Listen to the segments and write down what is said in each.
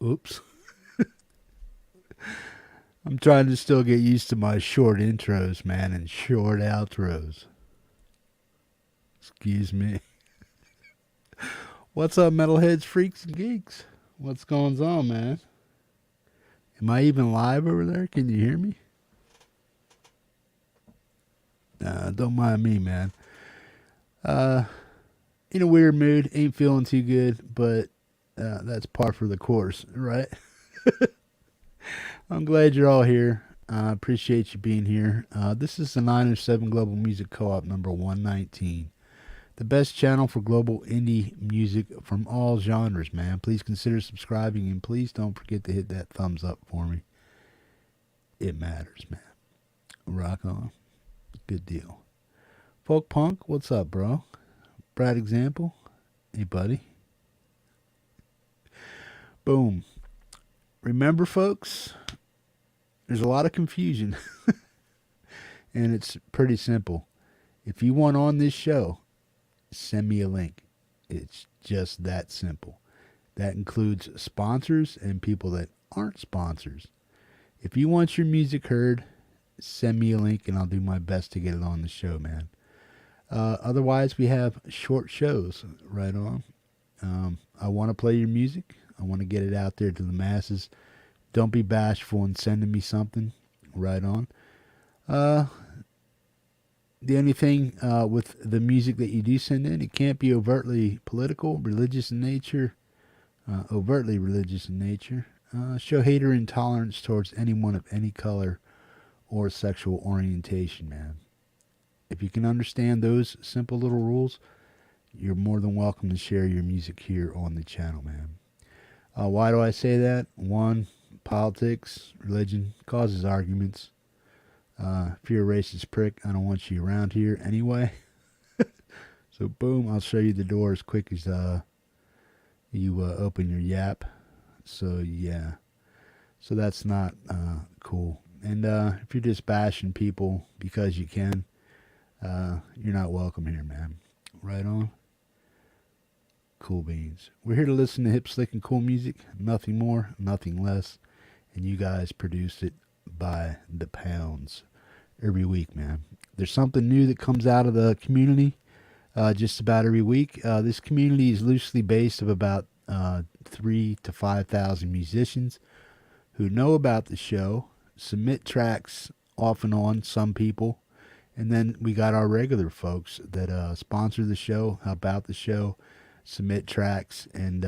Oops. I'm trying to still get used to my short intros, man, and short outros. Excuse me. What's up, metalheads, freaks, and geeks? What's going on, man? Am I even live over there? Can you hear me? Don't mind me, man. Uh, in a weird mood, ain't feeling too good, but that's par for the course, right? I'm glad you're all here. I appreciate you being here. This is the 907 Global Music Co-op number 119. The best channel for global indie music from all genres, man. Please consider subscribing and please don't forget to hit that thumbs up for me. It matters, man. Rock on. Good deal. Folk Punk, what's up, bro? Bradexample, hey, buddy. Boom. Remember, folks, there's a lot of confusion, and it's pretty simple. If you want on this show, send me a link. It's just that simple. That includes sponsors and people that aren't sponsors. If you want your music heard, send me a link and I'll do my best to get it on the show, man. Otherwise, we have short shows. Right on. I want to play your music. I want to get it out there to the masses. Don't be bashful in sending me something. Right on. Uh, the only thing with the music that you do send in, it can't be overtly political, religious in nature, overtly religious in nature. Show hate or intolerance towards anyone of any color or sexual orientation, man. If you can understand those simple little rules, you're more than welcome to share your music here on the channel, man. Why do I say that? One, politics, religion causes arguments. If you're a racist prick, I don't want you around here anyway. So, boom, I'll show you the door as quick as you open your yap. So, yeah. So, that's not cool. And if you're just bashing people because you can, you're not welcome here, man. Right on? Cool beans. We're here to listen to hip, slick, and cool music. Nothing more, nothing less. And you guys produce it by the pounds every week, man. There's something new that comes out of the community just about every week. This community is loosely based of about 3 to 5,000 musicians who know about the show, submit tracks off and on, some people, and then we got our regular folks that sponsor the show, help out the show, submit tracks, and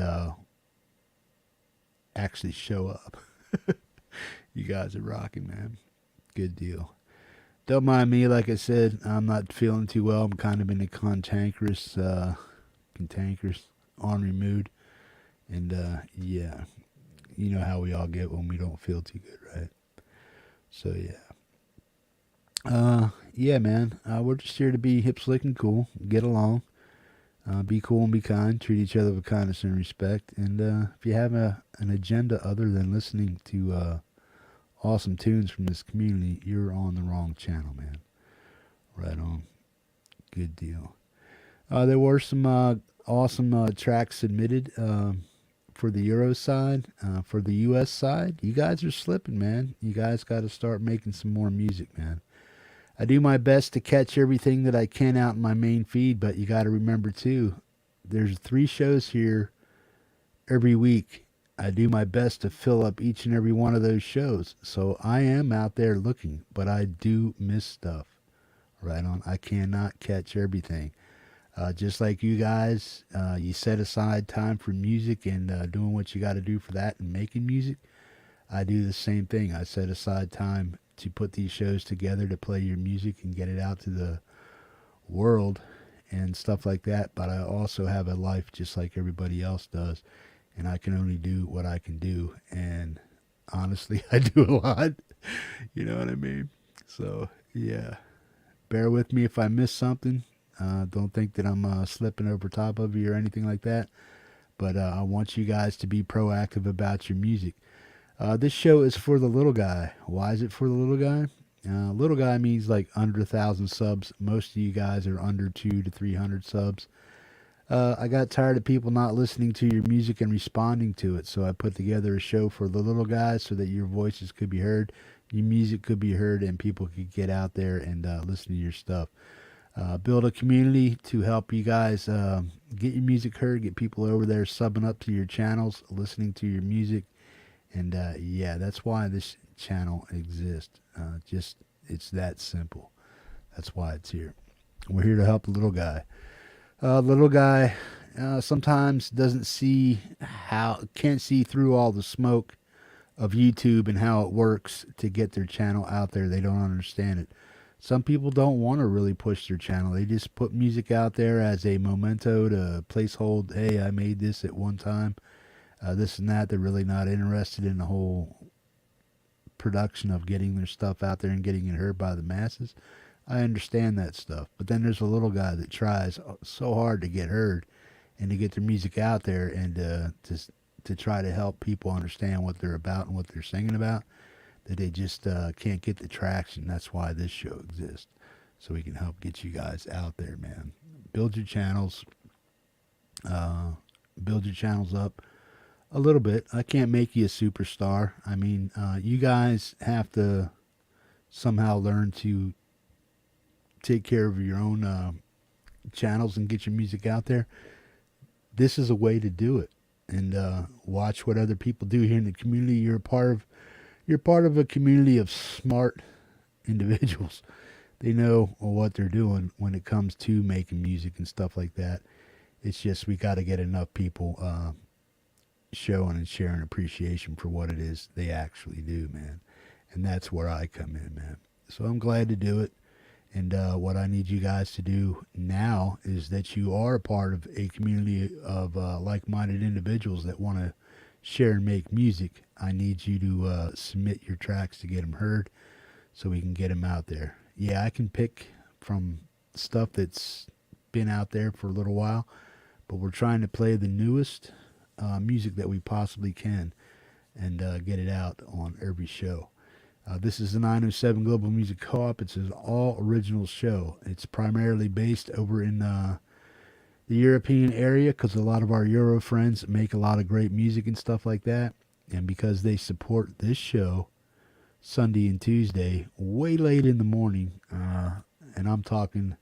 actually show up. You guys are rocking, man. Good deal. Don't mind me, like I said, I'm not feeling too well. I'm kind of in a cantankerous, ornery mood. And yeah, you know how we all get when we don't feel too good, right? So yeah. Yeah, man. We're just here to be hip, slick, and cool. Get along. Be cool and be kind. Treat each other with kindness and respect. And if you have an agenda other than listening to awesome tunes from this community, you're on the wrong channel, man. Right on. Good deal. There were some awesome tracks submitted for the Euro side. For the US side, you guys are slipping, man. You guys got to start making some more music, man. I do my best to catch everything that I can out in my main feed, but you got to remember too, there's 3 shows here every week. I do my best to fill up each and every one of those shows. So I am out there looking, but I do miss stuff. Right on. I cannot catch everything. Just like you guys, you set aside time for music and doing what you got to do for that and making music. I do the same thing. I set aside time to put these shows together to play your music and get it out to the world and stuff like that. But I also have a life just like everybody else does. And I can only do what I can do. And honestly, I do a lot. You know what I mean? So, yeah. Bear with me if I miss something. Don't think that I'm slipping over top of you or anything like that. But I want you guys to be proactive about your music. This show is for the little guy. Why is it for the little guy? Little guy means like under 1,000 subs. Most of you guys are under 200 to 300 subs. I got tired of people not listening to your music and responding to it, so I put together a show for the little guys so that your voices could be heard, your music could be heard, and people could get out there and listen to your stuff. Build a community to help you guys get your music heard, get people over there subbing up to your channels, listening to your music, and yeah, that's why this channel exists. Just it's that simple. That's why it's here. We're here to help the little guy. Little guy sometimes doesn't see can't see through all the smoke of YouTube and how it works to get their channel out there. They don't understand it. Some people don't want to really push their channel. They just put music out there as a memento to placehold. Hey, I made this at one time. This and that. They're really not interested in the whole production of getting their stuff out there and getting it heard by the masses. I understand that stuff. But then there's a little guy that tries so hard to get heard and to get their music out there and to try to help people understand what they're about and what they're singing about, that they just can't get the traction. That's why this show exists, so we can help get you guys out there, man. Build your channels. Build your channels up a little bit. I can't make you a superstar. I mean, you guys have to somehow learn to take care of your own channels and get your music out there. This is a way to do it. And watch what other people do here in the community. You're part of a community of smart individuals. They know what they're doing when it comes to making music and stuff like that. It's just we got to get enough people showing and sharing appreciation for what it is they actually do, man. And that's where I come in, man. So I'm glad to do it. And what I need you guys to do now is that you are a part of a community of like-minded individuals that want to share and make music. I need you to submit your tracks to get them heard so we can get them out there. Yeah, I can pick from stuff that's been out there for a little while, but we're trying to play the newest music that we possibly can and get it out on every show. This is the 907 Global Music Co-op. It's an all-original show. It's primarily based over in the European area because a lot of our Euro friends make a lot of great music and stuff like that. And because they support this show Sunday and Tuesday way late in the morning, and I'm talking,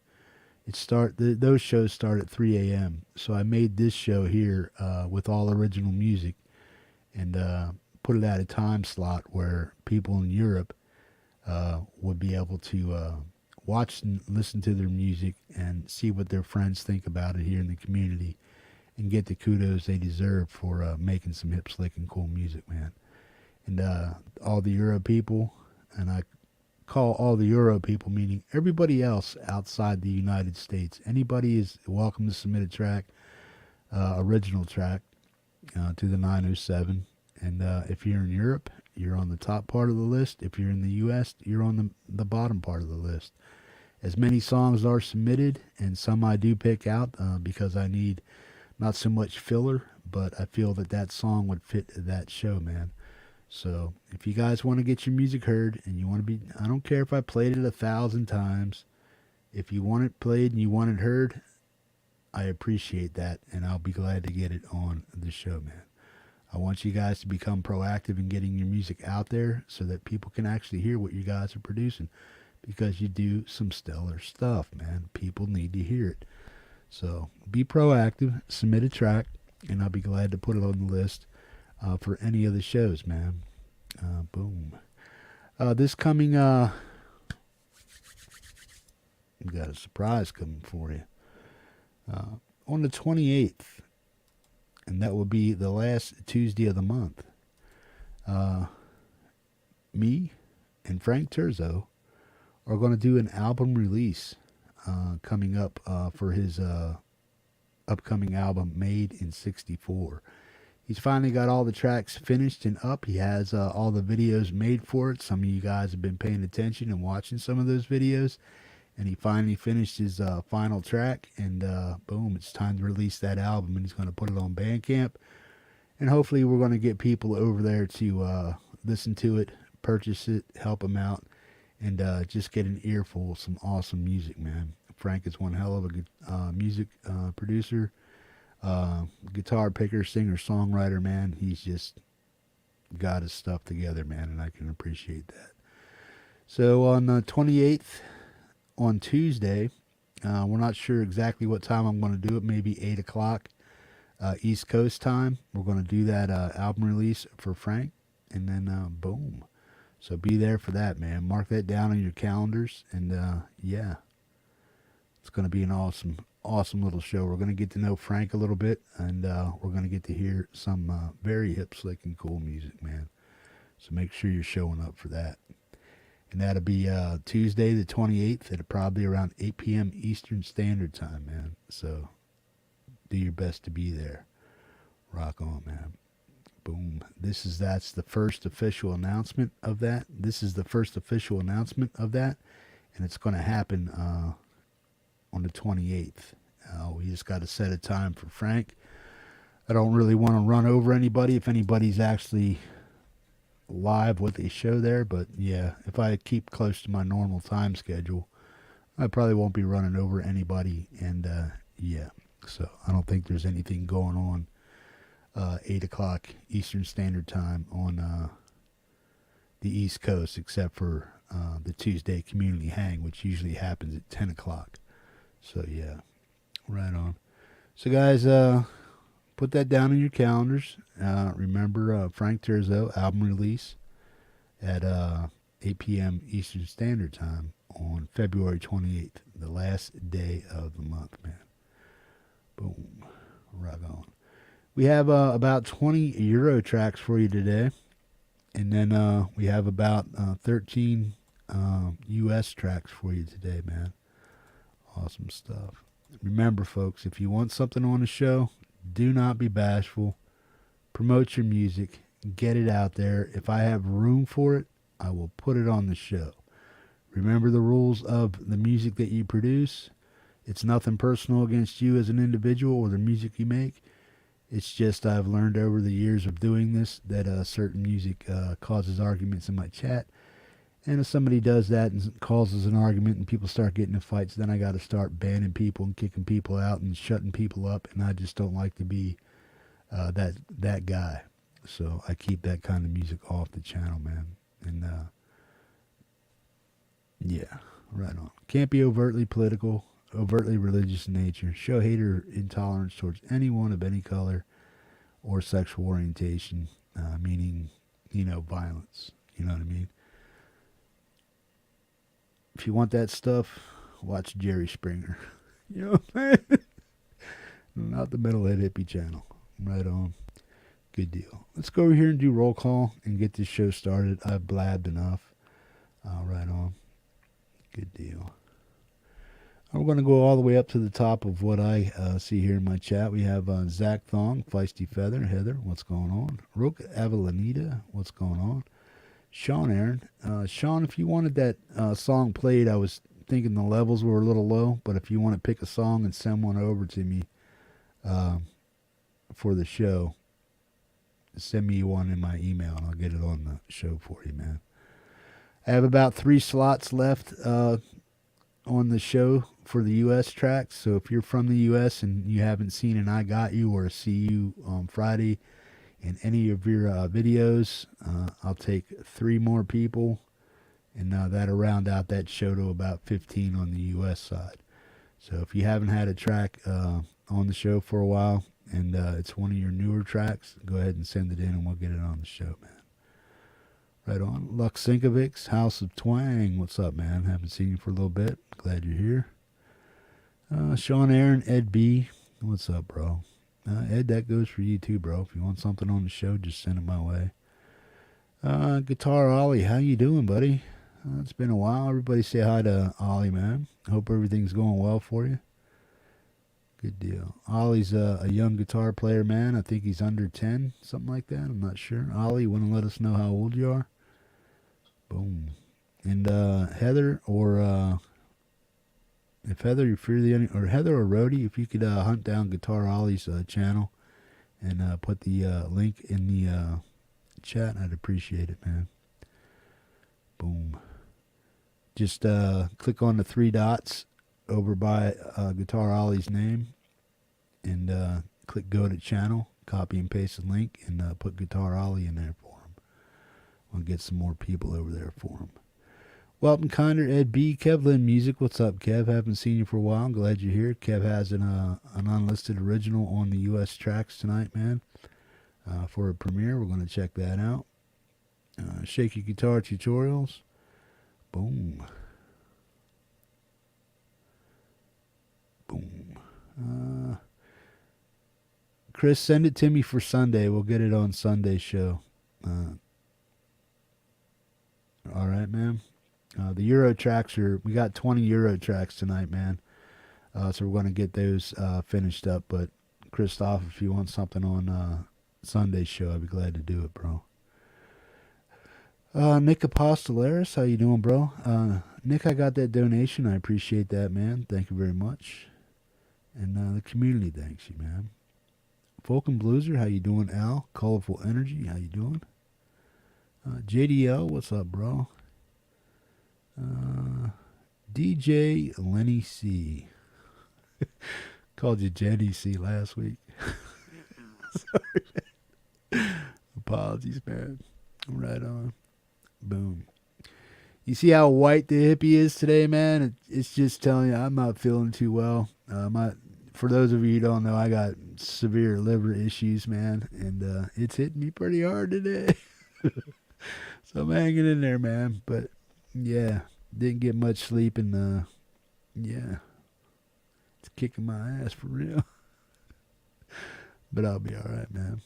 those shows start at 3 a.m. So I made this show here with all original music and put it at a time slot where people in Europe would be able to watch and listen to their music and see what their friends think about it here in the community and get the kudos they deserve for making some hip, slick, and cool music, man. And all the Euro people, and I call all the Euro people, meaning everybody else outside the United States. Anybody is welcome to submit a track, original track, to the 907. And if you're in Europe, you're on the top part of the list. If you're in the U.S., you're on the bottom part of the list. As many songs are submitted, and some I do pick out because I need not so much filler, but I feel that song would fit that show, man. So if you guys want to get your music heard and you want to be, I don't care if I played it 1,000 times. If you want it played and you want it heard, I appreciate that, and I'll be glad to get it on the show, man. I want you guys to become proactive in getting your music out there so that people can actually hear what you guys are producing, because you do some stellar stuff, man. People need to hear it. So be proactive, submit a track, and I'll be glad to put it on the list for any of the shows, man. Boom. This coming, we got a surprise coming for you. On the 28th, and that will be the last Tuesday of the month. Me and Frank Terzo are going to do an album release coming up for his upcoming album, Made in 64. He's finally got all the tracks finished and up. He has all the videos made for it. Some of you guys have been paying attention and watching some of those videos. And he finally finished his final track, and boom, it's time to release that album, and he's going to put it on Bandcamp. And hopefully we're going to get people over there to listen to it, purchase it, help him out, and just get an earful of some awesome music, man. Frank is one hell of a good music producer, Guitar picker, singer, songwriter, man. He's just got his stuff together, man, and I can appreciate that. So on the 28th, on Tuesday, we're not sure exactly what time I'm going to do it. Maybe 8 o'clock East Coast time. We're going to do that album release for Frank, and then boom. So be there for that, man. Mark that down on your calendars, and yeah, it's going to be an awesome, awesome little show. We're going to get to know Frank a little bit, and we're going to get to hear some very hip, slick, and cool music, man. So make sure you're showing up for that. And that'll be Tuesday the 28th at probably around 8 p.m. Eastern Standard Time, man. So do your best to be there. Rock on, man. Boom. That's the first official announcement of that. This is the first official announcement of that. And it's going to happen on the 28th. We just got to set a time for Frank. I don't really want to run over anybody if anybody's actually live what they show there, but yeah, if I keep close to my normal time schedule, I probably won't be running over anybody, and yeah, so I don't think there's anything going on 8 o'clock Eastern Standard Time on the East Coast, except for the Tuesday community hang, which usually happens at 10 o'clock. So yeah, right on. So guys, put that down in your calendars. Remember Frank Terzo album release at 8 p.m. Eastern Standard Time on February 28th, the last day of the month, man. Boom. Rock on. We have about 20 Euro tracks for you today. And then we have about 13 U.S. tracks for you today, man. Awesome stuff. Remember, folks, if you want something on the show, do not be bashful. Promote your music. Get it out there. If I have room for it, I will put it on the show. Remember the rules of the music that you produce. It's nothing personal against you as an individual or the music you make. It's just I've learned over the years of doing this that certain music causes arguments in my chat. And if somebody does that and causes an argument and people start getting in fights, then I got to start banning people and kicking people out and shutting people up. And I just don't like to be that guy. So I keep that kind of music off the channel, man. And yeah, right on. Can't be overtly political, overtly religious in nature. Show hate or intolerance towards anyone of any color or sexual orientation, meaning, violence. You know what I mean? If you want that stuff, watch Jerry Springer. You know what I'm saying? Not the Metalhead Hippie channel. Right on. Good deal. Let's go over here and do roll call and get this show started. I've blabbed enough. Right on. Good deal. I'm going to go all the way up to the top of what I see here in my chat. We have Zach Thong, Feisty Feather, Heather, what's going on? Rook Evelanita, what's going on? Sean Aaron. Sean, if you wanted that song played, I was thinking the levels were a little low, but if you want to pick a song and send one over to me for the show, send me one in my email and I'll get it on the show for you, man. I have about 3 slots left on the show for the U.S. tracks, so if you're from the U.S. and you haven't seen an I Got You or a See You on Friday in any of your videos, I'll take 3 more people, and that'll round out that show to about 15 on the U.S. side. So if you haven't had a track on the show for a while, and it's one of your newer tracks, go ahead and send it in, and we'll get it on the show, man. Right on. Lux Sinkovics, House of Twang. What's up, man? Haven't seen you for a little bit. Glad you're here. Sean Aaron, Ed B. What's up, bro? Ed, that goes for you too, bro. If you want something on the show, just send it my way. Guitar Ollie, how you doing, buddy? It's been a while. Everybody say hi to Ollie, man. Hope everything's going well for you. Good deal. Ollie's a young guitar player, man. I think he's under 10, something like that. I'm not sure. Ollie, you want to let us know how old you are? Boom. And Heather, or if Heather, if you're the or Heather or Rhodey, if you could hunt down Guitar Ollie's channel and put the link in the chat, I'd appreciate it, man. Boom. Just click on the 3 dots over by Guitar Ollie's name and click go to channel, copy and paste the link, and put Guitar Ollie in there for him. We'll get some more people over there for him. Weltenkinder, Ed B, Kevlin Music. What's up, Kev? Haven't seen you for a while. I'm glad you're here. Kev has an unlisted original on the U.S. tracks tonight, man. For a premiere, we're going to check that out. Shaky Guitar Tutorials. Boom. Boom. Chris, send it to me for Sunday. We'll get it on Sunday's show. All right, man. The Euro tracks we got 20 Euro tracks tonight, man. So we're going to get those finished up. But Christoph, if you want something on Sunday's show, I'd be glad to do it, bro. Nick Apostolaris, how you doing, bro? Nick, I got that donation. I appreciate that, man. Thank you very much. And the community thanks you, man. Folk and Blueser, how you doing, Al? Colourful Energy, how you doing? JDL, what's up, bro? DJ Lenny C. Called you Jenny C last week. Sorry, man. Apologies, man. Right on. Boom. You see how white the hippie is today, man? It's just telling you I'm not feeling too well. For those of you who don't know, I got severe liver issues, man, and it's hitting me pretty hard today. So I'm hanging in there, man. But yeah, didn't get much sleep, and yeah, it's kicking my ass for real. But I'll be all right, man.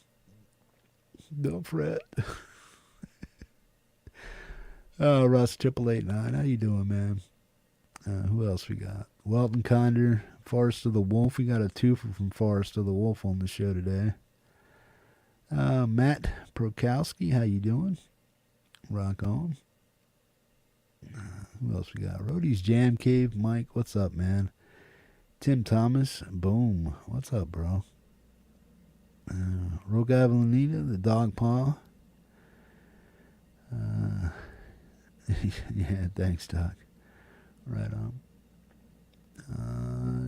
Don't fret. Oh, Russ 8889, how you doing, man? Who else we got? Weltenkinder, Forest of the Wolf. We got a twofer from Forest of the Wolf on the show today. Matt Prokowski, how you doing? Rock on. Who else we got? Rhodey's Jam Cave. Mike, what's up, man? Tim Thomas, boom. What's up, bro? Rogue Avalonita, TheDogPa. Yeah, thanks, Doc. Right on.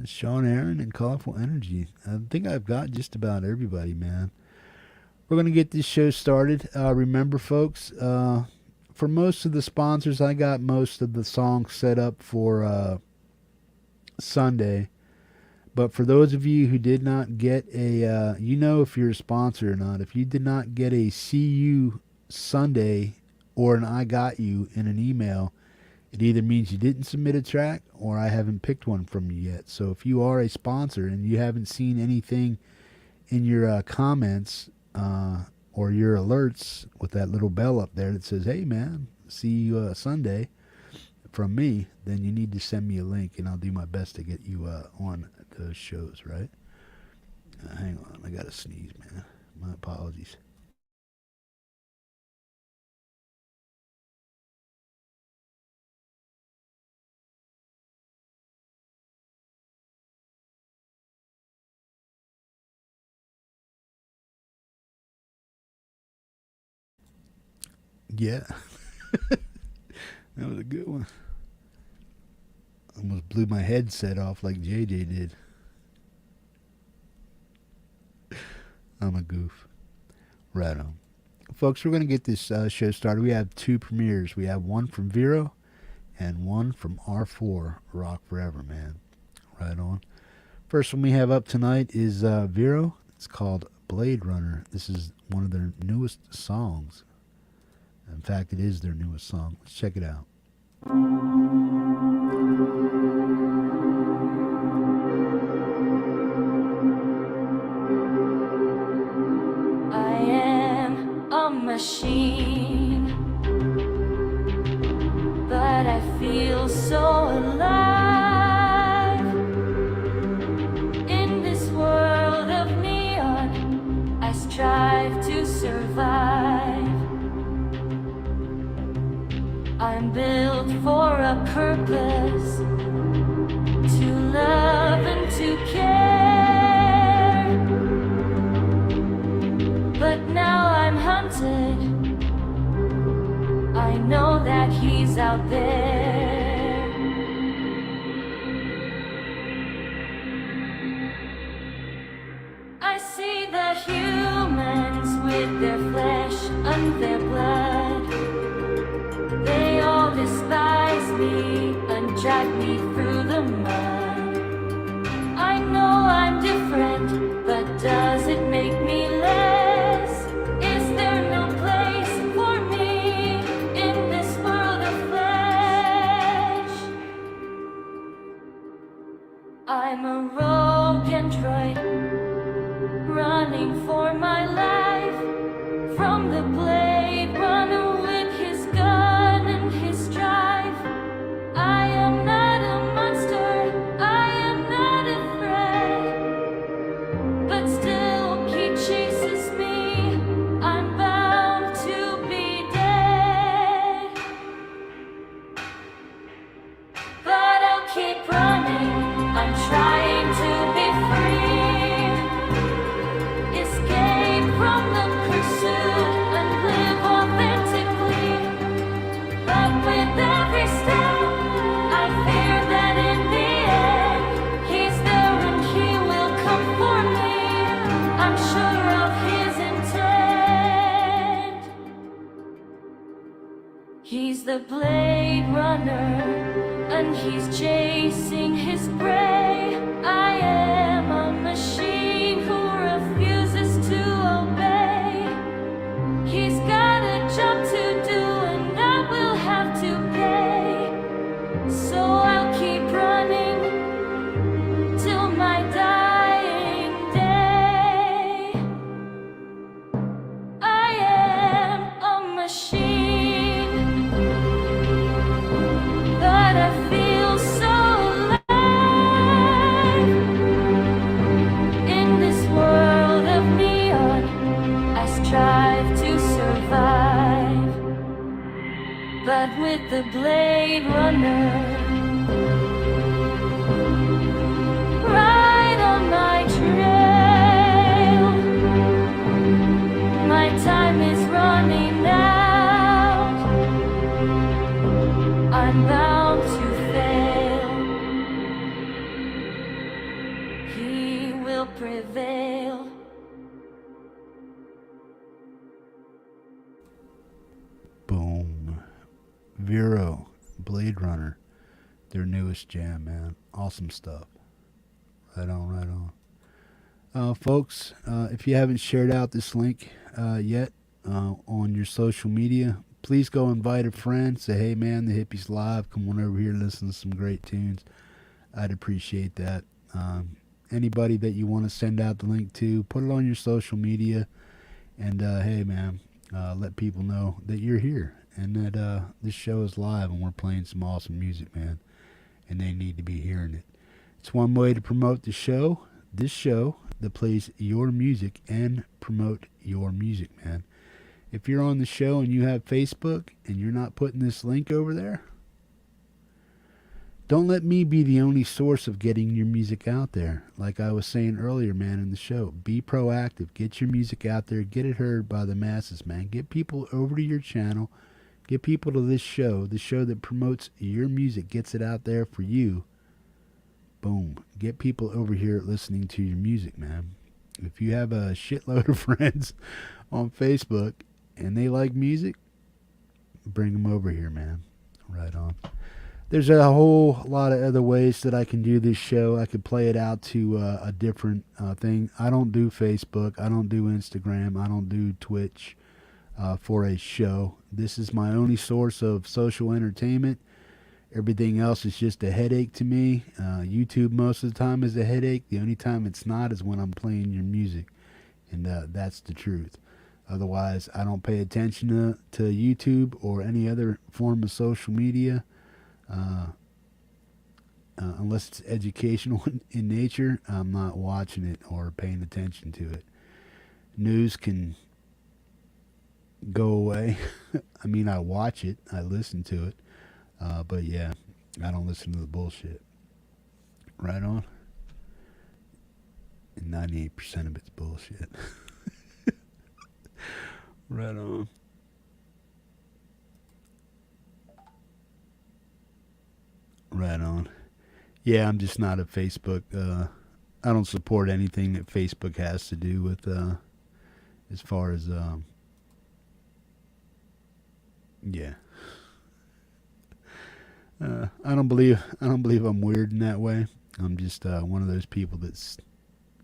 Sean Aaron and Colourful Energy. I think I've got just about everybody, man. We're going to get this show started. Remember, folks, for most of the sponsors, I got most of the songs set up for Sunday. But for those of you who did not get a, you know if you're a sponsor or not, if you did not get a See You Sunday or an I got you in an email, it either means you didn't submit a track or I haven't picked one from you yet. So if you are a sponsor and you haven't seen anything in your comments or your alerts with that little bell up there that says, hey, man, see you Sunday from me, then you need to send me a link and I'll do my best to get you on those shows, right? Hang on, I got to sneeze, man. My apologies. Yeah. That was a good one. Almost blew my headset off like JJ did. I'm a goof. Right on. Folks, we're going to get this show started. We have two premieres. We have one from Vero and one from R4, Rock4ever, man. Right on. First one we have up tonight is Vero. It's called Blade Runner. This is one of their newest songs. In fact, it is their newest song. Let's check it out. I am a machine, but I feel so alive. In this world of neon, I strive to survive. I'm built for a purpose, to love and to care. But now I'm hunted, I know that he's out there. I the humans with their flesh and their blood. They all despise me and drag me through the mud. I know I'm different, but does it make me less? Is there no place for me in this world of flesh? I'm a rogue android, running for my life from the Blade Runner with his gun and his drive. I am not a monster, I am not afraid, but still he chases me. I'm bound to be dead, but I'll keep running. I'm trying to be free, escape from the pursuit and live authentically. But with every step, I fear that in the end, he's there and he will come for me. I'm sure of his intent. He's the Blade Runner, and he's chasing his prey. I am a machine who refuses to obey. He's got a job to do and I will have to pay. So I'll keep running till my dying day. I am a machine, but I feel so alive. In this world of neon, I strive to survive. But with the Blade Runner right on my trail, my time is running out. I'm bound to fail. He will prevail. Boom. Vero, Blade Runner, their newest jam, man. Awesome stuff. Right on, right on. Folks, if you haven't shared out this link yet on your social media, please go invite a friend. Say, hey, man, the Hippie's live. Come on over here, listen to some great tunes. I'd appreciate that. Anybody that you want to send out the link to, put it on your social media. And, hey, man, let people know that you're here and that this show is live and we're playing some awesome music, man. And they need to be hearing it. It's one way to promote the show, this show that plays your music and promote your music, man. If you're on the show and you have Facebook and you're not putting this link over there, don't let me be the only source of getting your music out there. Like I was saying earlier, man, in the show, be proactive. Get your music out there. Get it heard by the masses, man. Get people over to your channel. Get people to this show, the show that promotes your music, gets it out there for you. Boom. Get people over here listening to your music, man. If you have a shitload of friends on Facebook and they like music, bring them over here, man. Right on. There's a whole lot of other ways that I can do this show. I could play it out to a different thing. I don't do Facebook. I don't do Instagram. I don't do Twitch for a show. This is my only source of social entertainment. Everything else is just a headache to me. YouTube most of the time is a headache. The only time it's not is when I'm playing your music. And that's the truth. Otherwise, I don't pay attention to YouTube or any other form of social media. Unless it's educational in nature, I'm not watching it or paying attention to it. News can go away. I mean, I watch it, I listen to it, but yeah, I don't listen to the bullshit. Right on? And 98% of it's bullshit. Right on. Right on. Yeah, I'm just not a Facebook. I don't support anything that Facebook has to do with as far as yeah. I don't believe I'm weird in that way. I'm just one of those people that's,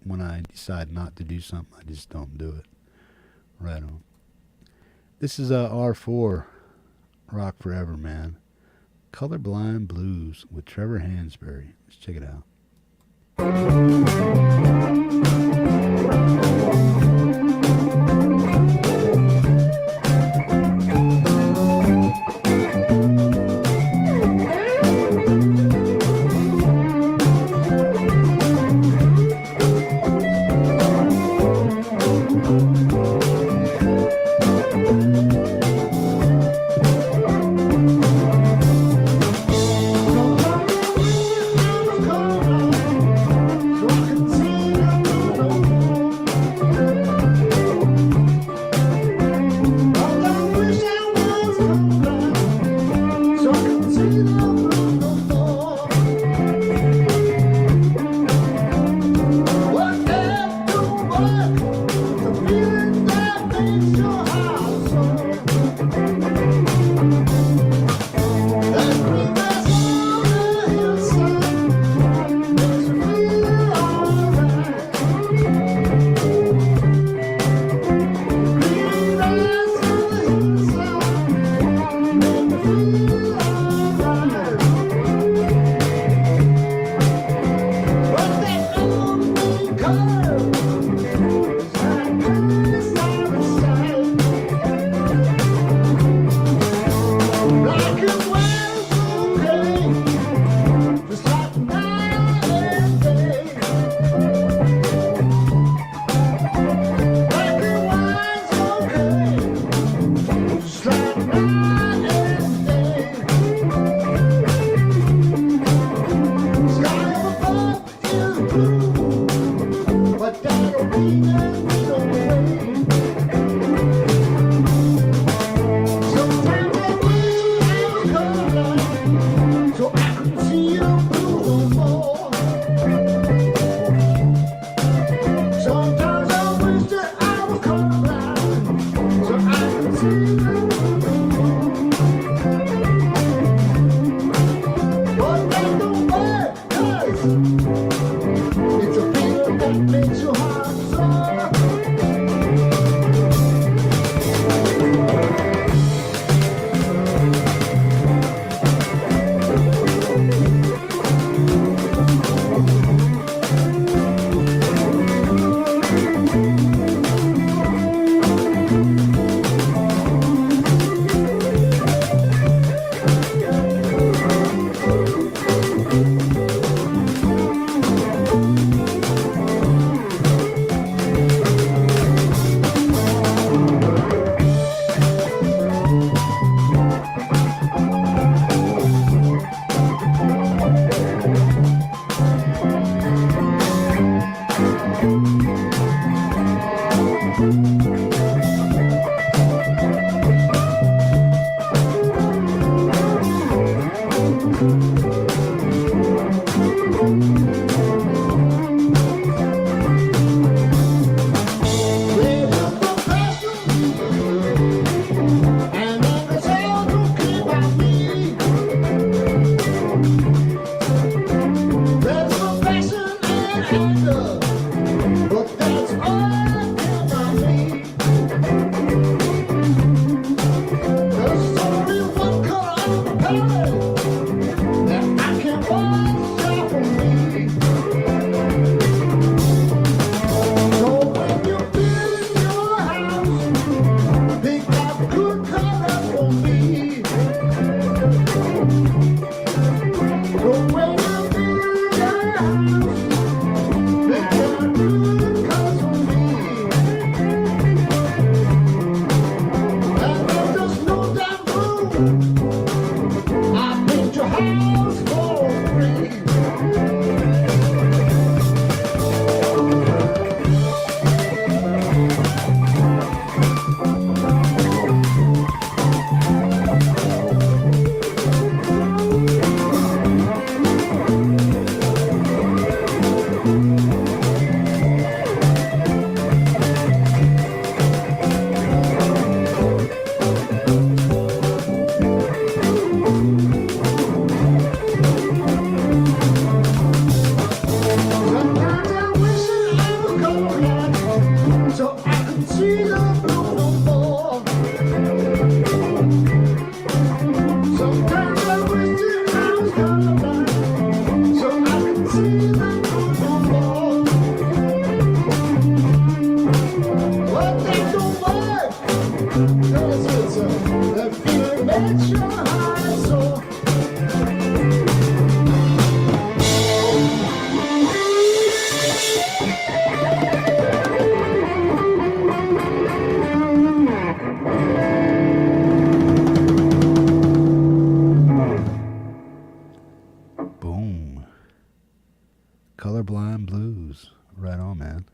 when I decide not to do something, I just don't do it. Right on. This is R4, Rock4ever, man. Colorblind Blues with Trevor Hansberry. Let's check it out. So I can see see the blue no more. Sometimes I wish that I was colorblind, so I could see the blue no more. But they don't work. Cause it's that feeling makes your heart so. Boom. Colorblind Blues. Right on, man.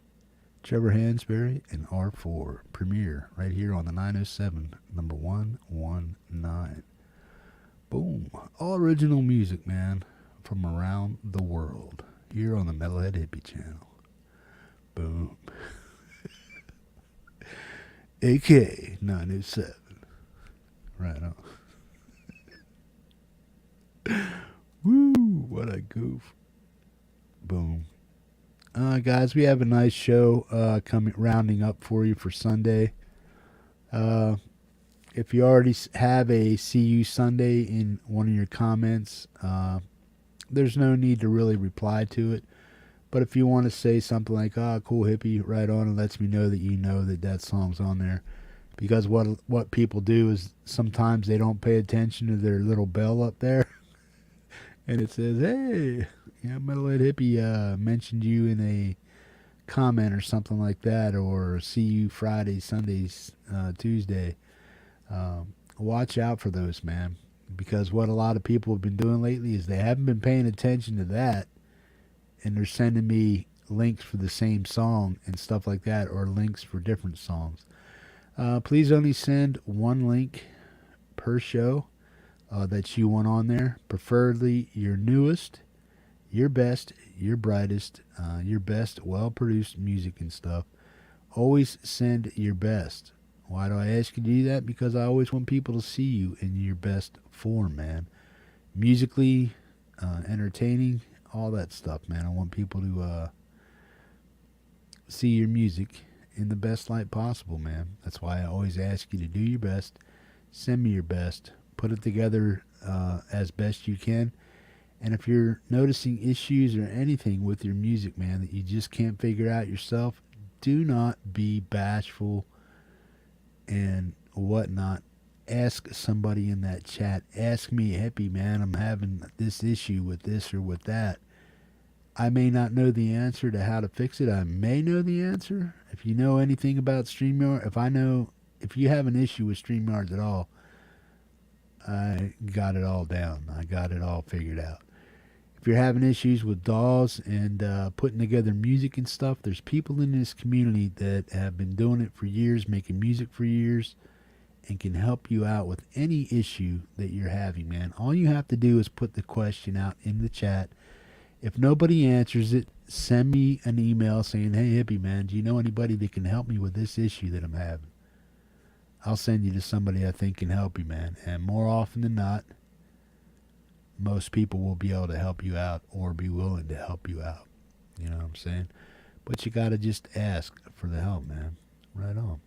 Trevor Hansberry and R4 premiere right here on the 907, number 119. Boom. All original music, man, from around the world here on the Metalhead Hippie channel. Boom. AK 907. Right on. Woo, what a goof. Boom. Guys, we have a nice show coming rounding up for you for Sunday. If you already have a See You Sunday in one of your comments, there's no need to really reply to it. But if you want to say something like, "Ah, cool hippie," right on, it lets me know that you know that that song's on there. Because what people do is sometimes they don't pay attention to their little bell up there. And it says, "Hey, yeah, Metalhead Hippie mentioned you in a comment," or something like that, or "See you Friday, Sundays, Tuesday." Watch out for those, man. Because what a lot of people have been doing lately is they haven't been paying attention to that, and they're sending me links for the same song and stuff like that, or links for different songs. Please only send one link per show that you want on there. Preferably your newest, your best, your brightest, your best well-produced music and stuff. Always send your best. Why do I ask you to do that? Because I always want people to see you in your best form, man. Musically, entertaining, all that stuff, man. I want people to see your music in the best light possible, man. That's why I always ask you to do your best. Send me your best. Put it together as best you can. And if you're noticing issues or anything with your music, man, that you just can't figure out yourself, do not be bashful and whatnot. Ask somebody in that chat. Ask me, "Hippie, man, I'm having this issue with this or with that." I may not know the answer to how to fix it. I may know the answer. If you know anything about StreamYard, if you have an issue with StreamYard at all, I got it all down. I got it all figured out. If you're having issues with DAWs and putting together music and stuff, there's people in this community that have been doing it for years, making music for years, and can help you out with any issue that you're having, man. All you have to do is put the question out in the chat. If nobody answers it, send me an email saying, "Hey, Hippie, man, do you know anybody that can help me with this issue that I'm having?" I'll send you to somebody I think can help you, man. And more often than not, most people will be able to help you out or be willing to help you out. You know what I'm saying? But you got to just ask for the help, man. Right on.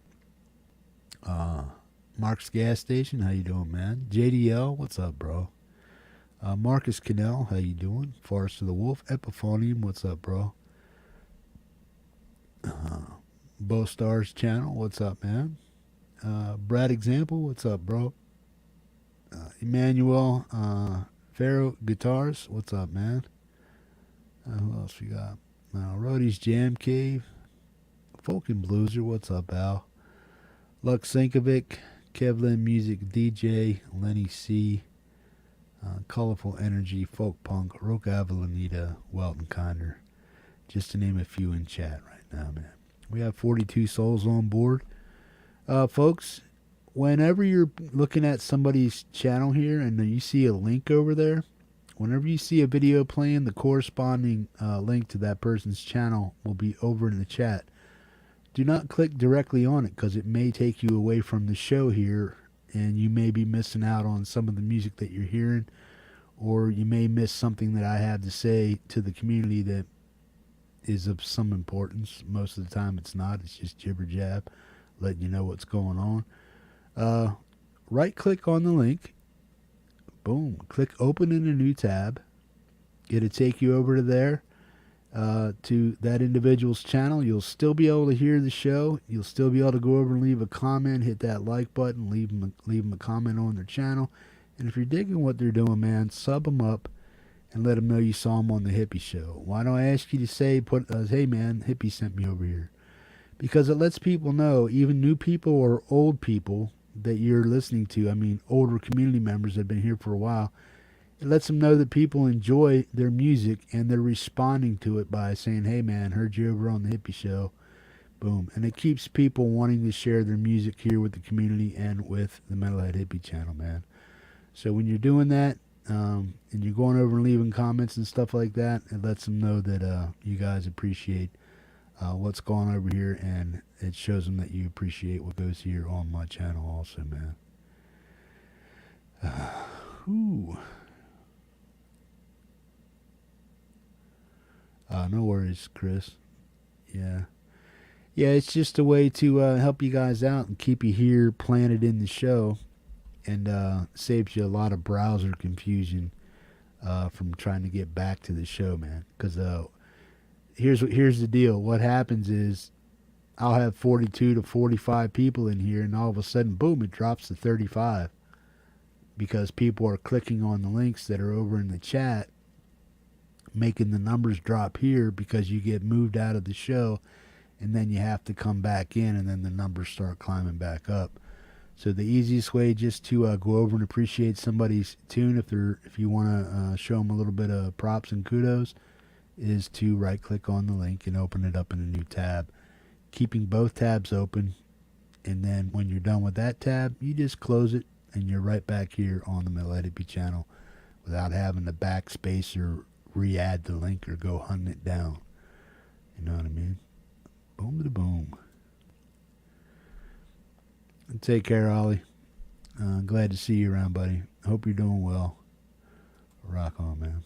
Mark's Gas Station, how you doing, man? JDL, what's up, bro? Marcus Cannell, how you doing? Forest of the Wolf, Epiphonium, what's up, bro? Bo Stars Channel, what's up, man? Bradexample, what's up, bro? Emmanuel Pharaoh Guitars, what's up, man? Who else we got? Roddy's Jam Cave, Folk and Blueser, what's up, Al? Lux Sinkovic, Kevlin Music DJ, Lenny C, Colourful Energy, folkpunk, Rock Avalonita, Weltenkinder, just to name a few in chat right now, man. We have 42 souls on board. Folks, whenever you're looking at somebody's channel here and you see a link over there, whenever you see a video playing, the corresponding link to that person's channel will be over in the chat. Do not click directly on it because it may take you away from the show here and you may be missing out on some of the music that you're hearing, or you may miss something that I have to say to the community that is of some importance. Most of the time it's not. It's just jibber jab. letting you know what's going on. Right click on the link. Boom. Click open in a new tab. It'll take you over to there, to that individual's channel. You'll still be able to hear the show. You'll still be able to go over and leave a comment, hit that like button, leave them a comment on their channel. And if you're digging what they're doing, man, sub them up and let them know you saw them on the Hippie show. Why don't I ask you to say, hey man, Hippie sent me over here? Because it lets people know, even new people or old people that you're listening to, I mean older community members that have been here for a while, it lets them know that people enjoy their music and they're responding to it by saying, hey man, heard you over on the Hippie show. Boom. And it keeps people wanting to share their music here with the community and with the Metalhead Hippie channel, man. So when you're doing that, and you're going over and leaving comments and stuff like that, it lets them know that you guys appreciate what's going on over here, and it shows them that you appreciate what goes here on my channel also, man. No worries, Chris. Yeah, it's just a way to help you guys out and keep you here planted in the show, and saves you a lot of browser confusion from trying to get back to the show, man. Because here's the deal. What happens is I'll have 42 to 45 people in here, and all of a sudden, boom, it drops to 35 because people are clicking on the links that are over in the chat, making the numbers drop here because you get moved out of the show, and then you have to come back in, and then the numbers start climbing back up. So the easiest way just to go over and appreciate somebody's tune, if you want to show them a little bit of props and kudos, is to right click on the link and open it up in a new tab, keeping both tabs open. And then when you're done with that tab, you just close it and you're right back here on the Metalhead Hippie channel without having to backspace or re-add the link or go hunting it down. You know what I mean? Boom to boom. Take care, Ollie. Glad to see you around, buddy. Hope you're doing well. Rock on, man.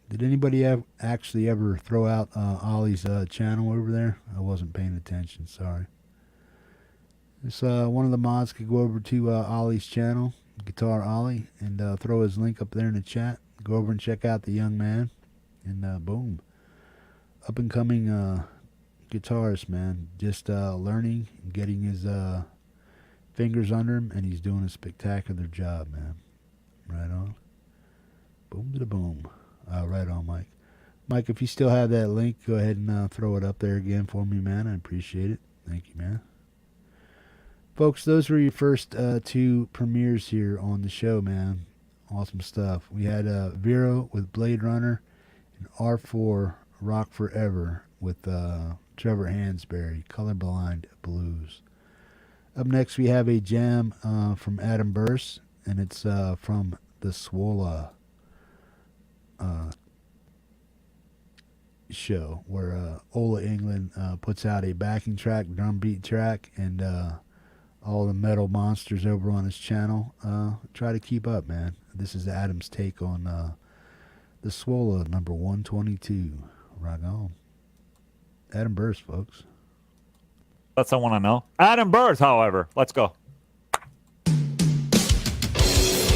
Did anybody actually ever throw out Ollie's channel over there? I wasn't paying attention. Sorry. This one of the mods could go over to Ollie's channel, Guitar Ollie, and throw his link up there in the chat. Go over and check out the young man, and boom, up and coming guitarist, man. Just learning, and getting his fingers under him, and he's doing a spectacular job, man. Right on. Boom to the boom. Right on, Mike. Mike, if you still have that link, go ahead and throw it up there again for me, man. I appreciate it. Thank you, man. Folks, those were your first two premieres here on the show, man. Awesome stuff. We had Vero with Blade Runner and R4 Rock4ever with Trevor Hansberry, Colorblind Blues. Up next, we have a jam from Adam Burse, and it's from the Swola show, where Ola England puts out a backing track, drum beat track, and all the metal monsters over on his channel try to keep up, man. This is Adam's take on the Swola number 122. Rock on. Adam Burse, folks. That's I want to know. Adam Burse, however. Let's go.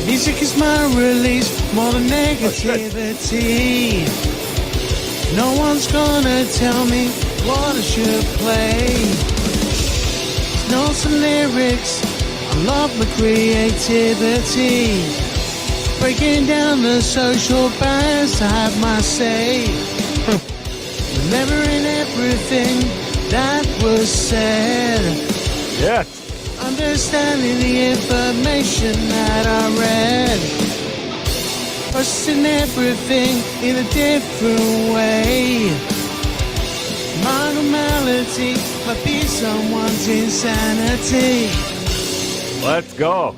Music is my release, more than negativity. No one's gonna tell me what I should play. Notes and lyrics, I love my creativity. Breaking down the social barriers to have my say. Remembering everything that was said. Yes. Understanding the information that I read. Processing everything in a different way. My normality might be someone's insanity. Let's go.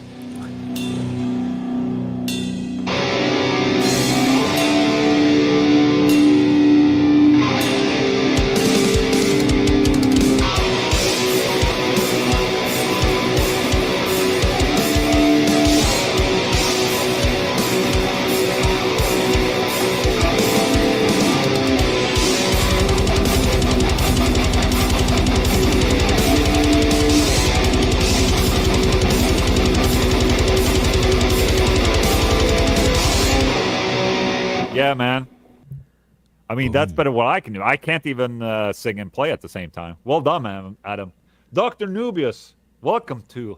I mean, that's better what I can do. I can't even sing and play at the same time. Well done, man, Adam. Dr. Nubius, welcome to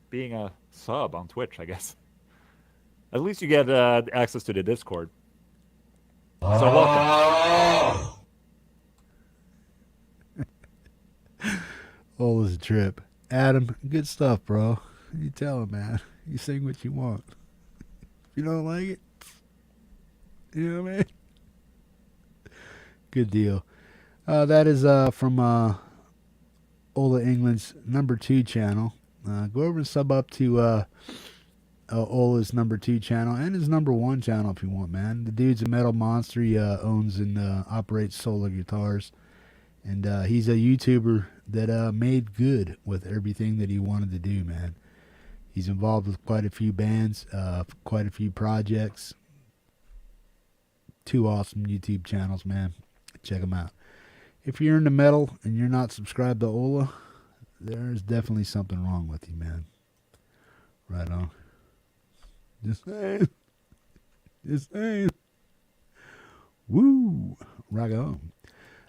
being a sub on Twitch, I guess. At least you get access to the Discord. So welcome. Oh, it was a trip. Adam, good stuff, bro. You tell him, man. You sing what you want. If you don't like it, you know what I mean? Good deal. That is from Ola England's #2 channel. Go over and sub up to Ola's #2 channel and his #1 channel if you want, man. The dude's a metal monster. He owns and operates solar guitars. And he's a YouTuber that made good with everything that he wanted to do, man. He's involved with quite a few bands, quite a few projects. 2 awesome YouTube channels, man. Check them out. If you're into metal and you're not subscribed to Ola, there's definitely something wrong with you, man. Right on. Just saying. Just saying. Woo. Rock on.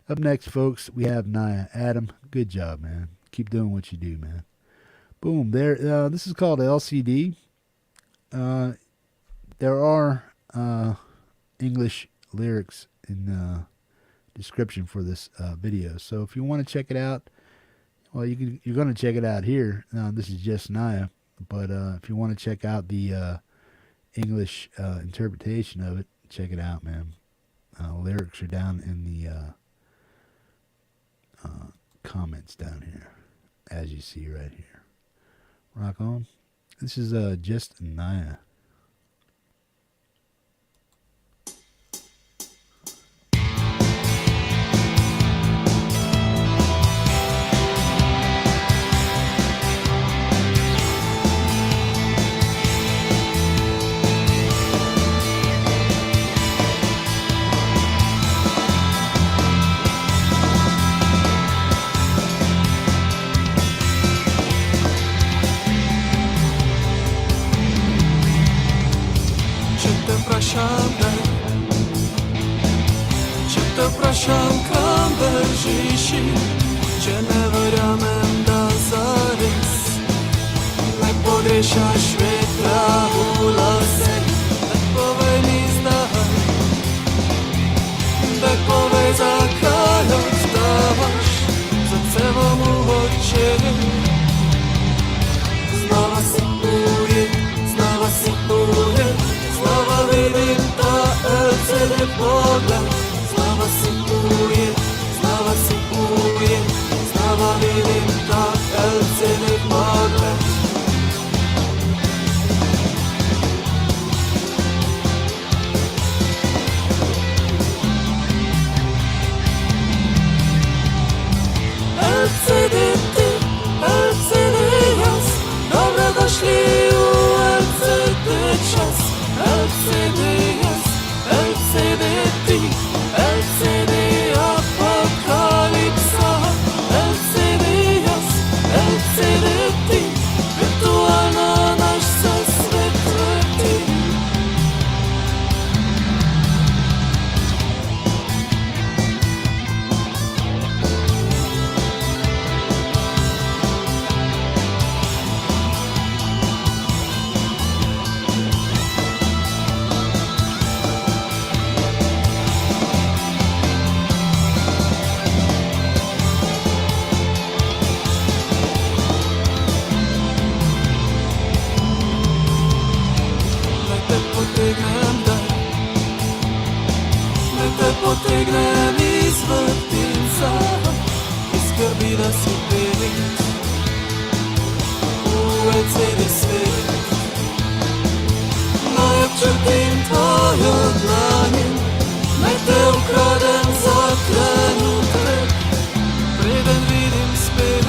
Up next, folks, we have Naya. Adam, good job, man. Keep doing what you do, man. Boom. There. This is called LCD. There are English lyrics in the description for this video. So if you want to check it out, well, you're going to check it out here. This is just Naya. But if you want to check out the English interpretation of it, check it out, man. Lyrics are down in the comments down here, as you see right here. Rock on. This is just Naya. Që të prasham kam bërgjishi Që ne vërëmëm da zaris Me podresha shvetra ulasen Dhe povej nizdahan Dhe povej za kalot dash Za cevo mu hoqeve Znava si ujet, znava si ujet Znava vidim ta LCD pogled Znava si ujet, znava si ujet Znava vidim ta LCD pogled LCD ti, LCD jas Dobro došli u LCD čas LCD jas, LCD ti, LCD apokalipsa LCD jas, LCD ti, virtualno naš se svet vrti potegnem iz vrtinca I skrbi da si pevit U LCD svet Naj občutim tvojo dlanje Naj te ukradem za trenutek Preden vidim spet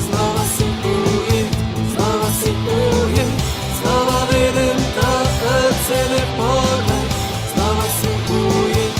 Znava si ujet, znava si ujet Znava vidim ta LCD pogled Znava si ujet,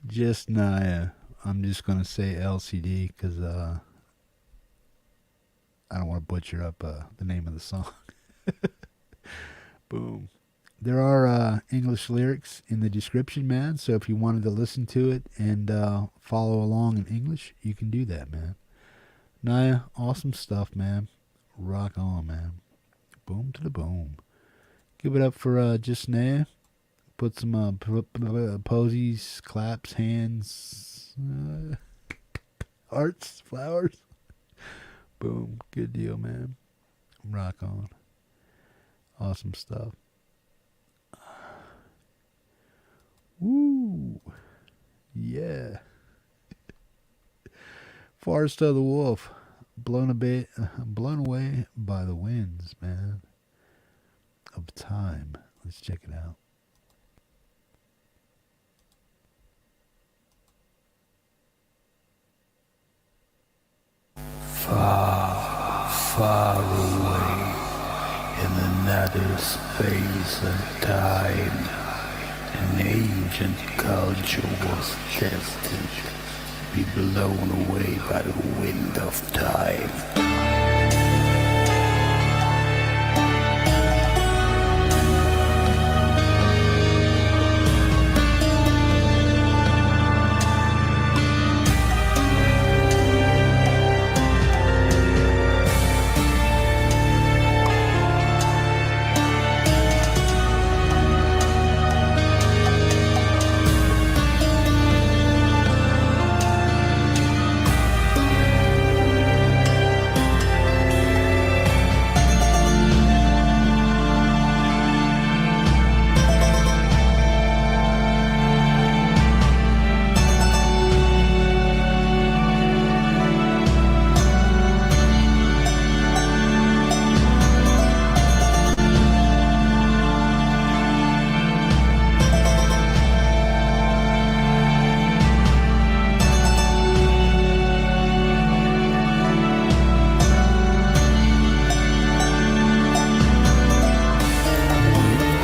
Just Naya. I'm just going to say LCD because I don't want to butcher up the name of the song. Boom. There are English lyrics in the description, man. So if you wanted to listen to it and follow along in English, you can do that, man. Naya, awesome stuff, man. Rock on, man. Boom to the boom. Give it up for just Naya. Put some posies, claps, hands, hearts, flowers. Boom. Good deal, man. Rock on. Awesome stuff. Woo. Yeah. Forest of the Wolf. Blown away by the winds, man. Of time. Let's check it out. Far, far away in another space and time, an ancient culture was destined to be blown away by the wind of time.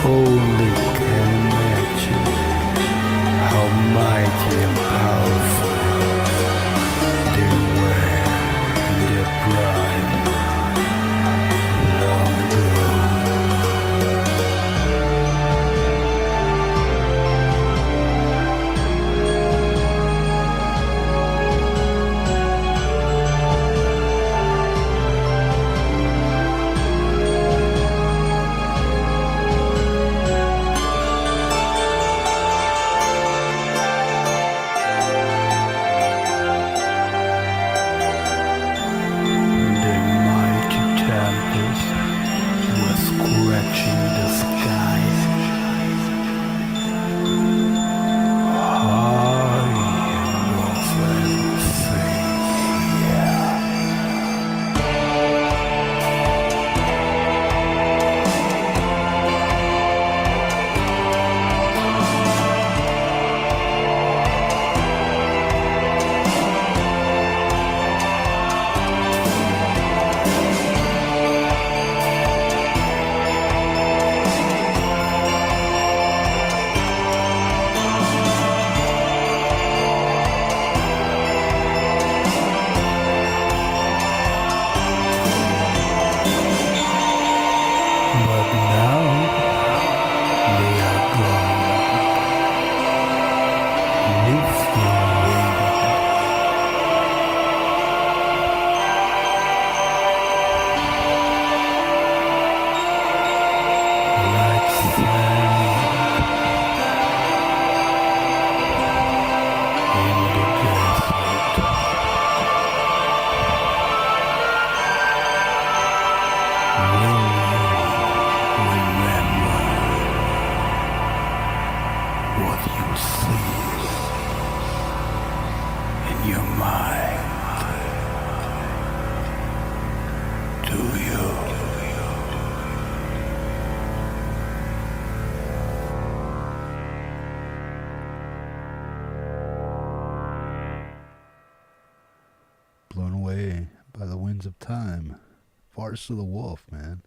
Only can imagine how mighty and powerful they were in their prime long Blown away by the winds of time. Forest of the Wolf, man.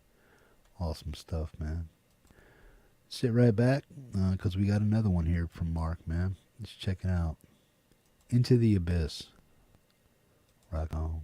Awesome stuff, man. Sit right back, because we got another one here from Mark, man. Let's check it out. Into the Abyss. Rock on.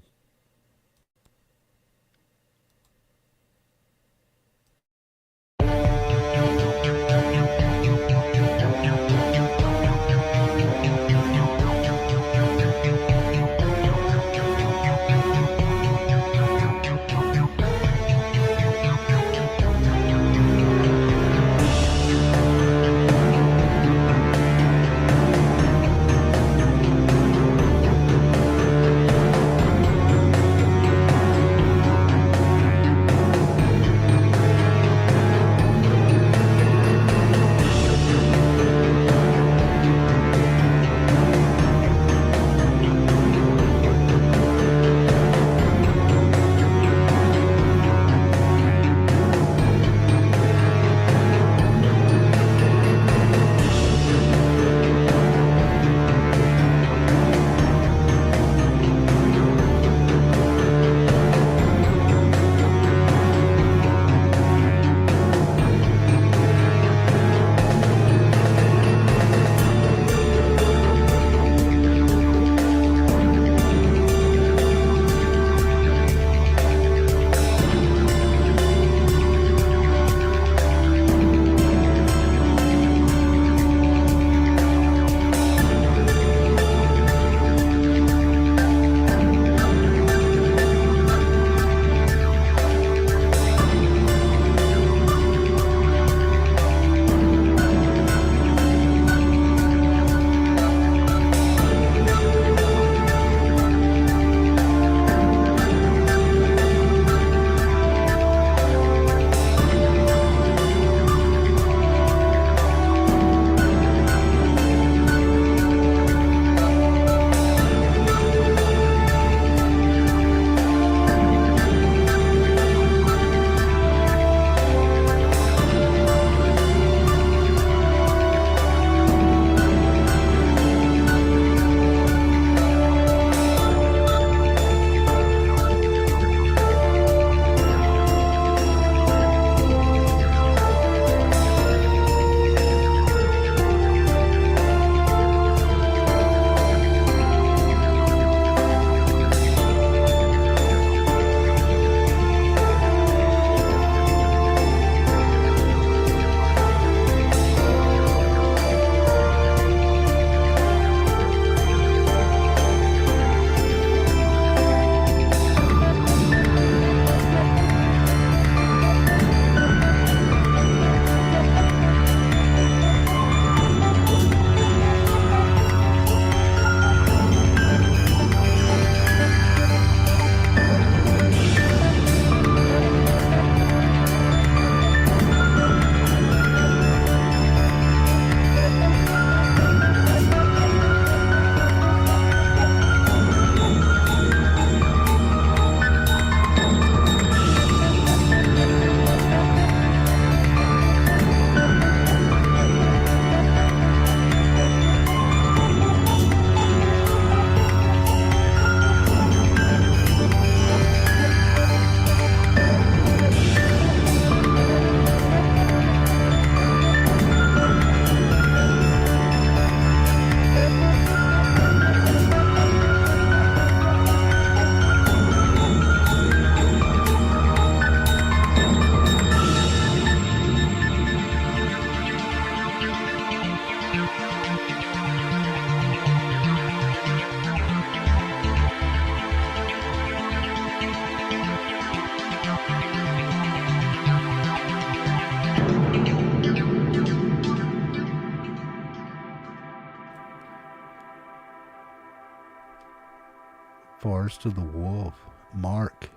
Forest of the Wolf, Mark,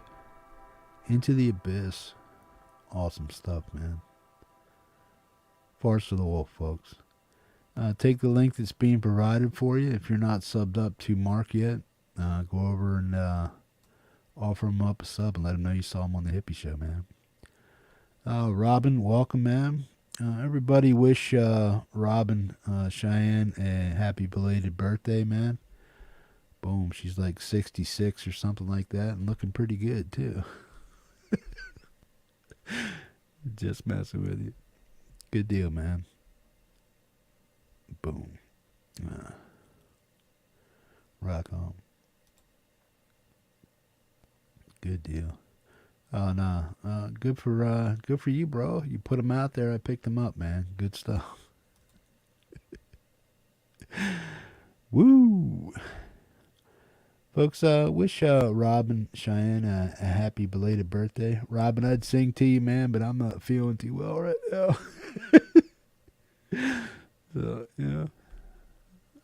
Into the Abyss. Awesome stuff, man. Forest of the Wolf, folks. Take the link that's being provided for you. If you're not subbed up to Mark yet, go over and offer him up a sub and let him know you saw him on the Hippie Show, man. Robin, welcome, man. Everybody wish Robin Cheyenne a happy belated birthday, man. Boom, she's like 66 or something like that and looking pretty good, too. Just messing with you. Good deal, man. Boom. Rock on. Good deal. Oh no, good for you, bro. You put them out there. I picked them up, man. Good stuff. Woo, folks. Wish Robin Cheyenne a happy belated birthday. Robin, I'd sing to you, man, but I'm not feeling too well right now. So yeah,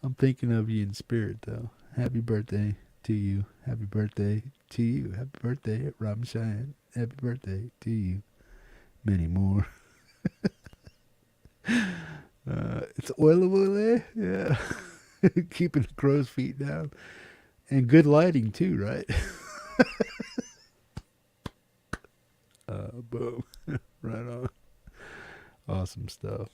I'm thinking of you in spirit, though. Happy birthday to you. Happy birthday to you. Happy birthday, Robin Cheyenne. Happy birthday to you. Many more. It's oilable, yeah. Keeping the crow's feet down. And good lighting, too, right? Boom. Right on. Awesome stuff.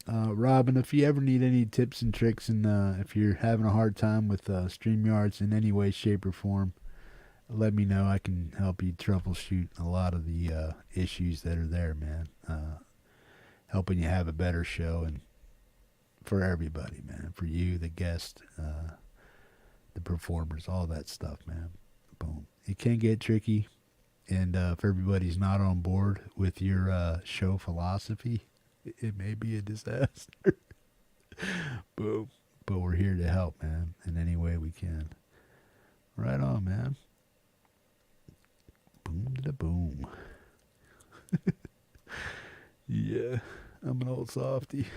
Robin, if you ever need any tips and tricks, and if you're having a hard time with StreamYards in any way, shape, or form, let me know. I can help you troubleshoot a lot of the issues that are there, man. Helping you have a better show, and for everybody, man. For you, the guest, the performers, all that stuff, man. Boom. It can get tricky, and if everybody's not on board with your show philosophy, it may be a disaster. Boom. But we're here to help, man, in any way we can. Right on, man. Boom to the boom. Yeah, I'm an old softy.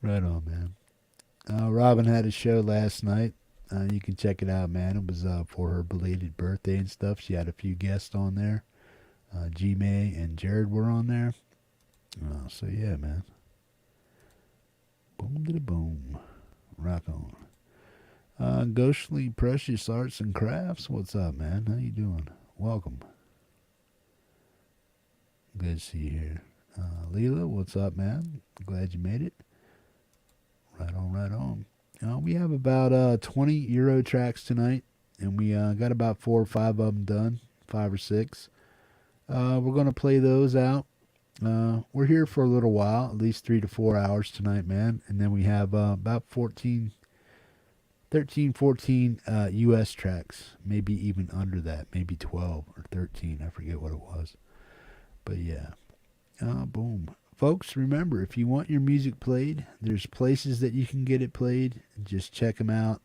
Right on, man. Robin had a show last night. You can check it out, man. It was for her belated birthday and stuff. She had a few guests on there. G-May and Jared were on there. So, yeah, man. Boom to the boom. Rock on. Ghostly Precious Arts and Crafts. What's up, man? How you doing? Welcome. Good to see you here. Leela, what's up, man? Glad you made it. Right on, right on. We have about 20 Euro tracks tonight, and we got about 4 or 5 of them done, 5 or 6. We're going to play those out. We're here for a little while, at least 3 to 4 hours tonight, man. And then we have about 13, 14 U.S. tracks, maybe even under that, maybe 12 or 13. I forget what it was. But yeah, boom. Folks, remember, if you want your music played, there's places that you can get it played. Just check them out,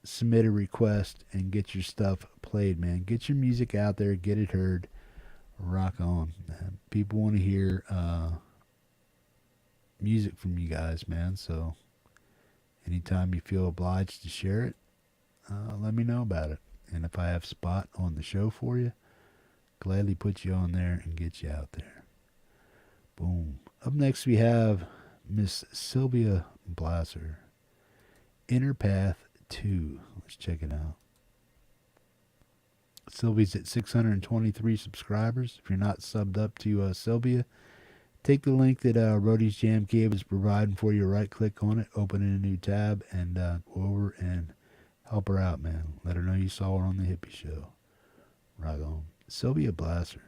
submit a request, and get your stuff played, man. Get your music out there, get it heard. Rock on, man. People want to hear music from you guys, man. So anytime you feel obliged to share it, let me know about it. And if I have a spot on the show for you, gladly put you on there and get you out there. Boom. Up next we have Miss Sylvia Blasser. Inner Path 2. Let's check it out. Sylvia's at 623 subscribers. If you're not subbed up to Sylvia, take the link that Roddy's Jam Cave is providing for you. Right click on it, open in a new tab, and go over and help her out, man. Let her know you saw her on the Hippie Show. Right on. Sylvia Blasser.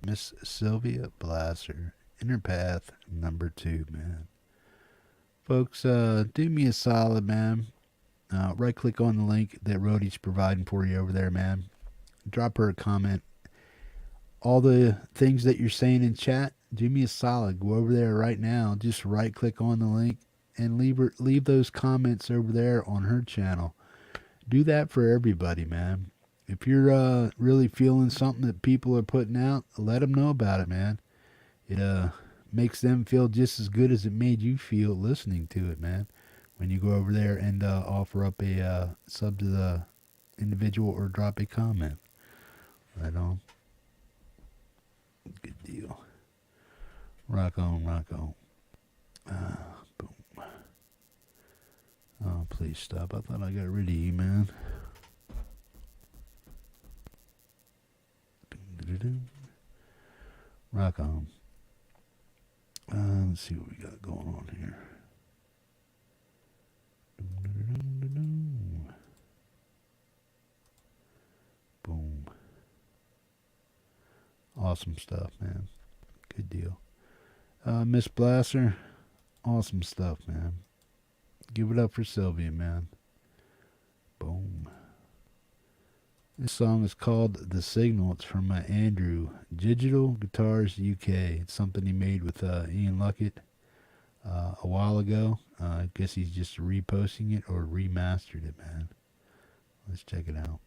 Miss Sylvia Blasser, Inner Path number 2, man. Folks, do me a solid, man. Right click on the link that Rhodey's providing for you over there, man. Drop her a comment. All the things that you're saying in chat, do me a solid. Go over there right now. Just right click on the link and leave those comments over there on her channel. Do that for everybody, man. If you're really feeling something that people are putting out, let them know about it, man. It makes them feel just as good as it made you feel listening to it, man. When you go over there and offer up a sub to the individual or drop a comment. Right on. Good deal. Rock on, rock on. Boom. Oh, please stop. I thought I got rid of you, man. Rock on. Let's see what we got going on here. Boom. Awesome stuff, man. Good deal. Miss Blasser, awesome stuff, man. Give it up for Sylvia, man. Boom. This song is called The Signal. It's from Andrew, Digital Guitars UK. It's something he made with Ian Luckett a while ago. I guess he's just reposting it or remastered it, man. Let's check it out.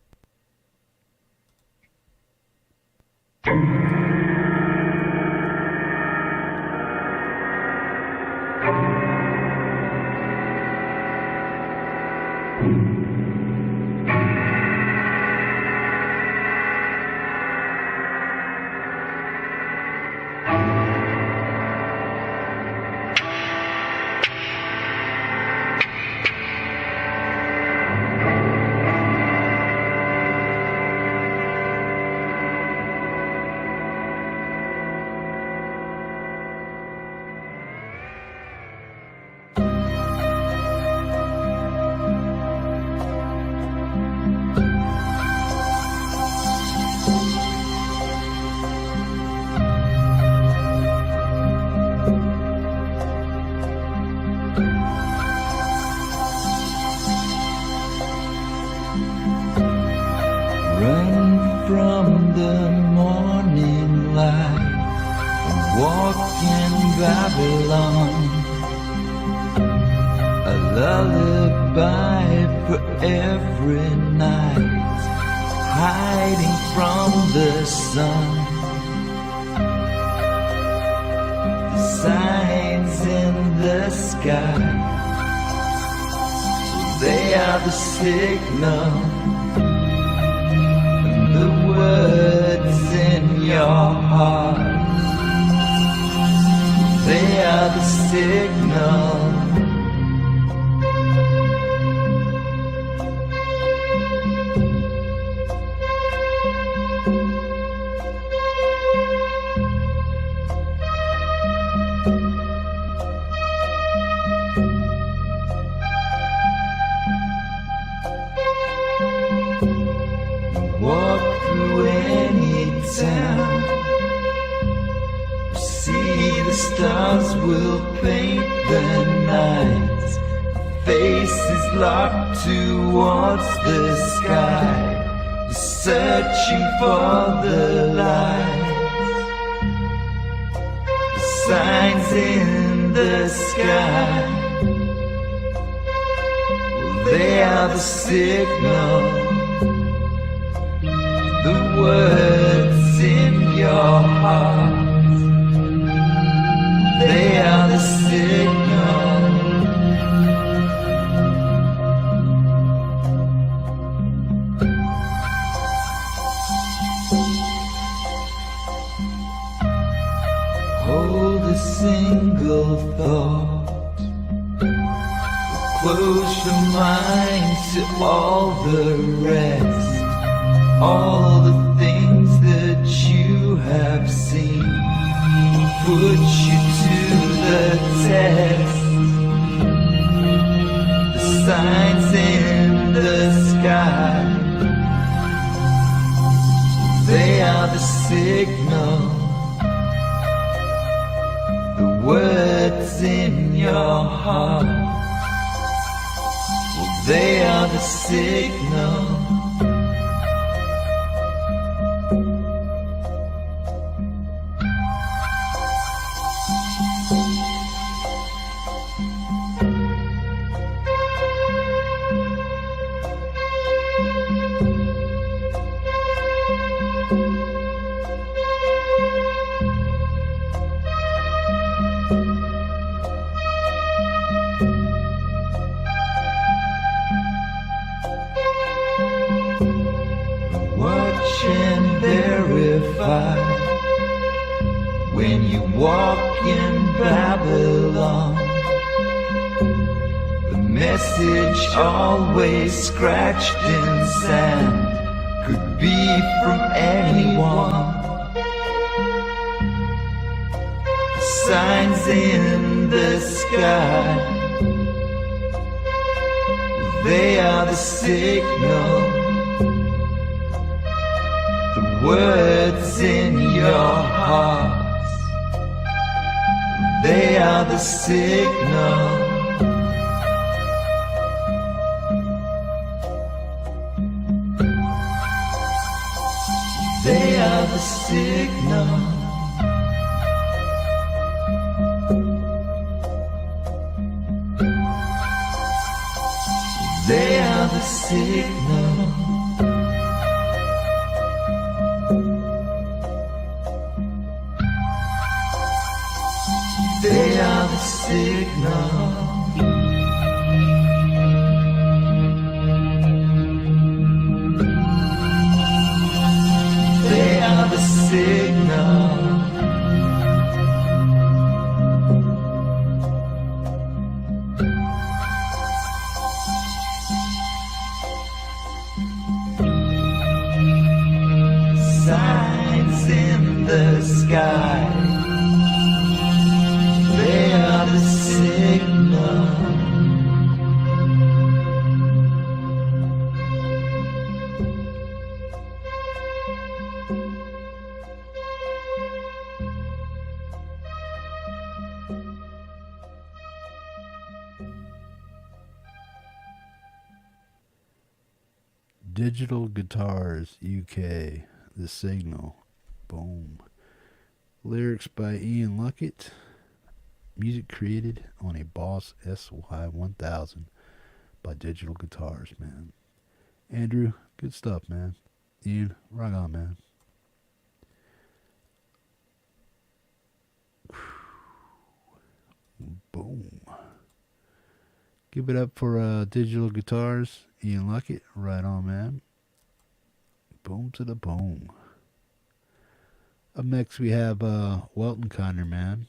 They are the signal. your heart. Well, they are the signal. Watch and verify when you walk in Babylon. The message always scratched in sand could be from anyone. Signs in the sky, they are the signal. The words in your hearts, they are the signal. They are the signal. They are the signal. They are the signal. They are the signal. Signs in the sky, they are the signal. Digital Guitars UK, The Signal. Boom. Lyrics by Ian Luckett. Music created on a Boss SY-1000 by Digital Guitars, man. Andrew, good stuff, man. Ian, rock on, man. Boom. Give it up for Digital Guitars, Ian Luckett. Right on, man. Boom to the boom. Up next we have Weltenkinder, man,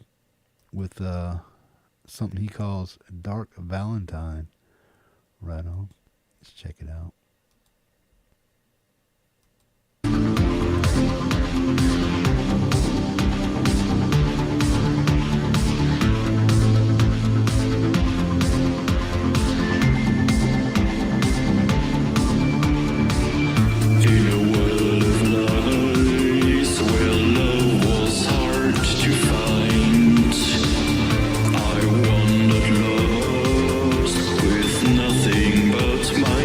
with something he calls Dark Valentine. Right on. Let's check it out. Nothing but my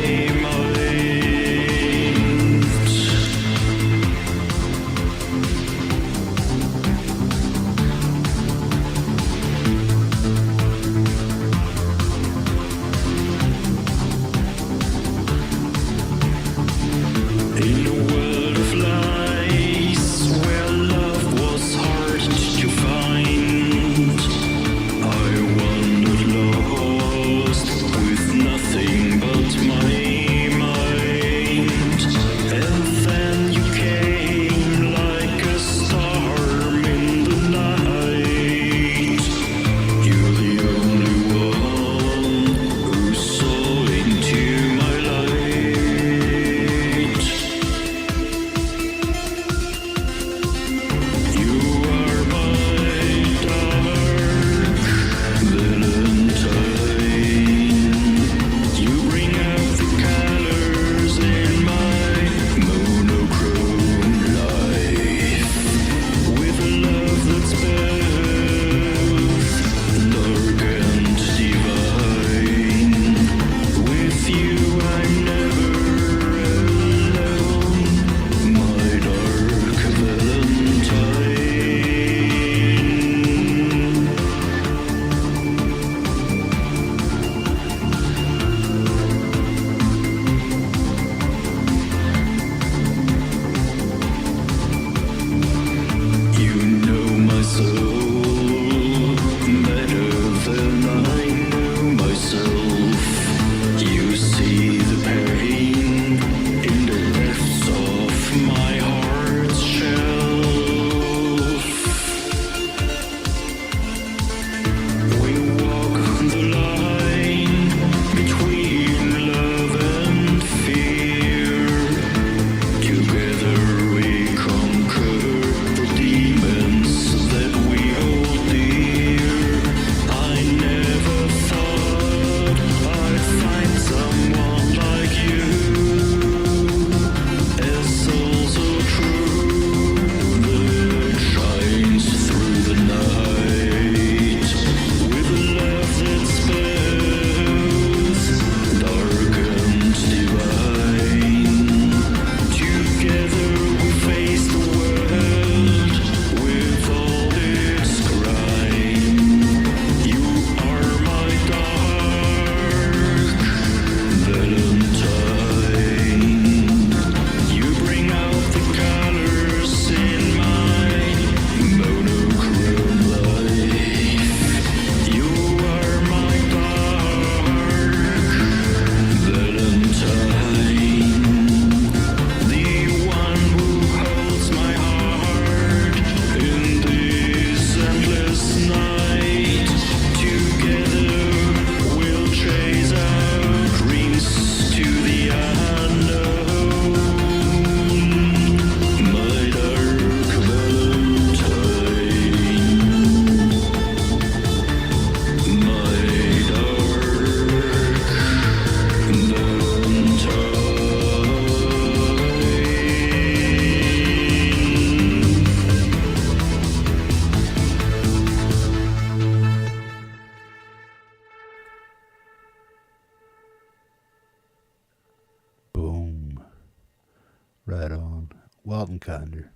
Weltenkinder.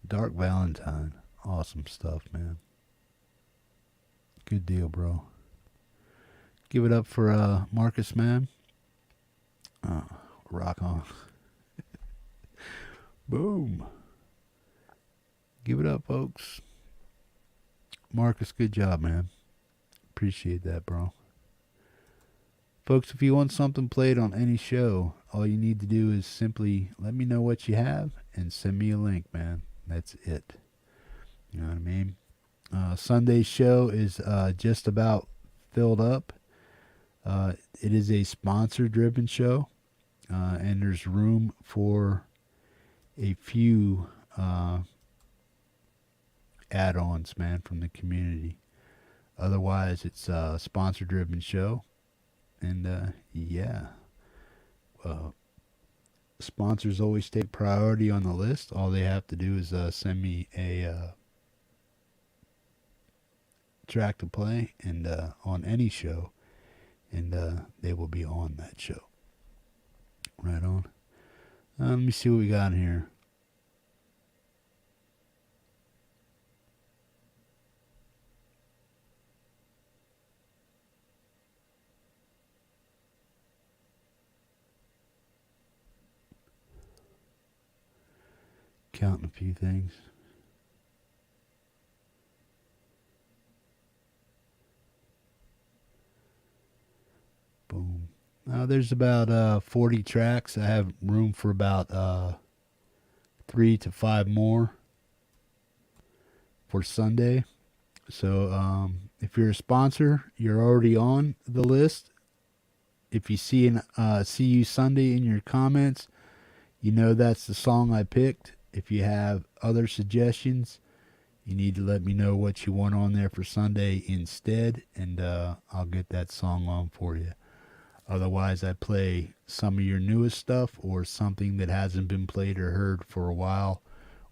Dark Valentine. Awesome stuff, man. Good deal, bro. Give it up for Marcus, man. Rock on. Boom. Give it up, folks. Marcus, good job, man. Appreciate that, bro. Folks, if you want something played on any show, all you need to do is simply let me know what you have and send me a link, man. That's it. You know what I mean? Sunday's show is just about filled up. It is a sponsor-driven show, and there's room for a few add-ons, man, from the community. Otherwise, it's a sponsor-driven show. And, yeah. Sponsors always take priority on the list. All they have to do is send me a track to play and on any show, and they will be on that show. Right on. Let me see what we got here. Counting a few things. Boom. There's about 40 tracks. I have room for about 3 to 5 more for Sunday. So if you're a sponsor, you're already on the list. If you see you Sunday in your comments, you know that's the song I picked. If you have other suggestions, you need to let me know what you want on there for Sunday instead, and I'll get that song on for you. Otherwise, I play some of your newest stuff or something that hasn't been played or heard for a while,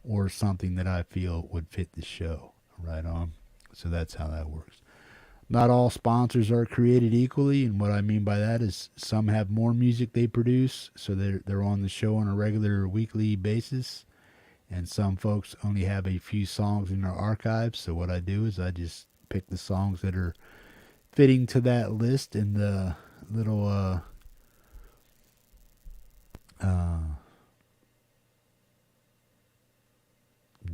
or something that I feel would fit the show. Right on. So that's how that works. Not all sponsors are created equally, and what I mean by that is some have more music they produce, so they're on the show on a regular weekly basis, and some folks only have a few songs in their archives. So what I do is I just pick the songs that are fitting to that list in the little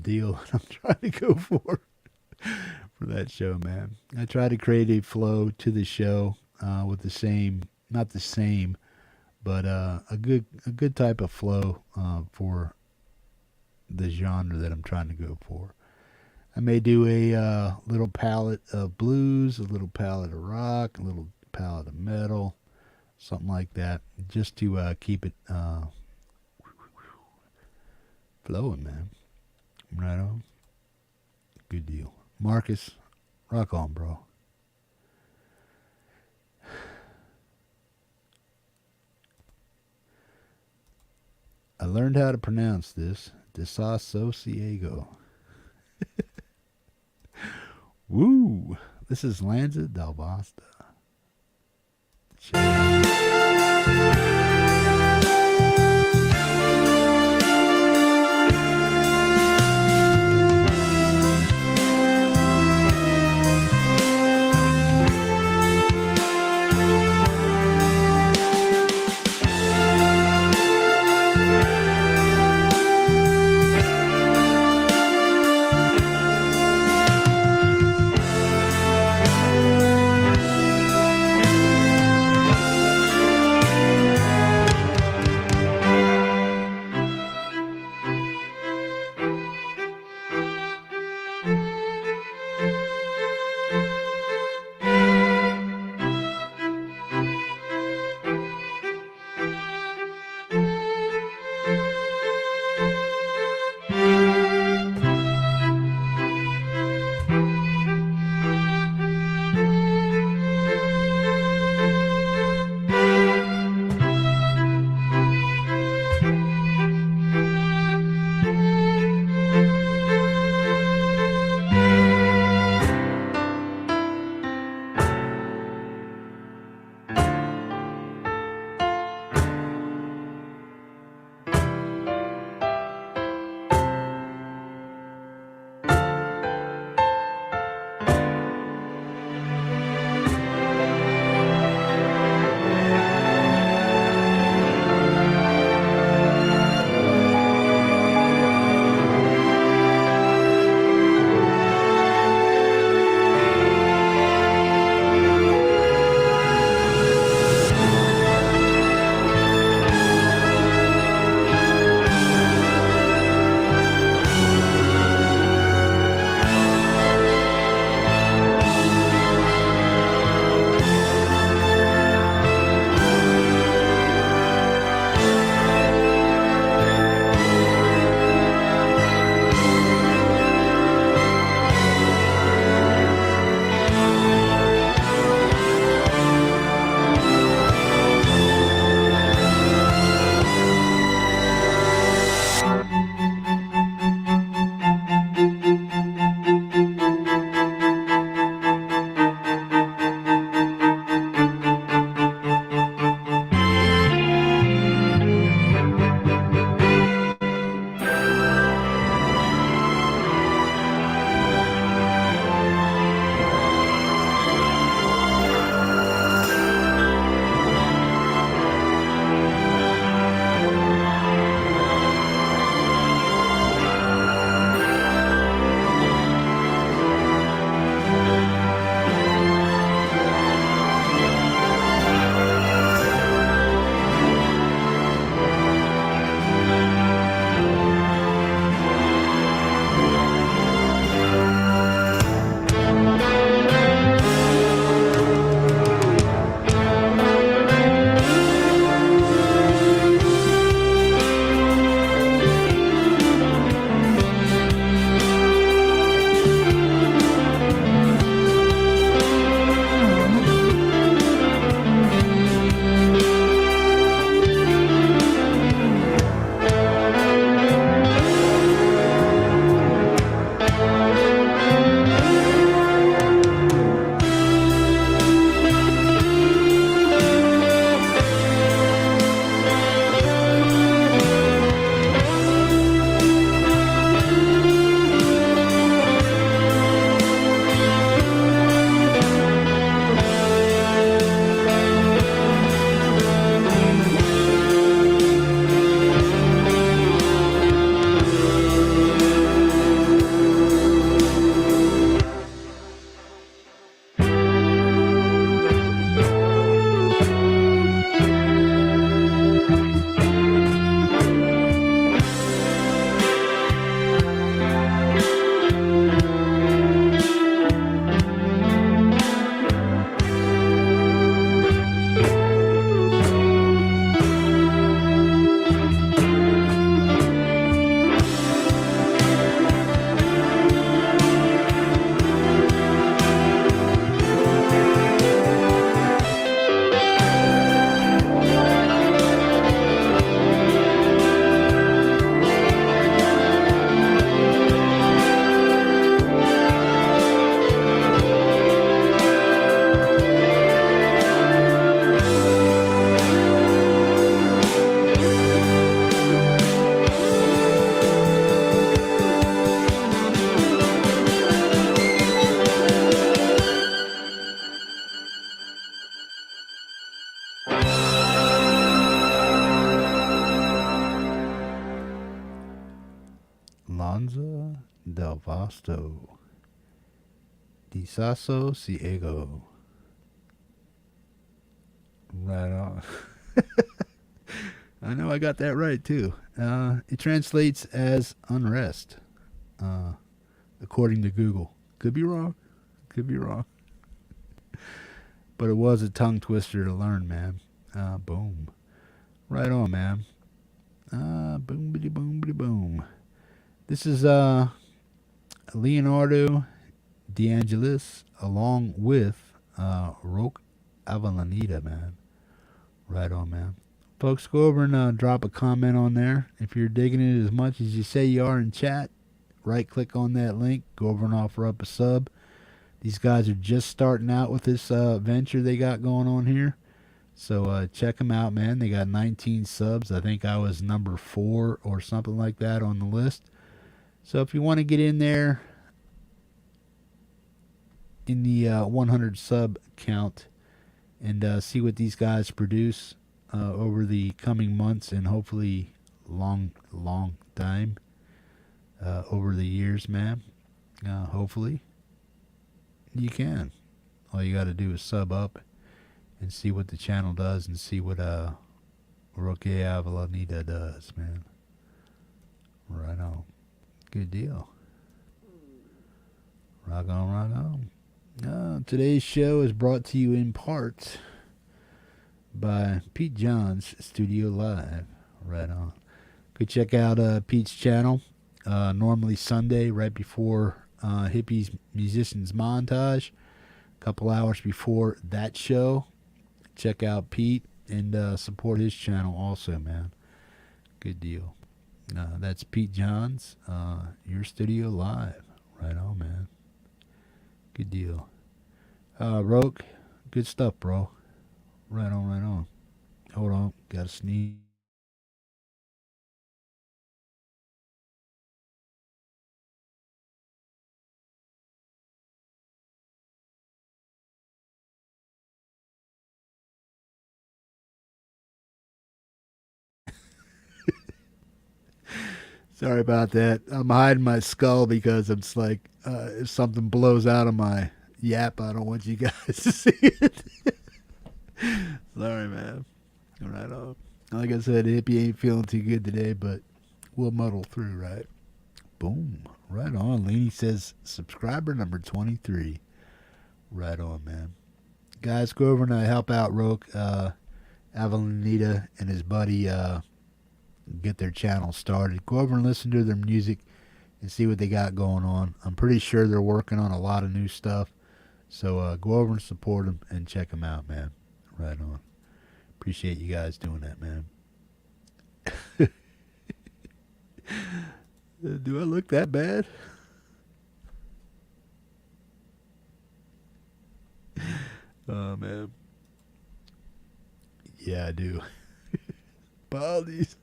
deal that I'm trying to go for that show, man. I try to create a flow to the show with the same, not the same, but a good type of flow for the genre that I'm trying to go for. I may do a little palette of blues, a little palette of rock, a little palette of metal, something like that, just to keep it flowing, man. Right on. Good deal. Marcus, rock on, bro. I learned how to pronounce this. Desasosiego. Woo! This is Lanza del Basta. Fausto. Disaso Ciego. Right on. I know I got that right too. It translates as unrest, according to Google. Could be wrong. Could be wrong. But it was a tongue twister to learn, man. Boom. Right on, man. Boom, bitty, boom, bitty, boom. This is Leonardo DeAngelis along with Roque Avellaneda, man. Right on, man. Folks, go over and drop a comment on there. If you're digging it as much as you say you are in chat, right-click on that link. Go over and offer up a sub. These guys are just starting out with this venture they got going on here. So check them out, man. They got 19 subs. I think I was number 4 or something like that on the list. So if you want to get in there in the 100 sub count and see what these guys produce over the coming months and hopefully long time over the years, man. Hopefully you can. All you got to do is sub up and see what the channel does and see what Roque Avellaneda does, man. Right on. Good deal. Rock on, rock on. Today's show is brought to you in part by Pete John's Studio Live. Right on. Go check out Pete's channel. Normally Sunday, right before Hippie's Musicians Montage. A couple hours before that show. Check out Pete and support his channel also, man. Good deal. That's Pete Johns, your studio live. Right on, man. Good deal. Roque, good stuff, bro. Right on, right on. Hold on, gotta sneeze. Sorry about that. I'm hiding my skull because it's like if something blows out of my yap, I don't want you guys to see it. Sorry, man. Right on. Like I said, Hippie ain't feeling too good today, but we'll muddle through, right? Boom. Right on. Leany says subscriber number 23. Right on, man. Guys, go over and help out Roque Avellaneda and his buddy get their channel started. Go over and listen to their music and see what they got going on. I'm pretty sure they're working on a lot of new stuff. So go over and support them and check them out, man. Right on. Appreciate you guys doing that, man. Do I look that bad? Oh, man. Yeah, I do. Baldies.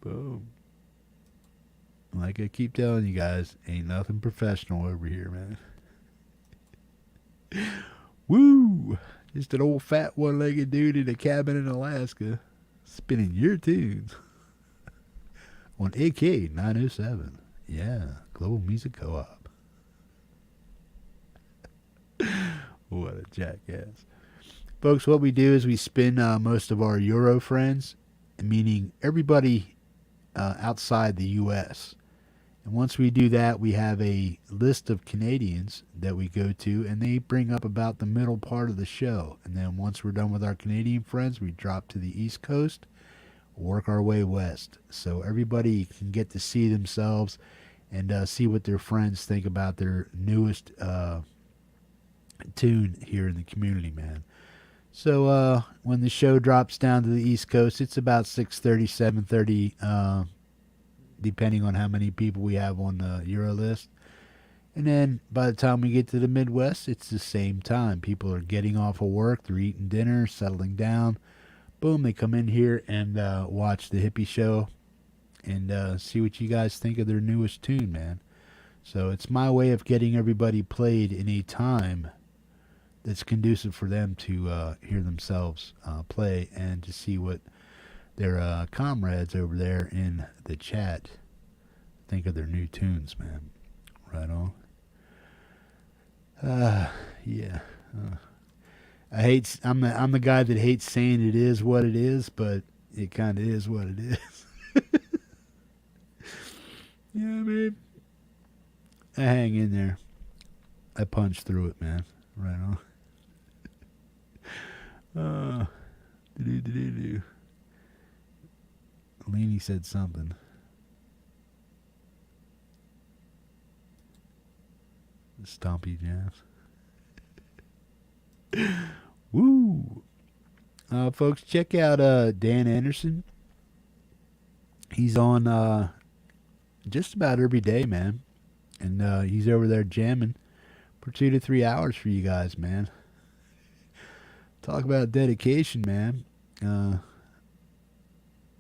Boom. Like I keep telling you guys, ain't nothing professional over here, man. Woo! Just an old fat one-legged dude in a cabin in Alaska spinning your tunes on AK 907. Yeah, Global Music Co-op. What a jackass. Folks, what we do is we spin most of our Euro friends, meaning everybody outside the U.S. And once we do that, we have a list of Canadians that we go to, and they bring up about the middle part of the show. And then once we're done with our Canadian friends, we drop to the East Coast, work our way west. So everybody can get to see themselves and see what their friends think about their newest tune here in the community, man. So when the show drops down to the East Coast, it's about 6:30, 7:30, depending on how many people we have on the Euro list. And then by the time we get to the Midwest, it's the same time. People are getting off of work, they're eating dinner, settling down. Boom, they come in here and watch the Hippie show and see what you guys think of their newest tune, man. So it's my way of getting everybody played in a time that's conducive for them to hear themselves play and to see what their comrades over there in the chat think of their new tunes, man. Right on. Yeah. I hate. I'm the guy that hates saying it is what it is, but it kind of is what it is. Yeah, man. I hang in there. I punch through it, man. Right on. Do. Leany said something. The Stompy Jams. Woo! Folks, check out Dan Anderson. He's on just about every day, man. And he's over there jamming for 2 to 3 hours for you guys, man. Talk about dedication, man.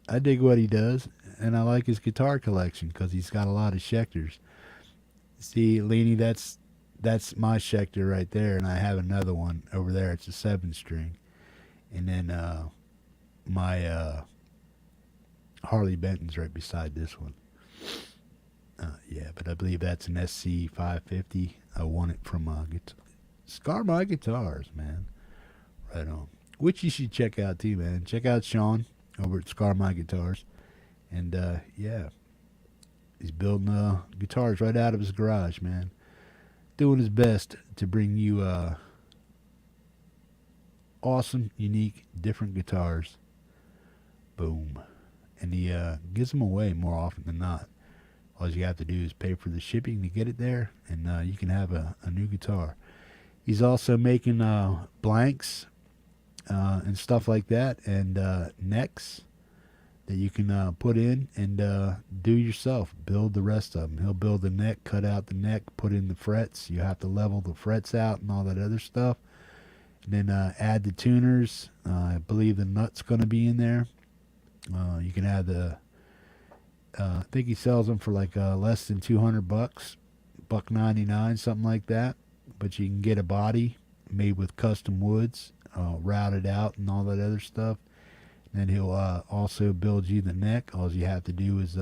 I dig what he does, and I like his guitar collection because he's got a lot of Schecters. See, Leany, that's my Schecter right there, and I have another one over there. It's a 7-string. And then my Harley Benton's right beside this one. Yeah, but I believe that's an SC 550. I won it from Scar My Guitars, man. Right on. Which you should check out too, man. Check out Sean over at Scar My Guitars. And yeah, he's building guitars right out of his garage, man. Doing his best to bring you awesome, unique, different guitars. Boom. And he gives them away more often than not. All you have to do is pay for the shipping to get it there, and you can have a new guitar. He's also making blanks and stuff like that, and necks that you can put in and do yourself. Build the rest of them. He'll build the neck, cut out the neck, put in the frets. You have to level the frets out and all that other stuff. And then add the tuners. I believe the nut's going to be in there. You can add the... I think he sells them for like less than $200, $1.99, something like that. But you can get a body made with custom woods, routed out and all that other stuff. And then he'll also build you the neck. All you have to do is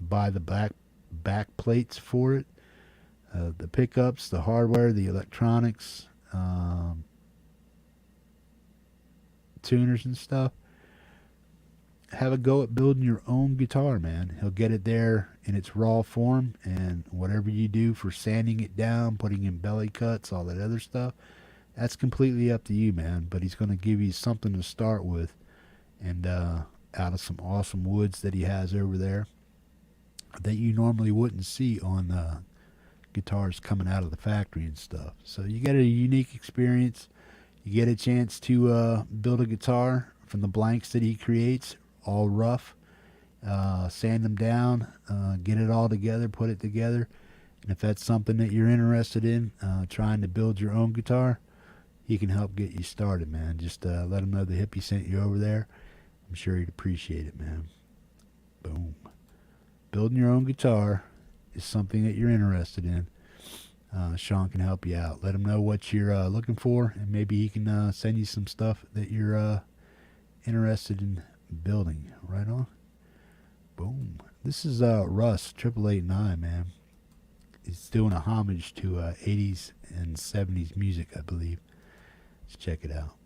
buy the back plates for it, the pickups, the hardware, the electronics, tuners and stuff. Have a go at building your own guitar, man. He'll get it there in its raw form, and whatever you do for sanding it down, putting in belly cuts, all that other stuff, that's completely up to you, man. But he's going to give you something to start with, and out of some awesome woods that he has over there that you normally wouldn't see on guitars coming out of the factory and stuff. So you get a unique experience. You get a chance to build a guitar from the blanks that he creates, all rough, sand them down, get it all together, put it together. And if that's something that you're interested in, trying to build your own guitar, he can help get you started, man. Just let him know the Hippie sent you over there. I'm sure he'd appreciate it, man. Boom. Building your own guitar is something that you're interested in. Sean can help you out. Let him know what you're looking for, and maybe he can send you some stuff that you're interested in building. Right on. Boom. This is Russ 8889, man. He's doing a homage to 80s and 70s music, I believe. Let's check it out.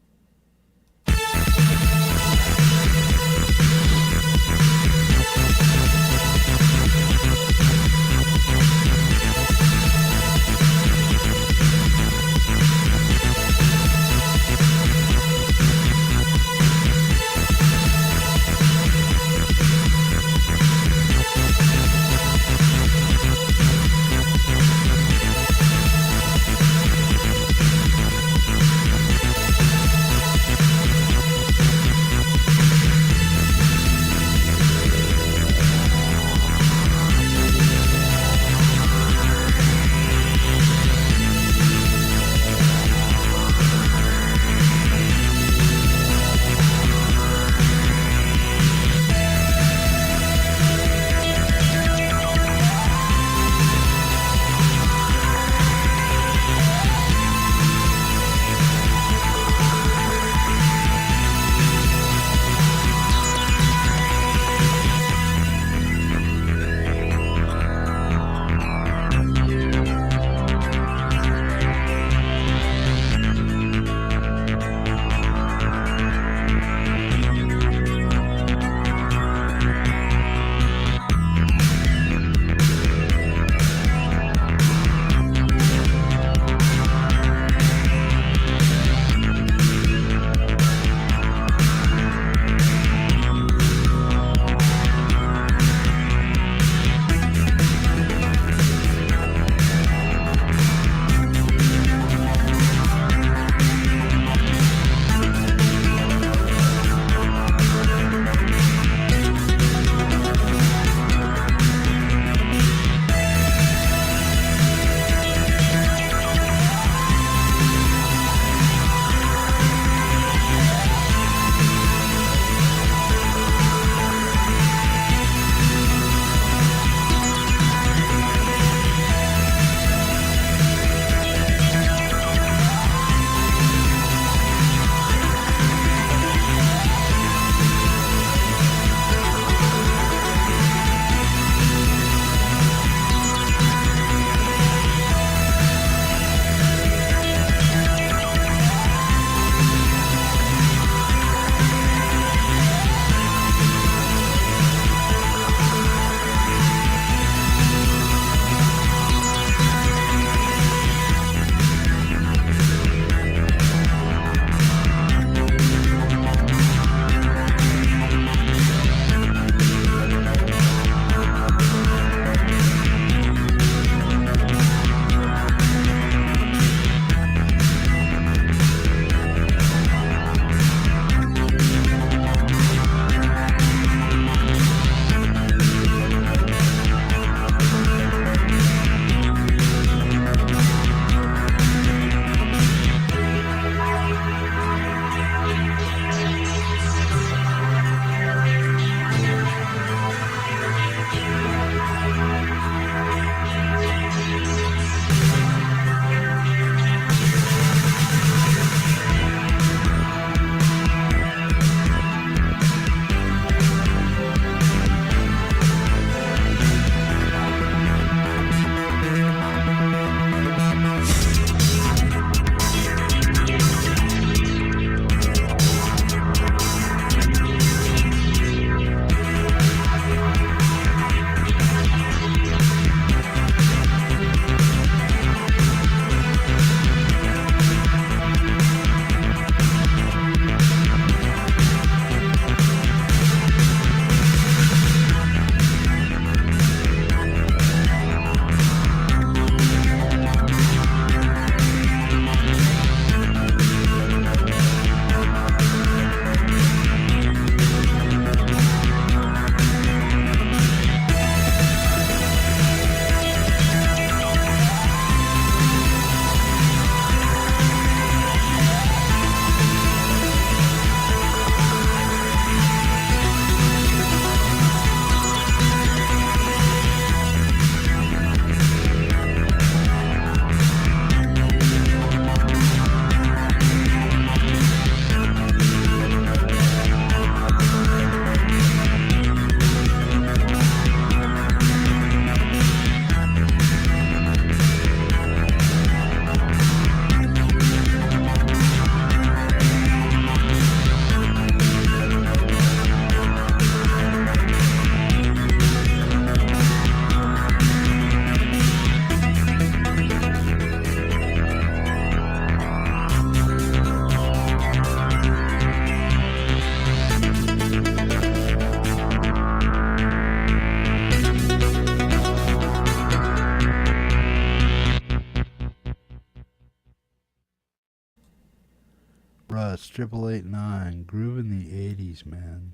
Russ, 8889, grooving the 80s, man.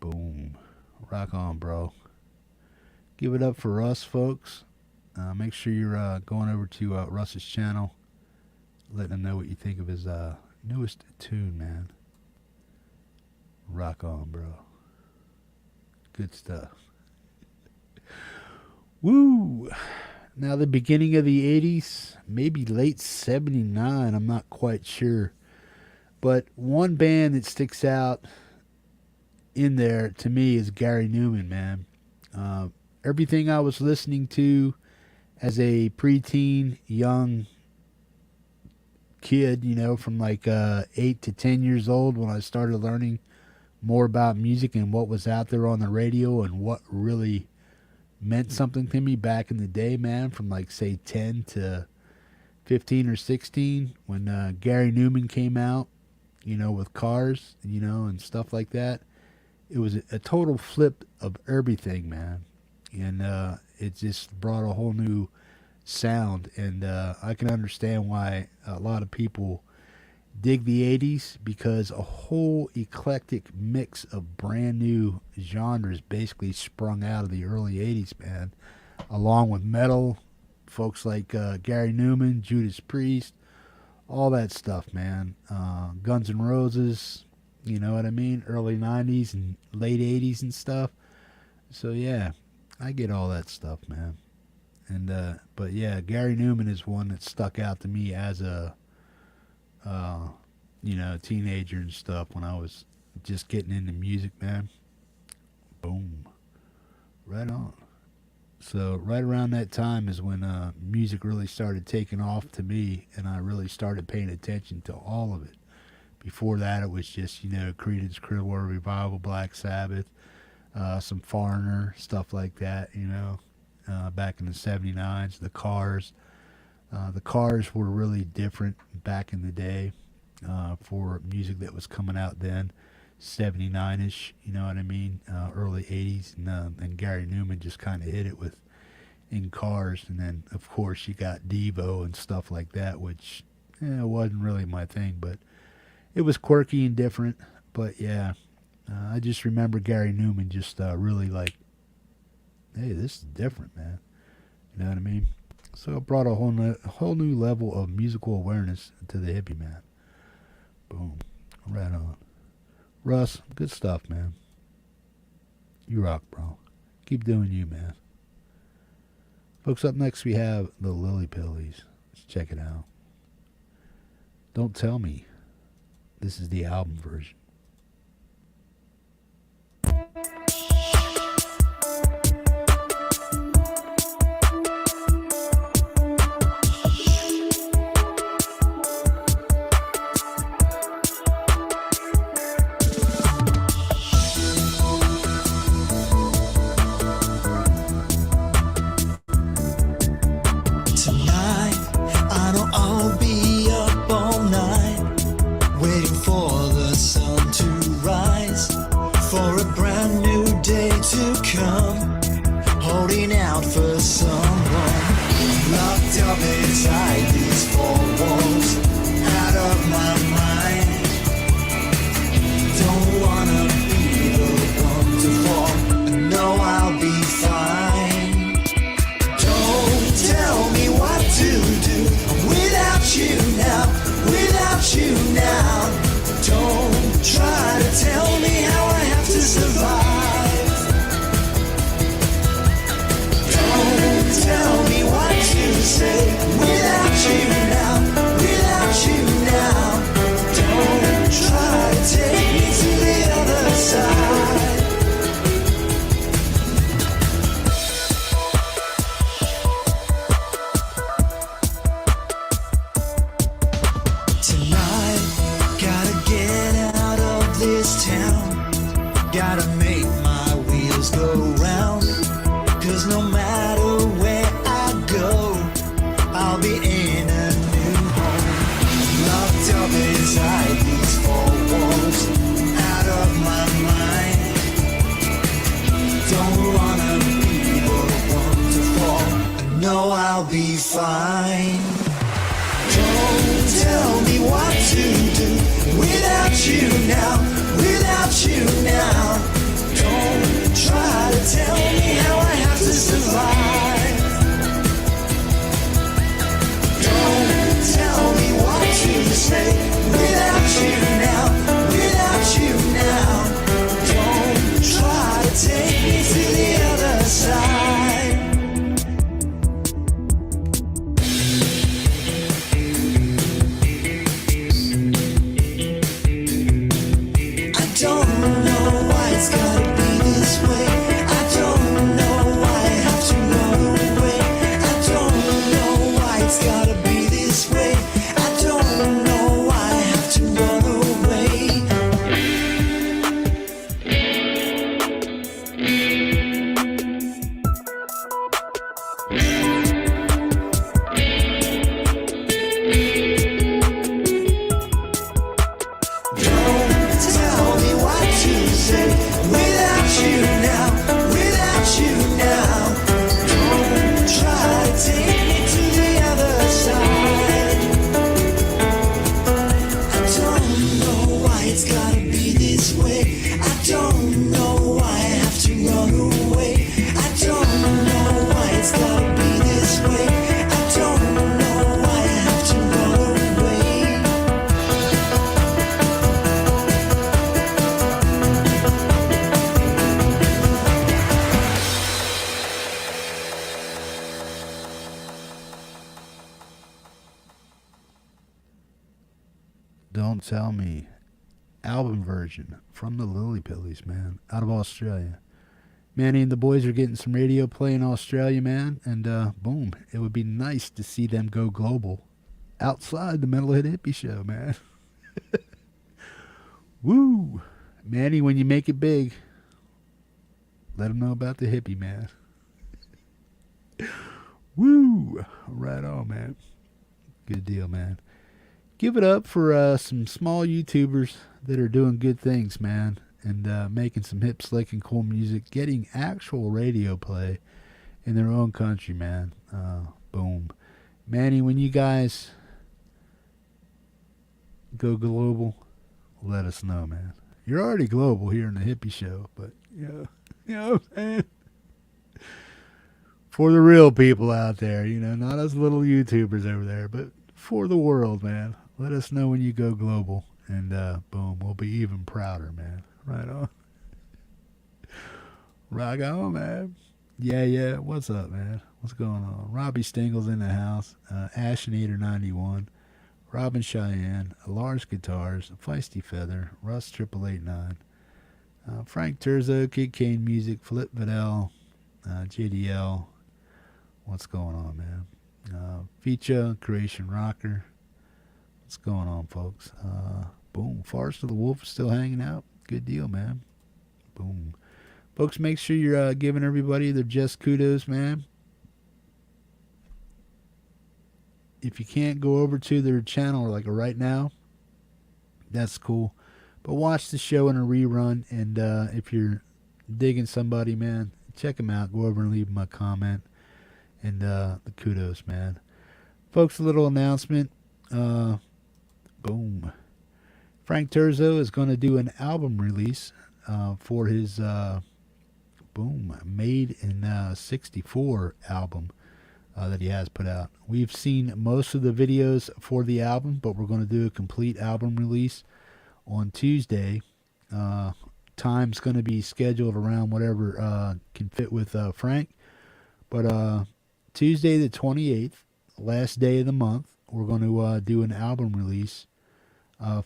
Boom. Rock on, bro. Give it up for Russ, folks. Make sure you're going over to Russ's channel, letting him know what you think of his newest tune, man. Rock on, bro. Good stuff. Woo! Now, the beginning of the 80s, maybe late 79, I'm not quite sure. But one band that sticks out in there to me is Gary Newman, man. Everything I was listening to as a preteen, young kid, you know, from like 8 to 10 years old when I started learning more about music and what was out there on the radio and what really meant something to me back in the day, man, from like say 10 to 15 or 16 when Gary Newman came out, you know, with Cars, you know, and stuff like that. It was a total flip of everything, man. And it just brought a whole new sound. And I can understand why a lot of people dig the 80s, because a whole eclectic mix of brand new genres basically sprung out of the early 80s, man, along with metal, folks like Gary Newman, Judas Priest, all that stuff, man. Guns N' Roses, you know what I mean, early 90s and late 80s and stuff. So yeah, I get all that stuff, man. And but yeah, Gary Newman is one that stuck out to me as a you know, teenager and stuff when I was just getting into music, man. Boom. Right on. So right around that time is when music really started taking off to me, and I really started paying attention to all of it. Before that, it was just, you know, Creedence Clearwater Revival, Black Sabbath, some Foreigner, stuff like that, you know, back in the 79s, the Cars. The Cars were really different back in the day for music that was coming out then, 79-ish, you know what I mean, early 80s, and Gary Newman just kind of hit it with in Cars, and then, of course, you got Devo and stuff like that, which wasn't really my thing, but it was quirky and different. But yeah, I just remember Gary Newman just really like, hey, this is different, man, you know what I mean? So it brought a whole new level of musical awareness to the hippie, man. Boom. Right on. Russ, good stuff, man. You rock, bro. Keep doing you, man. Folks, up next we have the Lillypillies. Let's check it out. Don't Tell Me. This is the album version. I'll be fine. Don't tell me what to do without you now, without you now. Don't try to tell me how I have to survive. Don't tell me what to say without you now, without you now. Don't try to take me to the other side. I don't know why it's gotta be this way. I don't know why I have to run away. I don't know why it's gotta be this way. I don't know why I have to run away. Don't tell me what to say without you now, without you now. Don't try to take me to the other side. I don't know why it's gotta be this way. I don't know why I have to run away. I don't know why it's gotta be this way. I don't know why I have to run away. Don't Tell Me album version from the Lillypillies, man, out of Australia. Manny and the boys are getting some radio play in Australia, man, and boom, it would be nice to see them go global outside the Metalhead Hippie show, man. Woo! Manny, when you make it big, let them know about the Hippie, man. Woo! Right on, man. Good deal, man. Give it up for some small YouTubers that are doing good things, man, and making some hip, slick, and cool music, getting actual radio play in their own country, man. Boom. Manny, when you guys go global, let us know, man. You're already global here in the Hippie Show, but, you know what I'm saying? For the real people out there, not us little YouTubers over there, but for the world, man. Let us know when you go global, and boom, we'll be even prouder, man. Right on. Rock on, man. Yeah. What's up, man? What's going on? Robbie Stingle's in the house. Ashinator91. Robin Cheyenne. Lars Guitars. Feisty Feather. Russ 8889. Frank Terzo. Kid Kane Music. Flip Vidal. JDL. What's going on, man? Feature. Creation Rocker. What's going on, folks? Boom. Forest of the Wolf is still hanging out. Good deal, man. Boom. Folks, make sure you're giving everybody their just kudos, man. If you can't go over to their channel like right now, that's cool. But watch the show in a rerun, and if you're digging somebody, man, check them out. Go over and leave them a comment, and the kudos, man. Folks, a little announcement. Boom. Frank Terzo is going to do an album release for his Made in 64 album that he has put out. We've seen most of the videos for the album, but we're going to do a complete album release on Tuesday. Time's going to be scheduled around whatever can fit with Frank. But Tuesday the 28th, last day of the month, we're going to do an album release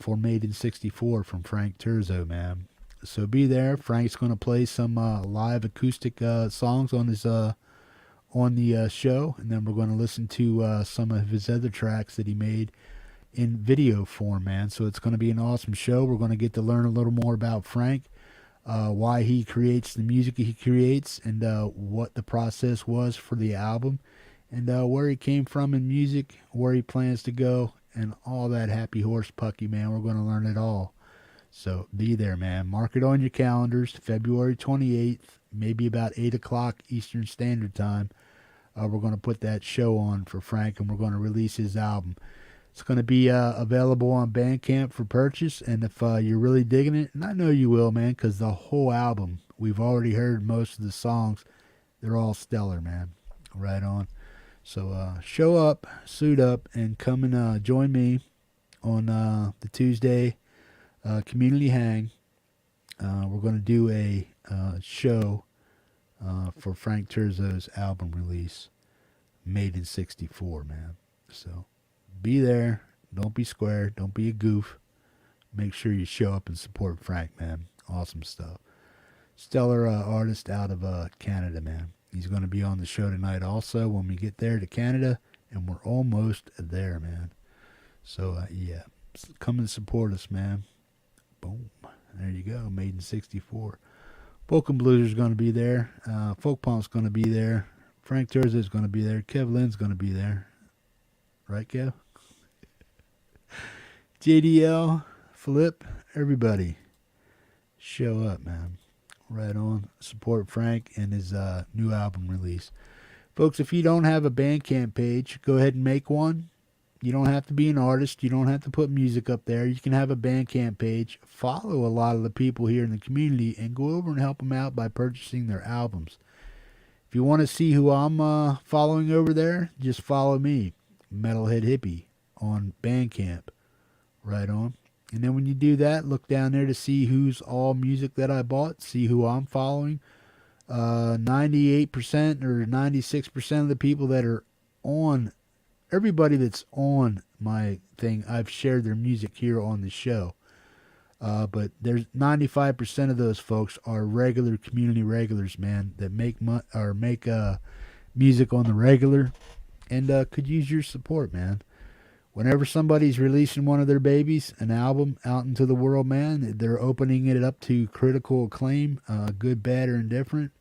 for Made in 64 from Frank Terzo, man. So be there. Frank's going to play some live acoustic songs on his on the show, and then we're going to listen to some of his other tracks that he made in video form, man. So it's going to be an awesome show. We're going to get to learn a little more about Frank, why he creates the music he creates, and what the process was for the album, and where he came from in music, where he plans to go, and all that happy horse pucky, man. We're going to learn it all. So be there, man. Mark it on your calendars, February 28th, maybe about 8 o'clock Eastern Standard Time. We're going to put that show on for Frank, and we're going to release his album. It's going to be available on Bandcamp for purchase. And if you're really digging it, and I know you will, man, because the whole album, we've already heard most of the songs. They're all stellar, man. Right on. So show up, suit up, and come and join me on the Tuesday community hang. We're going to do a show for Frank Terzo's album release, Made in '64, man. So be there. Don't be square. Don't be a goof. Make sure you show up and support Frank, man. Awesome stuff. Stellar artist out of Canada, man. He's going to be on the show tonight also when we get there to Canada, and we're almost there, man. So, yeah, come and support us, man. Boom. There you go, Made in '64. Folk and Blues is going to be there. Folk Punk's going to be there. Frank Terza is going to be there. Kev Lynn's going to be there. Right, Kev? JDL, Flip, everybody. Show up, man. Right on. Support Frank and his new album release. Folks, if you don't have a Bandcamp page, go ahead and make one. You don't have to be an artist. You don't have to put music up there. You can have a Bandcamp page. Follow a lot of the people here in the community and go over and help them out by purchasing their albums. If you want to see who I'm following over there, just follow me, Metalhead Hippie, on Bandcamp. Right on. And then when you do that, look down there to see who's all music that I bought, see who I'm following. 98% or 96% of the people that are on, everybody that's on my thing, I've shared their music here on the show. But there's 95% of those folks are regular community regulars, man, that make music on the regular and could use your support, man. Whenever somebody's releasing one of their babies, an album out into the world, man, they're opening it up to critical acclaim, good, bad, or indifferent.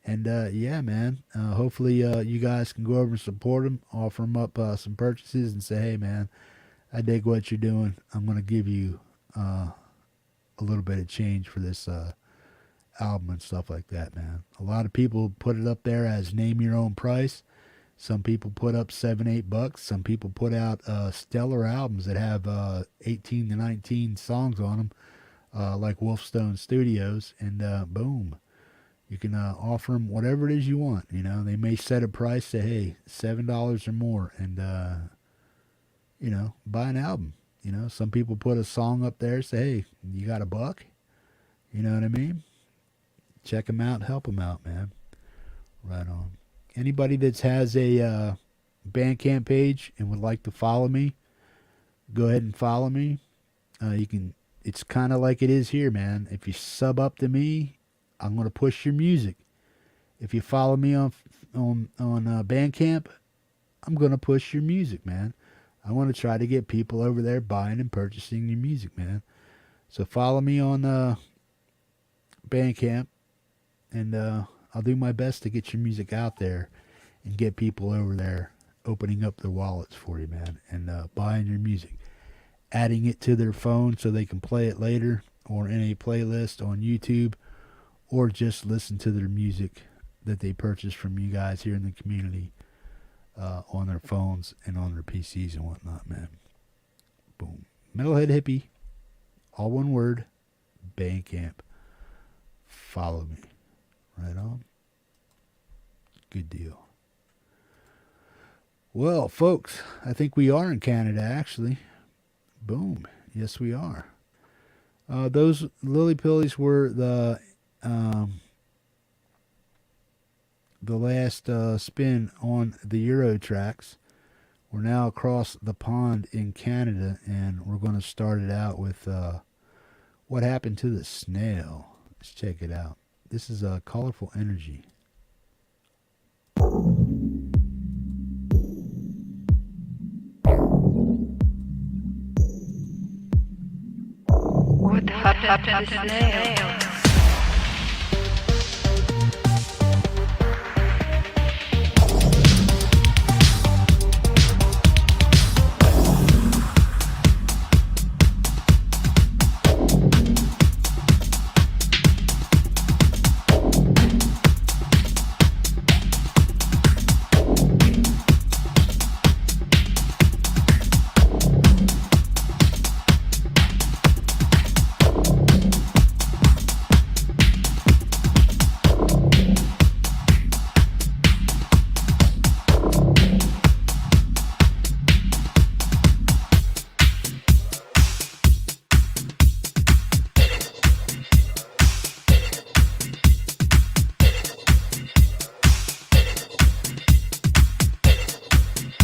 And, yeah, man, hopefully you guys can go over and support them, offer them up some purchases and say, hey, man, I dig what you're doing. I'm going to give you a little bit of change for this album and stuff like that, man. A lot of people put it up there as name your own price. Some people put up $7-8. Some people put out stellar albums that have 18 to 19 songs on them, like Wolfstone Studios, and boom, you can offer them whatever it is you want. You know, they may set a price, say, hey, $7 or more, and you know, buy an album. You know, some people put a song up there, say, hey, you got $1? You know what I mean? Check them out, help them out, man. Right on. Anybody that has a Bandcamp page and would like to follow me, go ahead and follow me. You can. It's kind of like it is here, man. If you sub up to me, I'm going to push your music. If you follow me on Bandcamp, I'm going to push your music, man. I want to try to get people over there buying and purchasing your music, man. So follow me on Bandcamp, and I'll do my best to get your music out there and get people over there opening up their wallets for you, man, and buying your music, adding it to their phone so they can play it later or in a playlist on YouTube, or just listen to their music that they purchased from you guys here in the community on their phones and on their PCs and whatnot, man. Boom. Metalhead Hippie, all one word, Bandcamp. Follow me. Right on. Good deal. Well, folks, I think we are in Canada, actually. Boom. Yes, we are. Those Lillypillies were the last spin on the Euro tracks. We're now across the pond in Canada, and we're going to start it out with What Happened to the Snail. Let's check it out. This is a Colourful Energy. What happened to the snail?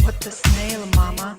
What the snail, mama?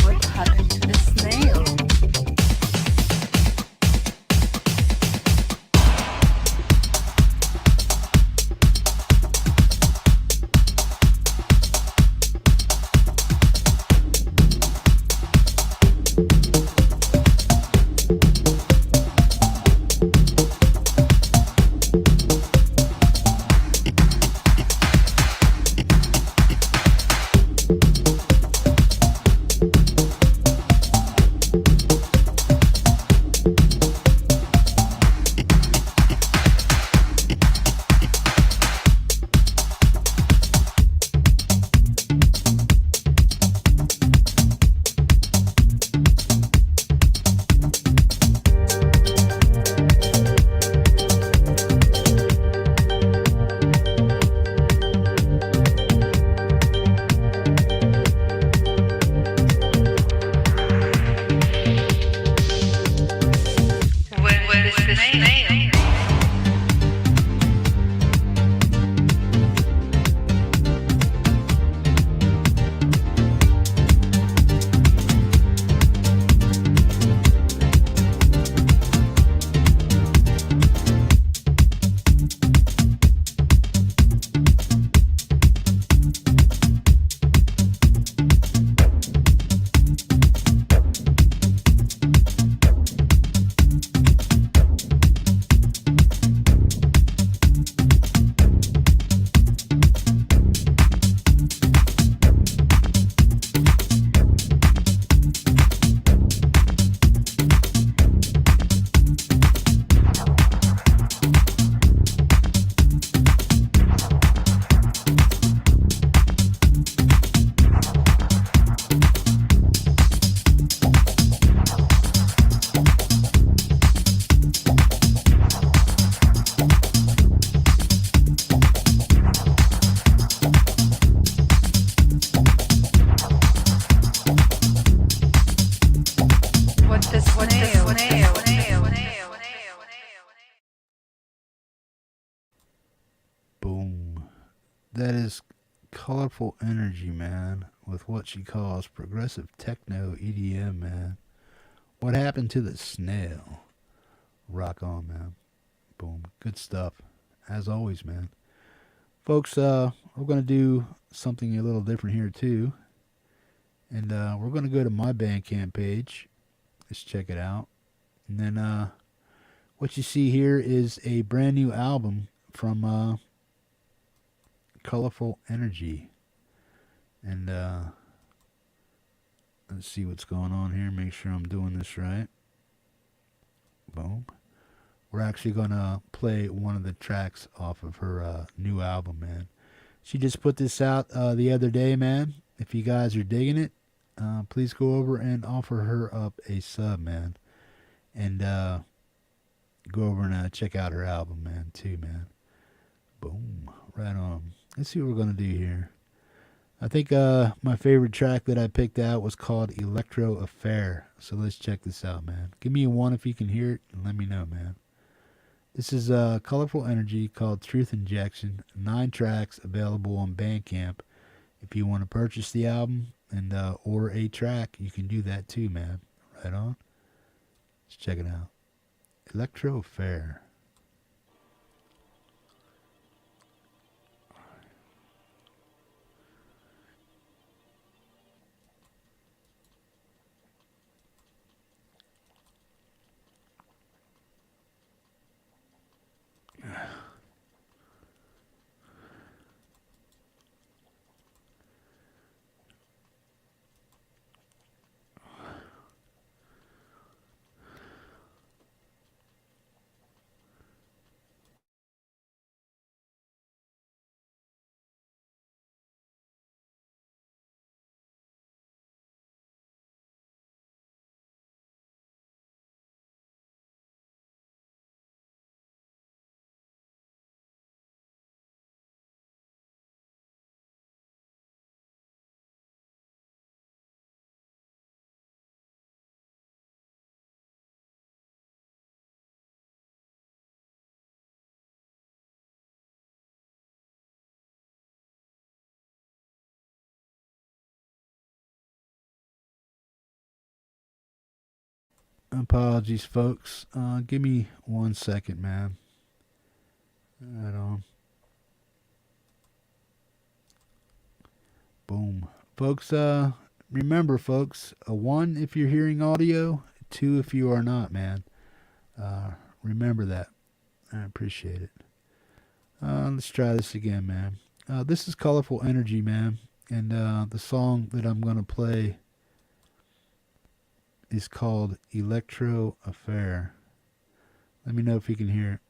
What happened to the snail? Where is the snail? What the snail? Boom. That is Colourful Energy, man, with what she calls progressive techno EDM, man. What happened to the snail? Rock on, man. Boom. Good stuff. As always, man. Folks, we're going to do something a little different here, too. And we're going to go to my Bandcamp page. Let's check it out. And then what you see here is a brand new album from Colourful Energy. And let's see what's going on here. Make sure I'm doing this right. Boom. We're actually going to play one of the tracks off of her new album, man. She just put this out the other day, man. If you guys are digging it, please go over and offer her up a sub, man. And go over and check out her album, man, too, man. Boom. Right on. Let's see what we're going to do here. I think my favorite track that I picked out was called Electro Affair. So let's check this out, man. Give me a 1 if you can hear it, and let me know, man. This is Colourful Energy called Truth Injection. 9 tracks available on Bandcamp. If you want to purchase the album and or a track, you can do that too, man. Right on. Let's check it out. Electro Affair. Apologies, folks. Give me 1 second, man. Right on. Boom. Folks, remember, folks, a 1 if you're hearing audio, 2 if you are not, man. Remember that. I appreciate it. Let's try this again, man. This is Colourful Energy, man. And the song that I'm going to play is called Electro Affair. Let me know if you can hear it.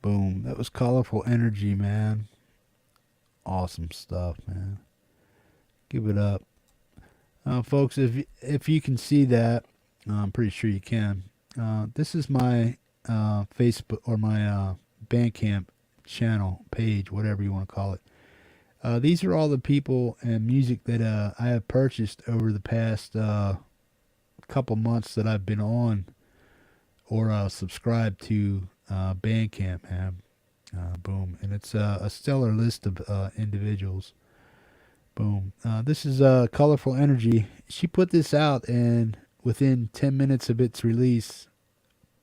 Boom. That was Colorful Energy, man. Awesome stuff, man. Give it up. Folks, if you can see that, I'm pretty sure you can. This is my Facebook or my Bandcamp channel page, whatever you want to call it. These are all the people and music that I have purchased over the past couple months that I've been on or subscribed to Bandcamp, man. Boom. And it's a stellar list of individuals. Boom. This is Colorful Energy. She put this out, and within 10 minutes of its release,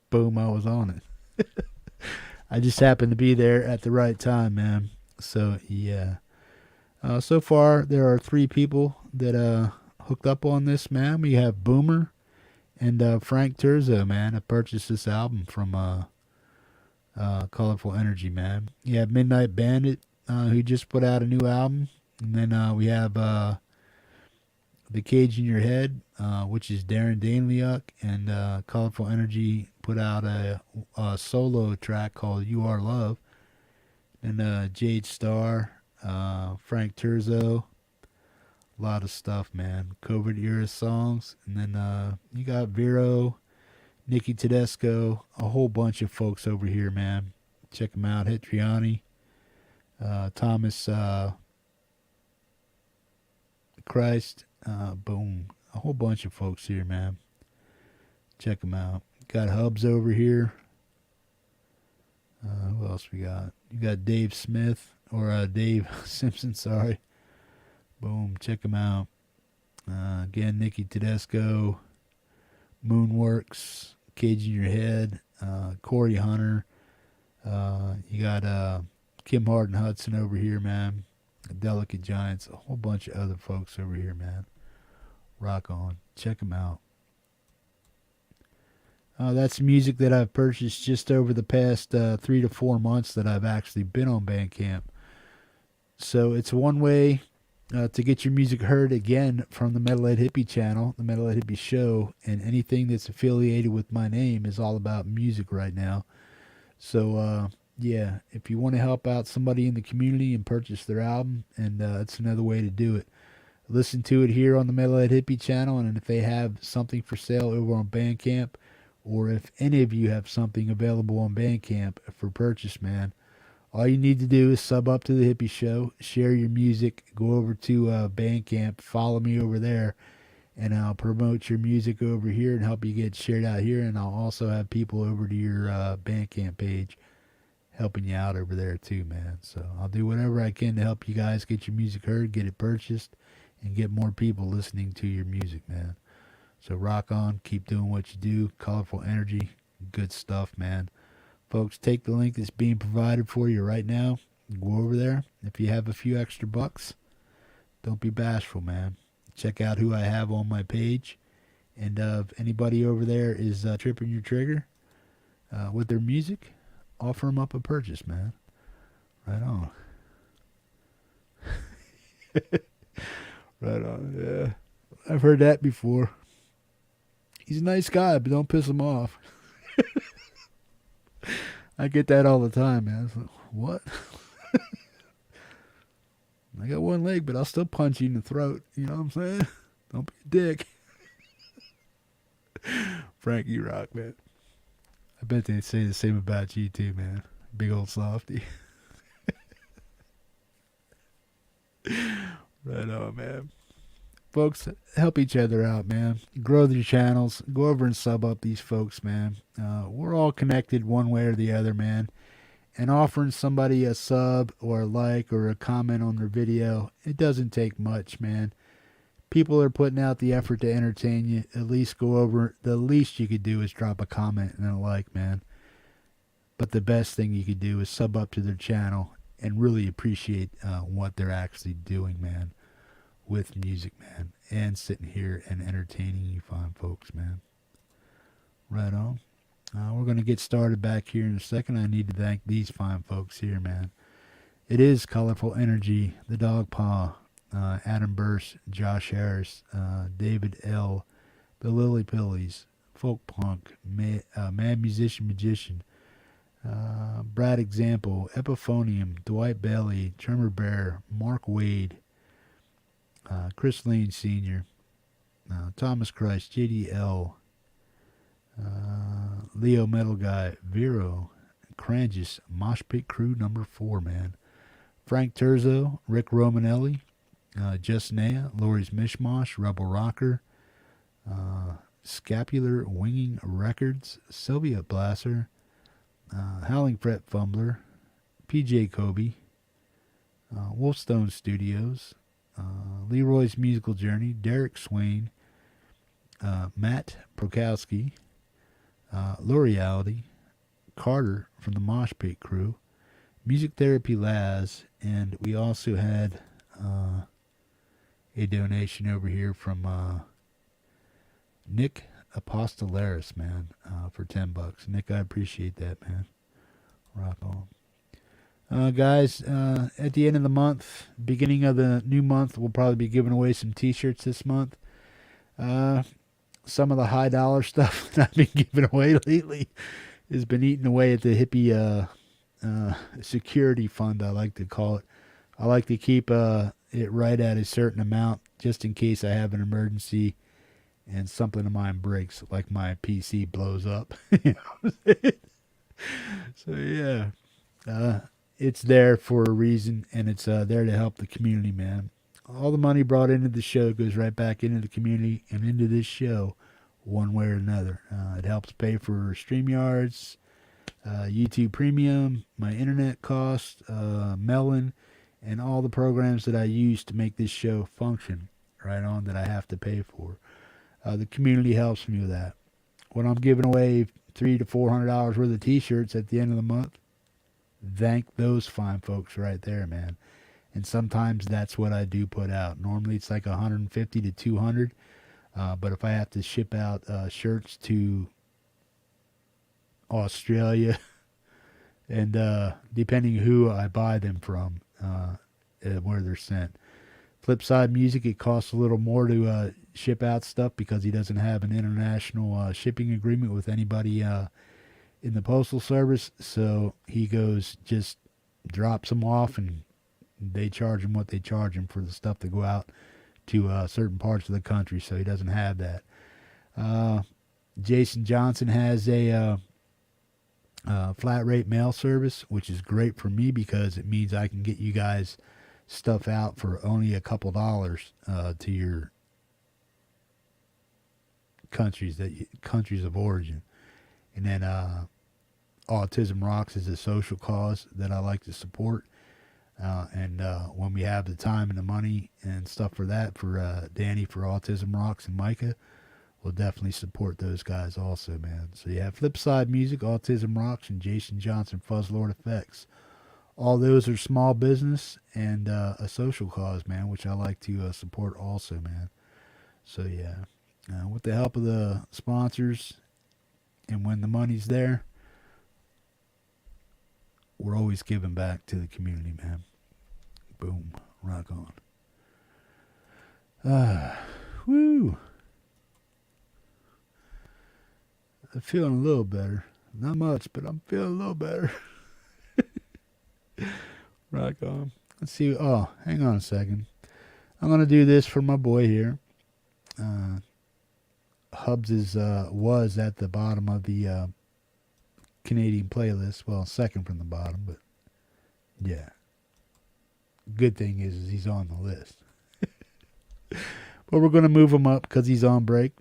boom, I was on it. I just happened to be there at the right time, man. So, yeah. So far, there are 3 people that hooked up on this, man. We have Boomer and Frank Terzo, man. I purchased this album from Colorful Energy, man. You have Midnight Bandit, who just put out a new album. And then we have The Cage in Your Head, which is Darren Daneliuk. And Colorful Energy put out a solo track called You Are Love. And Jade Starr, Frank Terzo. A lot of stuff, man. COVID era songs. And then you got Vero, Nikki Tedesco, a whole bunch of folks over here, man. Check them out. Hitriani, Thomas Christ, boom. A whole bunch of folks here, man. Check them out. Got Hubs over here. Who else we got? You got Dave Smith, or Dave Simpson, sorry. Boom, check them out. Again, Nikki Tedesco, Moonworks, Cage in Your Head, Corey Hunter. You got Kim Harden Hudson over here, man. Delicate Giants, a whole bunch of other folks over here, man. Rock on. Check them out. That's music that I've purchased just over the past 3 to 4 months that I've actually been on Bandcamp. So it's one way to get your music heard again from the Metalhead Hippie channel, the Metalhead Hippie show, and anything that's affiliated with my name is all about music right now. So, yeah, if you want to help out somebody in the community and purchase their album, and it's another way to do it. Listen to it here on the Metalhead Hippie channel, and if they have something for sale over on Bandcamp, or if any of you have something available on Bandcamp for purchase, man, all you need to do is sub up to the Hippie Show, share your music, go over to Bandcamp, follow me over there, and I'll promote your music over here and help you get shared out here, and I'll also have people over to your Bandcamp page helping you out over there too, man. So I'll do whatever I can to help you guys get your music heard, get it purchased, and get more people listening to your music, man. So rock on, keep doing what you do. Colorful Energy, good stuff, man. Folks, take the link that's being provided for you right now. Go over there. If you have a few extra bucks, don't be bashful, man. Check out who I have on my page. And if anybody over there is tripping your trigger with their music, offer them up a purchase, man. Right on. Right on, yeah. I've heard that before. He's a nice guy, but don't piss him off. I get that all the time, man. It's like, what? I got one leg, but I'll still punch you in the throat. You know what I'm saying? Don't be a dick. Frank, you rock, man. I bet they'd say the same about you too, man. Big old softy. Right on, man. Folks, help each other out, man. Grow their channels. Go over and sub up these folks, man. We're all connected one way or the other, man. And offering somebody a sub or a like or a comment on their video, it doesn't take much, man. People are putting out the effort to entertain you. At least go over. The least you could do is drop a comment and a like, man. But the best thing you could do is sub up to their channel and really appreciate what they're actually doing, man. With music, man, and sitting here and entertaining you fine folks, man. Right on. We're going to get started back here in a second. I need to thank these fine folks here, man. It is Colorful Energy, TheDogPa, Adam Burse, Josh Harris, David L., the Lillypillies, folkpunk, MadMusician Magician, Bradexample, Epiphonium, Dwight Bailey, Tremor Bear, Mark Wade, Chris Lane Sr., Thomas Christ, JDL, Leo Metal Guy, Vero, Crangus, Mosh Pit Crew number 4, man. Frank Terzo, Rick Romanelli, Just Naya, Lori's Mishmash, Rebel Rocker, Scapular Winging Records, Sylvia Blasser, Howling Fret Fumbler, PJ Kobe, Wolfstone Studios, Leroy's Musical Journey, Derek Swain, Matt Prokowski, L'Oreality, Carter from the Mosh Pit Crew, Music Therapy Laz, and we also had a donation over here from Nick Apostolaris, man, for $10. Nick, I appreciate that, man. Rock on. Guys, at the end of the month, beginning of the new month, we'll probably be giving away some t-shirts this month. Some of the high dollar stuff that I've been giving away lately has been eating away at the hippie security fund, I like to call it. I like to keep it right at a certain amount just in case I have an emergency and something of mine breaks, like my PC blows up. You know what I'm saying? So yeah, it's there for a reason, and it's there to help the community, man. All the money brought into the show goes right back into the community and into this show one way or another. It helps pay for StreamYards, YouTube Premium, my internet cost, Melon, and all the programs that I use to make this show function right on that I have to pay for. The community helps me with that. When I'm giving away $300 to $400 worth of t-shirts at the end of the month, thank those fine folks right there, man. And sometimes that's what I do put out. Normally it's like 150 to 200. But if I have to ship out shirts to Australia, and depending who I buy them from, where they're sent. Flipside Music, it costs a little more to ship out stuff because he doesn't have an international shipping agreement with anybody in the Postal Service. So he goes, just drops them off, and they charge him what they charge him for the stuff to go out to certain parts of the country. So he doesn't have that. Jason Johnson has a flat rate mail service, which is great for me because it means I can get you guys stuff out for only a couple dollars to your countries of origin. And then Autism Rocks is a social cause that I like to support. And when we have the time and the money and stuff for that, for Danny for Autism Rocks and Micah, we'll definitely support those guys also, man. So you have Flipside Music, Autism Rocks, and Jason Johnson Fuzzlord Effects. All those are small business and a social cause, man, which I like to support also, man. So yeah, with the help of the sponsors and when the money's there, we're always giving back to the community, man. Boom. Rock on. Woo. I'm feeling a little better. Not much, but I'm feeling a little better. Rock on. Let's see. Oh, hang on a second. I'm going to do this for my boy here. Hubs was at the bottom of the Canadian playlist. Well, second from the bottom, but yeah. Good thing is he's on the list. But we're going to move him up because he's on break.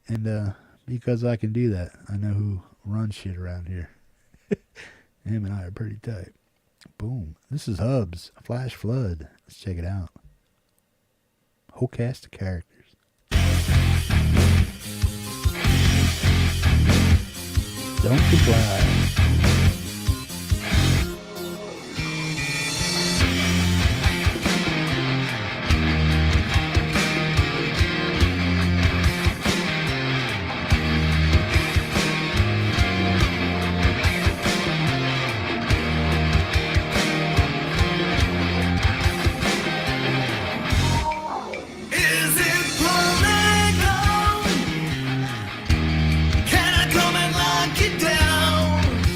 And because I can do that. I know who runs shit around here. Him and I are pretty tight. Boom. This is Hubs, Flash Flood. Let's check it out. Whole cast of characters. Don't comply. Is it political? Can I come and lock it down?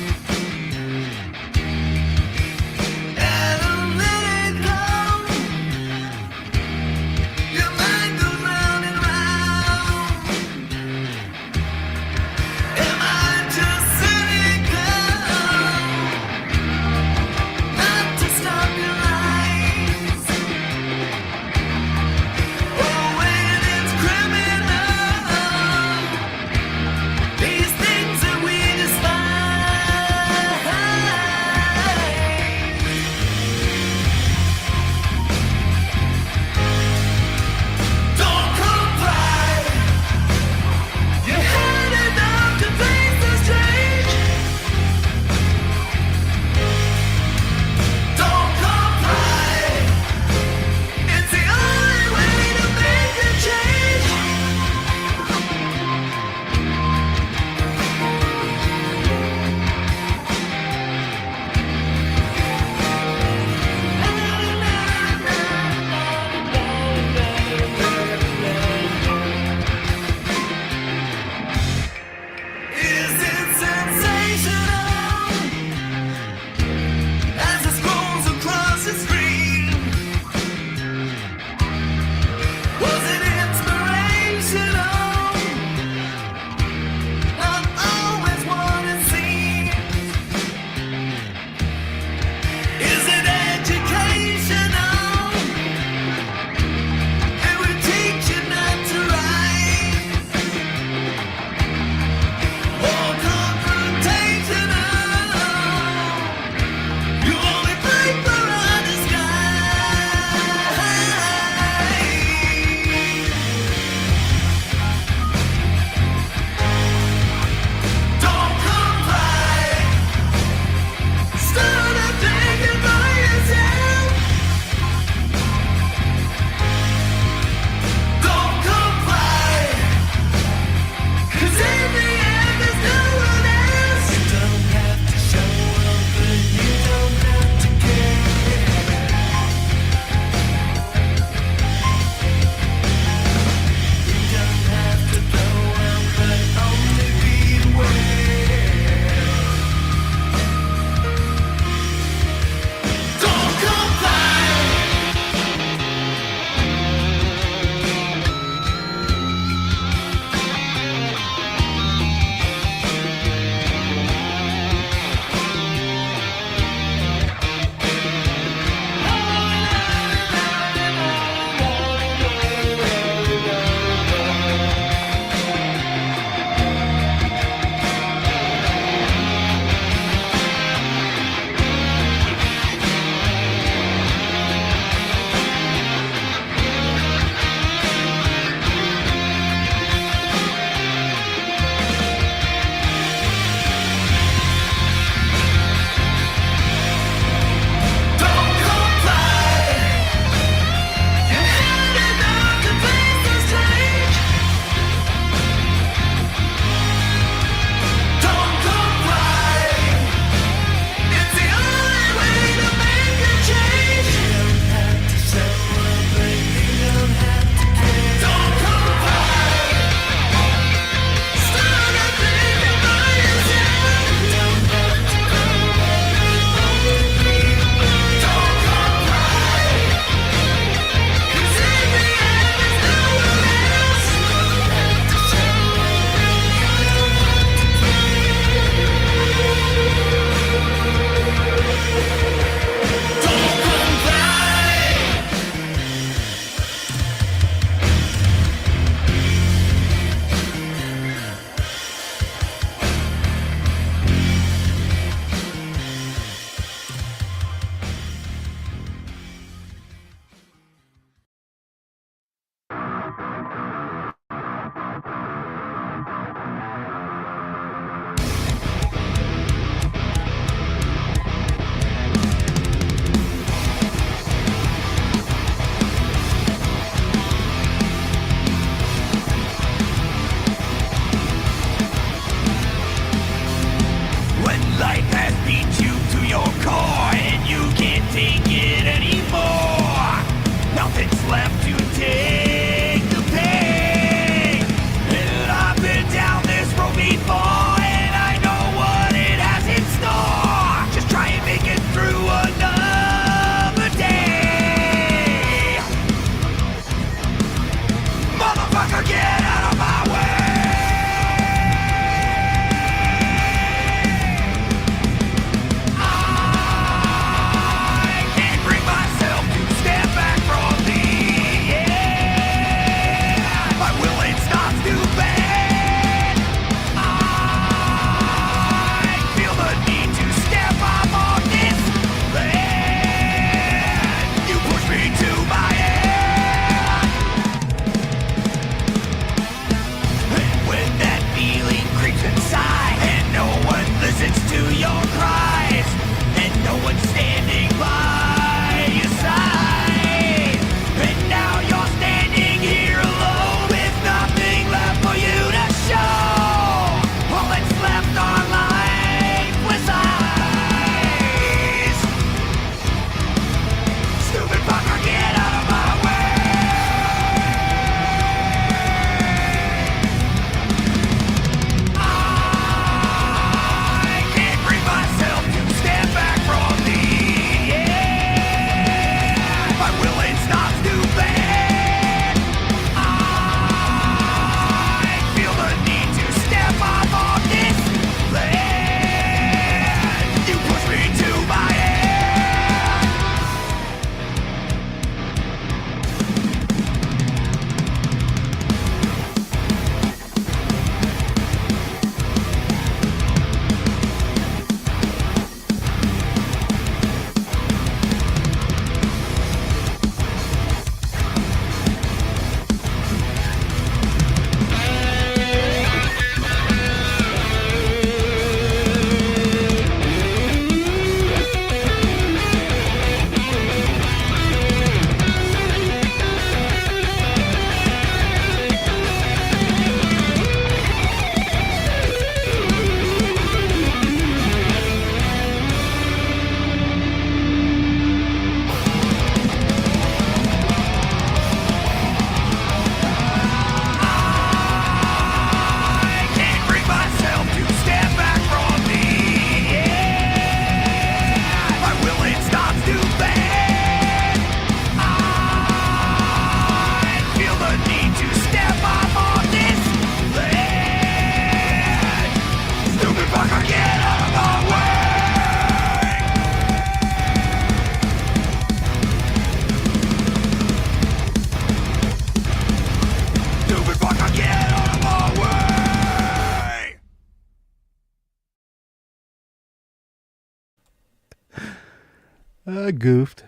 Goofed.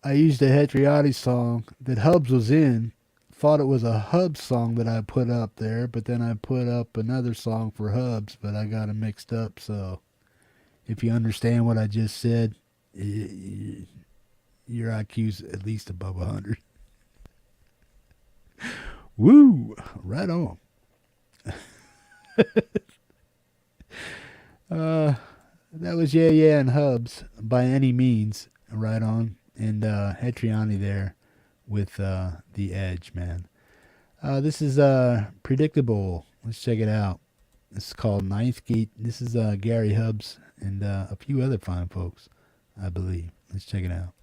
I used a Hetriati song that Hubs was in. Thought it was a Hubs song that I put up there, but then I put up another song for Hubs, but I got them mixed up. So if you understand what I just said, your IQ's at least above 100. Woo! Right on. That was Yeah Yeah and Hubs by any means. Right on. And Hetriani there with The Edge, man. This is Predictable. Let's check it out. This is called Ninth Gate. This is Gary Hubs and a few other fine folks, I believe. Let's check it out.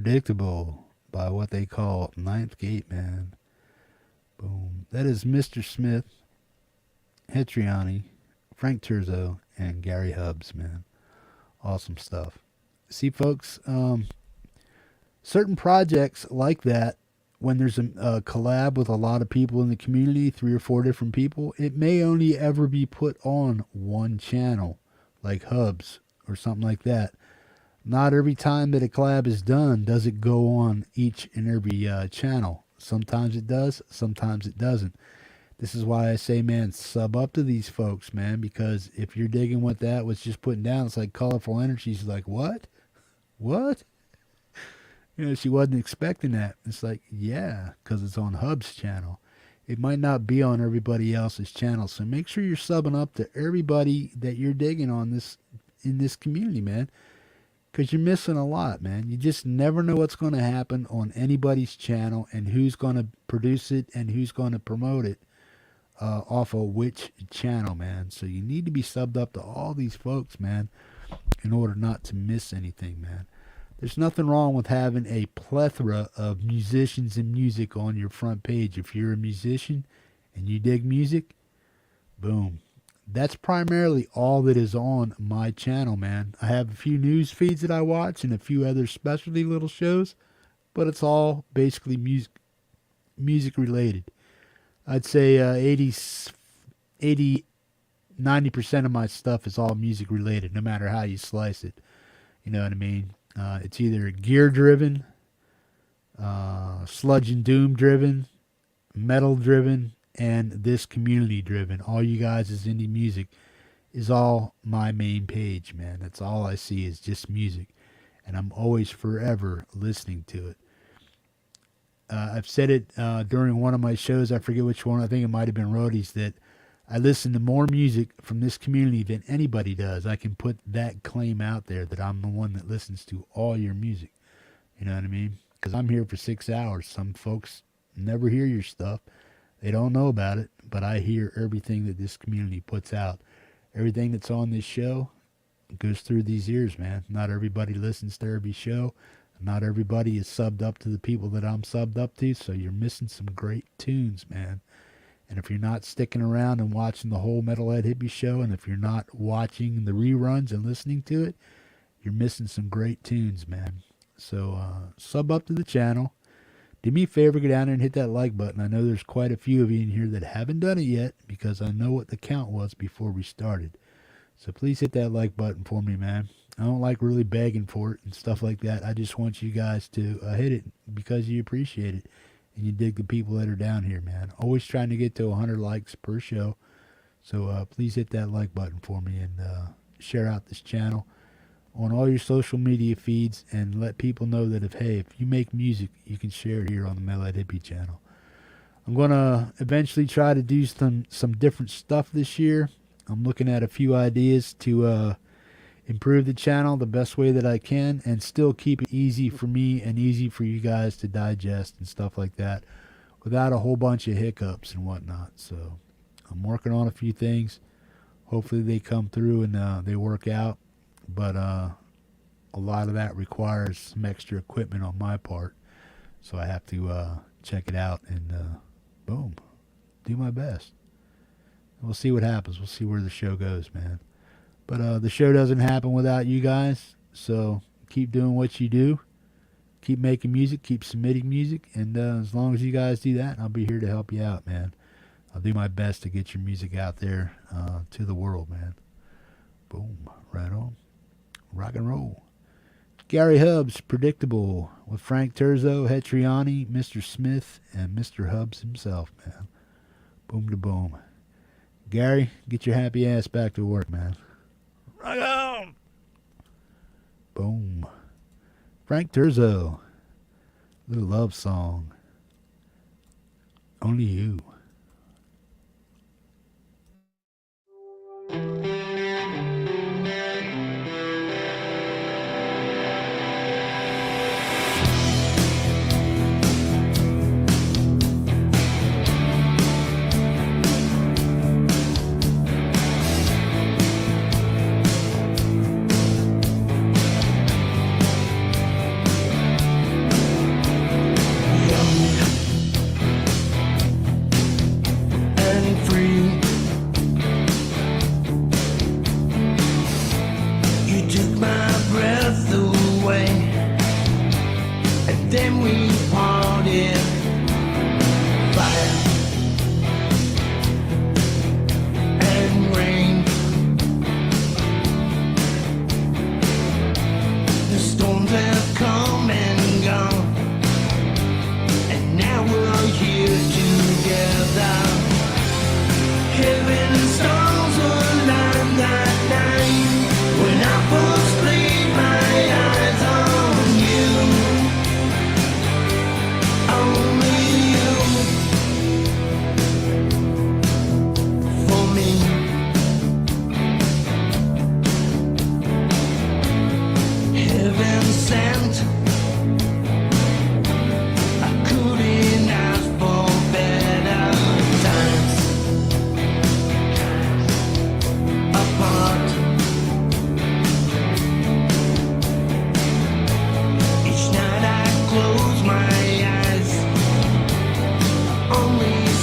Predictable by what they call Ninth Gate, man. Boom. That is Mr. Smith, Hetriani, Frank Turzo, and Gary Hubbs, man. Awesome stuff. See, folks, certain projects like that, when there's a collab with a lot of people in the community, 3 or 4 different people, it may only ever be put on one channel, like Hubs or something like that. Not every time that a collab is done does it go on each and every channel. Sometimes it does, sometimes it doesn't. This is why I say, man, sub up to these folks, man, because if you're digging what that was just putting down, it's like Colourful Energy. She's like, what? What? You know, she wasn't expecting that. It's like, yeah, because it's on Hub's channel. It might not be on everybody else's channel. So make sure you're subbing up to everybody that you're digging on this in this community, man. Because you're missing a lot, man. You just never know what's going to happen on anybody's channel and who's going to produce it and who's going to promote it off of which channel, man. So you need to be subbed up to all these folks, man, in order not to miss anything, man. There's nothing wrong with having a plethora of musicians and music on your front page. If you're a musician and you dig music, boom. That's primarily all that is on my channel, man. I have a few news feeds that I watch and a few other specialty little shows, but it's all basically music related. I'd say 90% of my stuff is all music related, no matter how you slice it. You know what I mean? It's either gear driven, sludge and doom driven, metal driven, and this community driven. All you guys is indie music is all my main page, man. That's all I see is just music. And I'm always forever listening to it. I've said it during one of my shows. I forget which one. I think it might have been Roadies, that I listen to more music from this community than anybody does. I can put that claim out there that I'm the one that listens to all your music. You know what I mean? Because I'm here for 6 hours. Some folks never hear your stuff. They don't know about it, but I hear everything that this community puts out. Everything that's on this show goes through these ears, man. Not everybody listens to every show. Not everybody is subbed up to the people that I'm subbed up to, so you're missing some great tunes, man. And if you're not sticking around and watching the whole Metalhead Hippie show, and if you're not watching the reruns and listening to it, you're missing some great tunes, man. So sub up to the channel. Do me a favor, go down there and hit that like button. I know there's quite a few of you in here that haven't done it yet because I know what the count was before we started. So please hit that like button for me, man. I don't like really begging for it and stuff like that. I just want you guys to hit it because you appreciate it and you dig the people that are down here, man. Always trying to get to 100 likes per show. So please hit that like button for me and share out this channel on all your social media feeds and let people know that if you make music, you can share it here on the Metalhead Hippie channel. I'm going to eventually try to do some different stuff this year. I'm looking at a few ideas to improve the channel the best way that I can and still keep it easy for me and easy for you guys to digest and stuff like that without a whole bunch of hiccups and whatnot. So I'm working on a few things. Hopefully they come through and they work out. But a lot of that requires some extra equipment on my part. So I have to check it out and boom, do my best. We'll see what happens. We'll see where the show goes, man. But the show doesn't happen without you guys. So keep doing what you do. Keep making music. Keep submitting music. And as long as you guys do that, I'll be here to help you out, man. I'll do my best to get your music out there to the world, man. Boom. Right on. Rock and roll. Gary Hubbs, Predictable, with Frank Turzo, Hetriani, Mr. Smith, and Mr. Hubbs himself, man. Boom to boom. Gary, get your happy ass back to work, man. Rock on! Boom. Frank Turzo, little love song. Only You.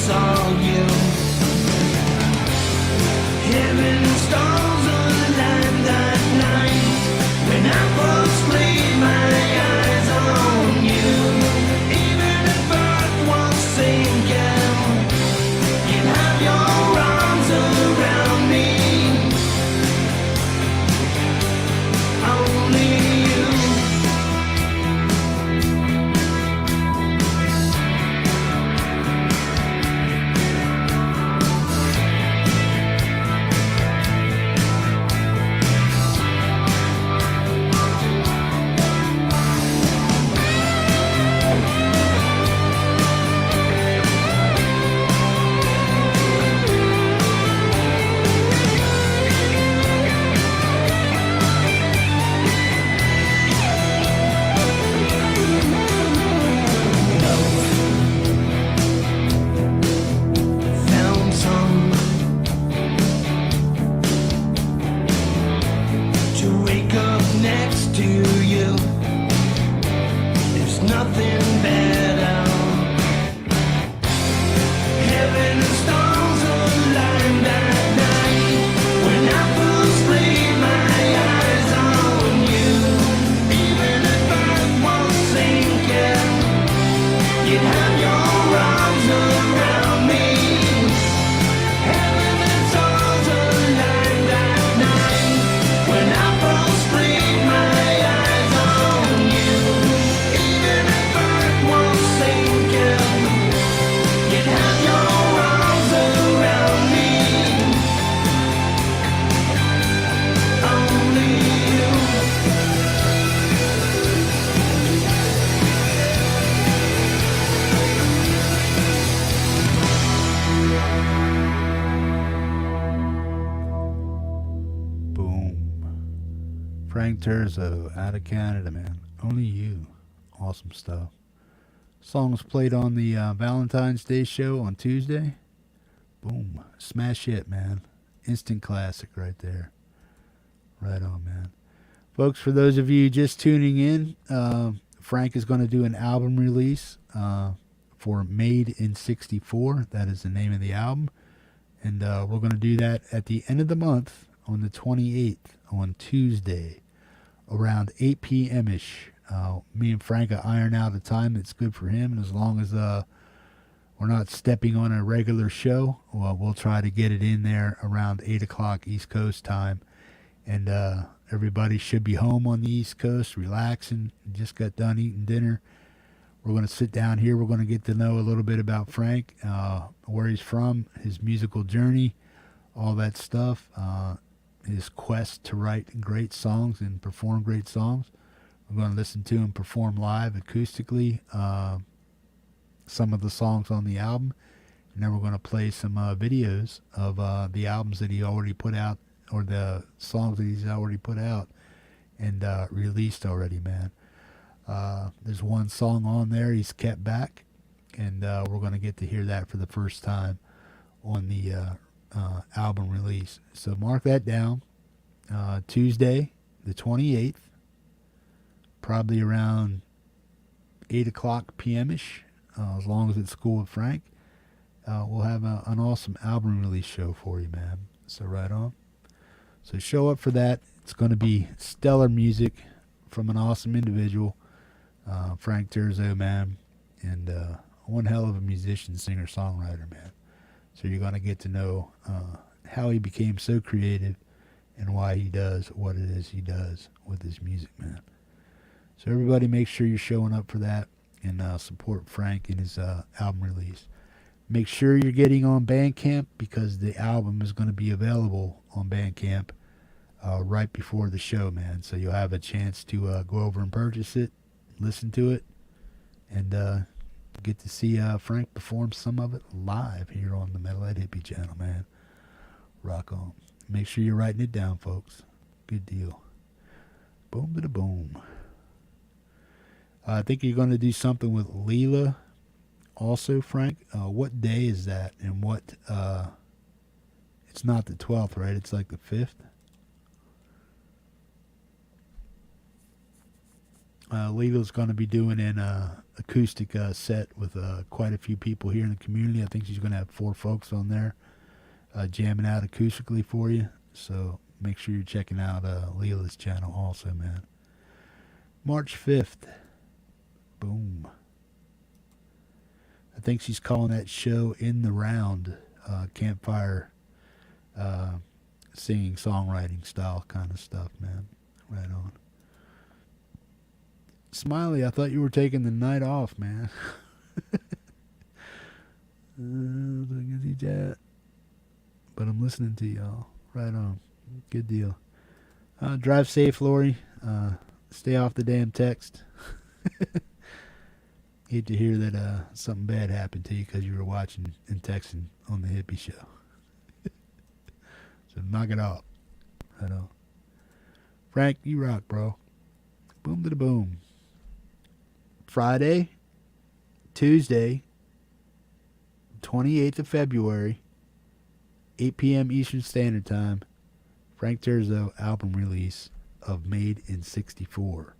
saw you. Heaven and stars aligned that night when I first laid my eyes on you. Even if earth was sinking, you'd have your arms around me. Only you. Found some to wake up next to you. There's nothing better. Heaven and stars aligned that night when I first laid my eyes on you. Even if earth was sinking, you'd have your arms around me. Heaven and stars aligned that night when I first laid my eyes on you. Even if earth was sinking, you'd have your arms around me. Only you. Boom. Frank Terzo out of Canada, man. Only you. Awesome stuff. Songs played on the Valentine's Day show on Tuesday. Boom. Smash hit, man. Instant classic right there. Right on, man. Folks, for those of you just tuning in, Frank is going to do an album release for Made in 64. That is the name of the album. And we're going to do that at the end of the month on the 28th on Tuesday around 8 p.m.-ish. Me and Frank will iron out a time that's good for him. And as long as we're not stepping on a regular show, well, we'll try to get it in there around 8 o'clock East Coast time. And everybody should be home on the East Coast, relaxing. Just got done eating dinner. We're going to sit down here. We're going to get to know a little bit about Frank, where he's from, his musical journey, all that stuff, his quest to write great songs and perform great songs. We're going to listen to him perform live acoustically, some of the songs on the album. And then we're going to play some videos of the albums that he already put out, or the songs that he's already put out and released already, man. There's one song on there he's kept back, and we're going to get to hear that for the first time on the album release. So mark that down. Tuesday, the 28th, probably around 8 o'clock p.m.-ish, as long as it's cool with Frank. We'll have an awesome album release show for you, man. So right on. So show up for that. It's going to be stellar music from an awesome individual, Frank Terzo, man, and one hell of a musician, singer, songwriter, man. So you're going to get to know how he became so creative and why he does what it is he does with his music, man. So everybody make sure you're showing up for that and support Frank in his album release. Make sure you're getting on Bandcamp, because the album is going to be available on Bandcamp right before the show, man. So you'll have a chance to go over and purchase it, listen to it, and get to see Frank perform some of it live here on the Metalhead Hippie channel, man. Rock on. Make sure you're writing it down, folks. Good deal. Boom to the boom. I think you're going to do something with Leela also, Frank. What day is that? And what, it's not the 12th, right? It's like the 5th. Leela's going to be doing an acoustic set with quite a few people here in the community. I think she's going to have 4 folks on there jamming out acoustically for you. So make sure you're checking out Leela's channel also, man. March 5th. Boom. I think she's calling that show In the Round, campfire singing, songwriting style kind of stuff, man. Right on. Smiley, I thought you were taking the night off, man. But I'm listening to y'all. Right on. Good deal. Drive safe, Lori. Stay off the damn text. Hate to hear that something bad happened to you because you were watching and texting on the Hippie show. So knock it off. Right on. Frank, you rock, bro. Boom to the boom. Friday, Tuesday, 28th of February, 8 p.m. Eastern Standard Time, Frank Terzo album release of Made in 64.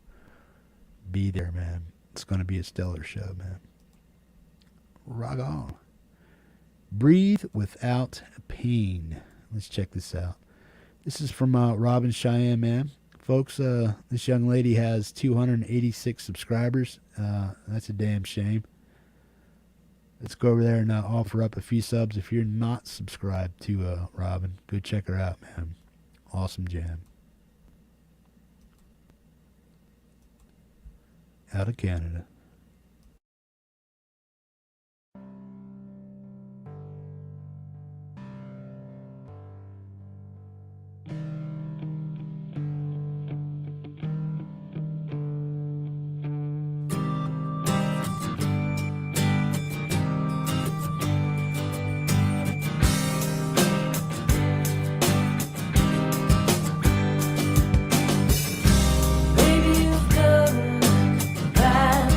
Be there, man. It's going to be a stellar show, man. Rock on. Breathe Without Pain. Let's check this out. This is from Robin Cheyenne, man. Folks, this young lady has 286 subscribers. That's a damn shame. Let's go over there and offer up a few subs. If you're not subscribed to Robin, go check her out, man. Awesome jam. Out of Canada. Baby, you've come back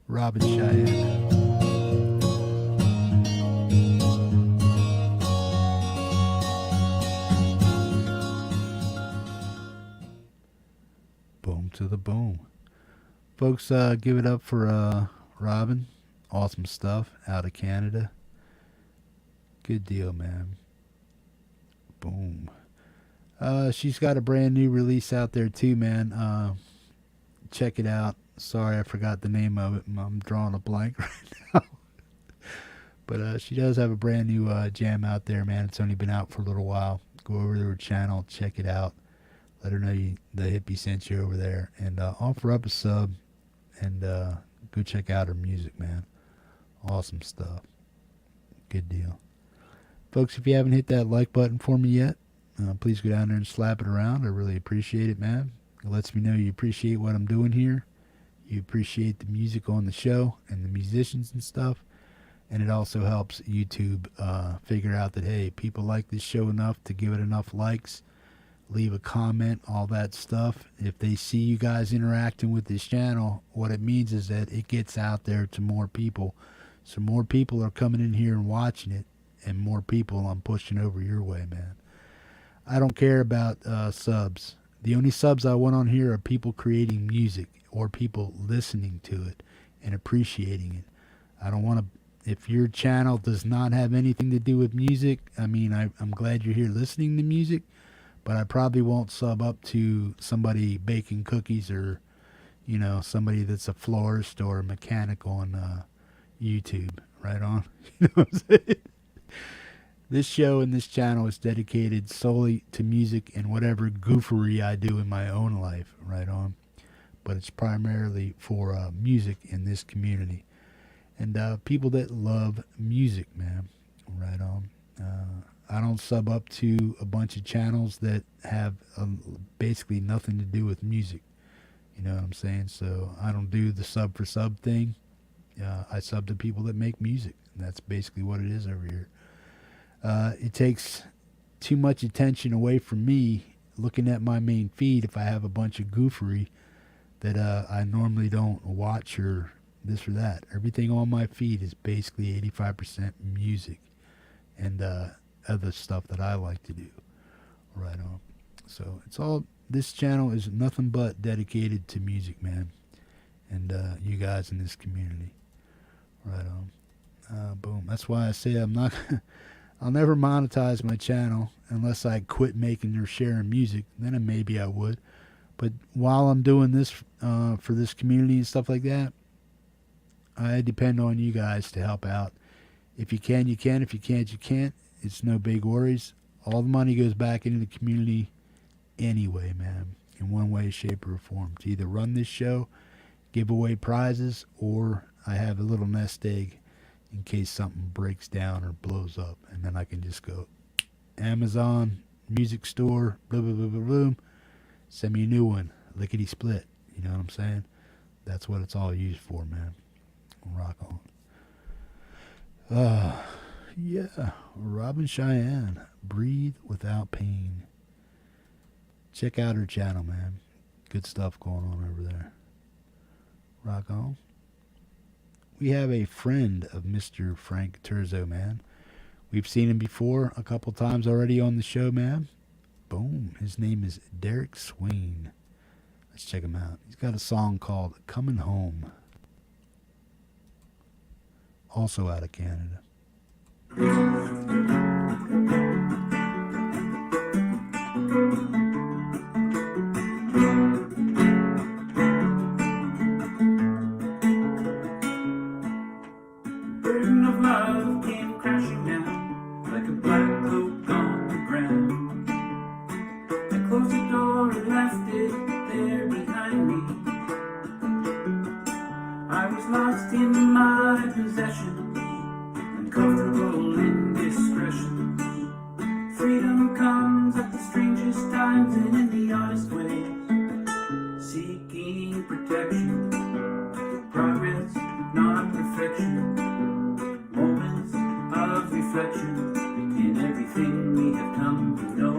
Robin Cheyenne. Boom to the boom. Folks, give it up for Robin. Awesome stuff out of Canada. Good deal, man. Boom. She's got a brand new release out there too, man. Check it out. Sorry, I forgot the name of it. I'm drawing a blank right now. But she does have a brand new jam out there, man. It's only been out for a little while. Go over to her channel, check it out. Let her know the hippie sent you over there. And offer up a sub. And go check out her music, man. Awesome stuff. Good deal. Folks, if you haven't hit that like button for me yet, please go down there and slap it around. I really appreciate it, man. It lets me know you appreciate what I'm doing here. You appreciate the music on the show and the musicians and stuff. And it also helps YouTube figure out that, hey, people like this show enough to give it enough likes, leave a comment, all that stuff. If they see you guys interacting with this channel, what it means is that it gets out there to more people. So more people are coming in here and watching it, and more people I'm pushing over your way, man. I don't care about subs. The only subs I want on here are people creating music or people listening to it and appreciating it. I don't want to, if your channel does not have anything to do with music, I mean, I'm glad you're here listening to music, but I probably won't sub up to somebody baking cookies or, you know, somebody that's a florist or a mechanic on YouTube. Right on? You know what I'm saying? This show and this channel is dedicated solely to music and whatever goofery I do in my own life. Right on? But it's primarily for music in this community. And people that love music, man. Right on. I don't sub up to a bunch of channels that have basically nothing to do with music. You know what I'm saying? So I don't do the sub for sub thing. I sub to people that make music. And that's basically what it is over here. It takes too much attention away from me looking at my main feed if I have a bunch of goofery that I normally don't watch or this or that. Everything on my feed is basically 85% music and other stuff that I like to do. Right on. So it's all, this channel is nothing but dedicated to music, man. And you guys in this community. Right on. Boom. That's why I say I'm not, I'll never monetize my channel unless I quit making or sharing music. Then maybe I would. But while I'm doing this for this community and stuff like that, I depend on you guys to help out. If you can, you can. If you can't, you can't. It's no big worries. All the money goes back into the community anyway, man, in one way, shape, or form. To either run this show, give away prizes, or I have a little nest egg in case something breaks down or blows up. And then I can just go, Amazon, music store, blah, blah, blah, blah, boom. Send me a new one, lickety split. You know what I'm saying? That's what it's all used for, man. Rock on. Yeah, Robin Cheyenne, Breathe Without Pain. Check out her channel, man. Good stuff going on over there. Rock on. We have a friend of Mr. Frank Terzo, man. We've seen him before a couple times already on the show, man. Boom. His name is Derek Swain. Let's check him out. He's got a song called Coming Home. Also out of Canada. Burden of love came crashing down like a black cloak on the ground. I closed the door and left it there behind me. I was lost in my possession, uncomfortable indiscretion. Freedom comes at the strangest times and in the oddest ways, seeking protection, progress, not perfection, moments of reflection in everything we have come to know.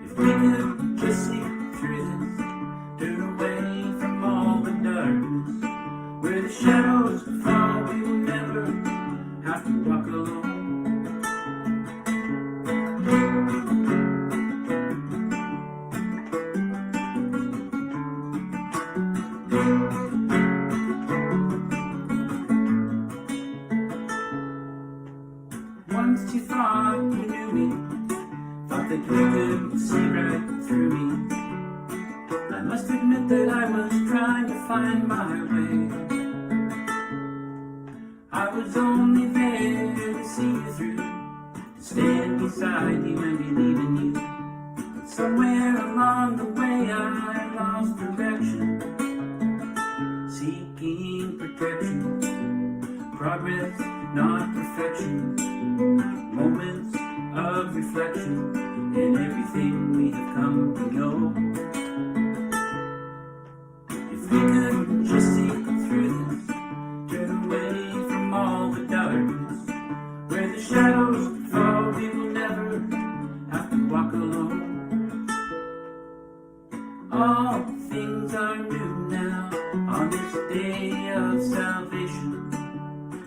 If we could just see through this, turn away from all the dark. Once you thought you knew me, thought that you could see right through me. I must admit that I was trying to find my way. I was only there to see you through, stand beside you and believe in you. But somewhere along the way I lost direction, seeking protection, progress, not perfection, moments of reflection, and everything we have come to know. If we could just see through this, turn away from all the darkness, where the shadows fall, we will never have to walk alone. All things are new now, on this day of salvation.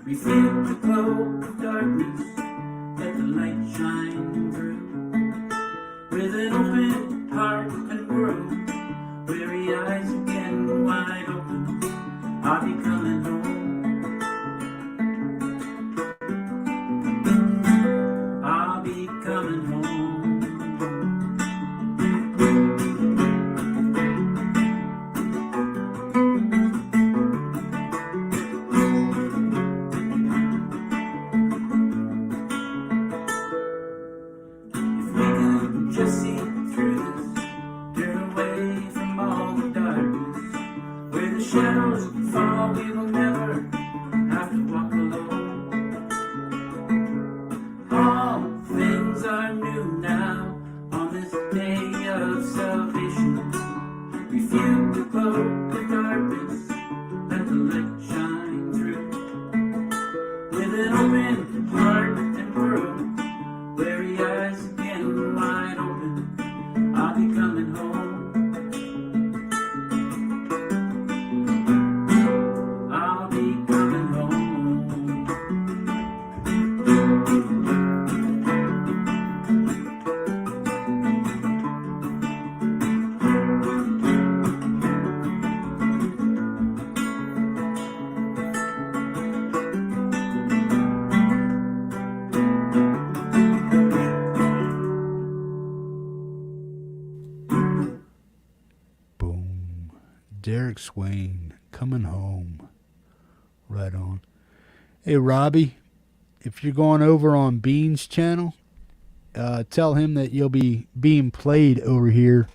Refute the cloak of darkness, let the light shine through. With an open heart and world, weary eyes again wide open, I'll be coming home. I'll be coming home. If we could just see through this, turn away from all the darkness, where the shadows fall, we will never have to walk alone. All things are new now, on this day of salvation. Refute the cloak of darkness, let the light shine through. With an open heart and world, weary eyes again wide open, I'll be coming home. I'll be coming home. Boom. Derek Swain, coming home. Right on. Hey, Robbie, if you're going over on Bean's channel, tell him that you'll be being played over here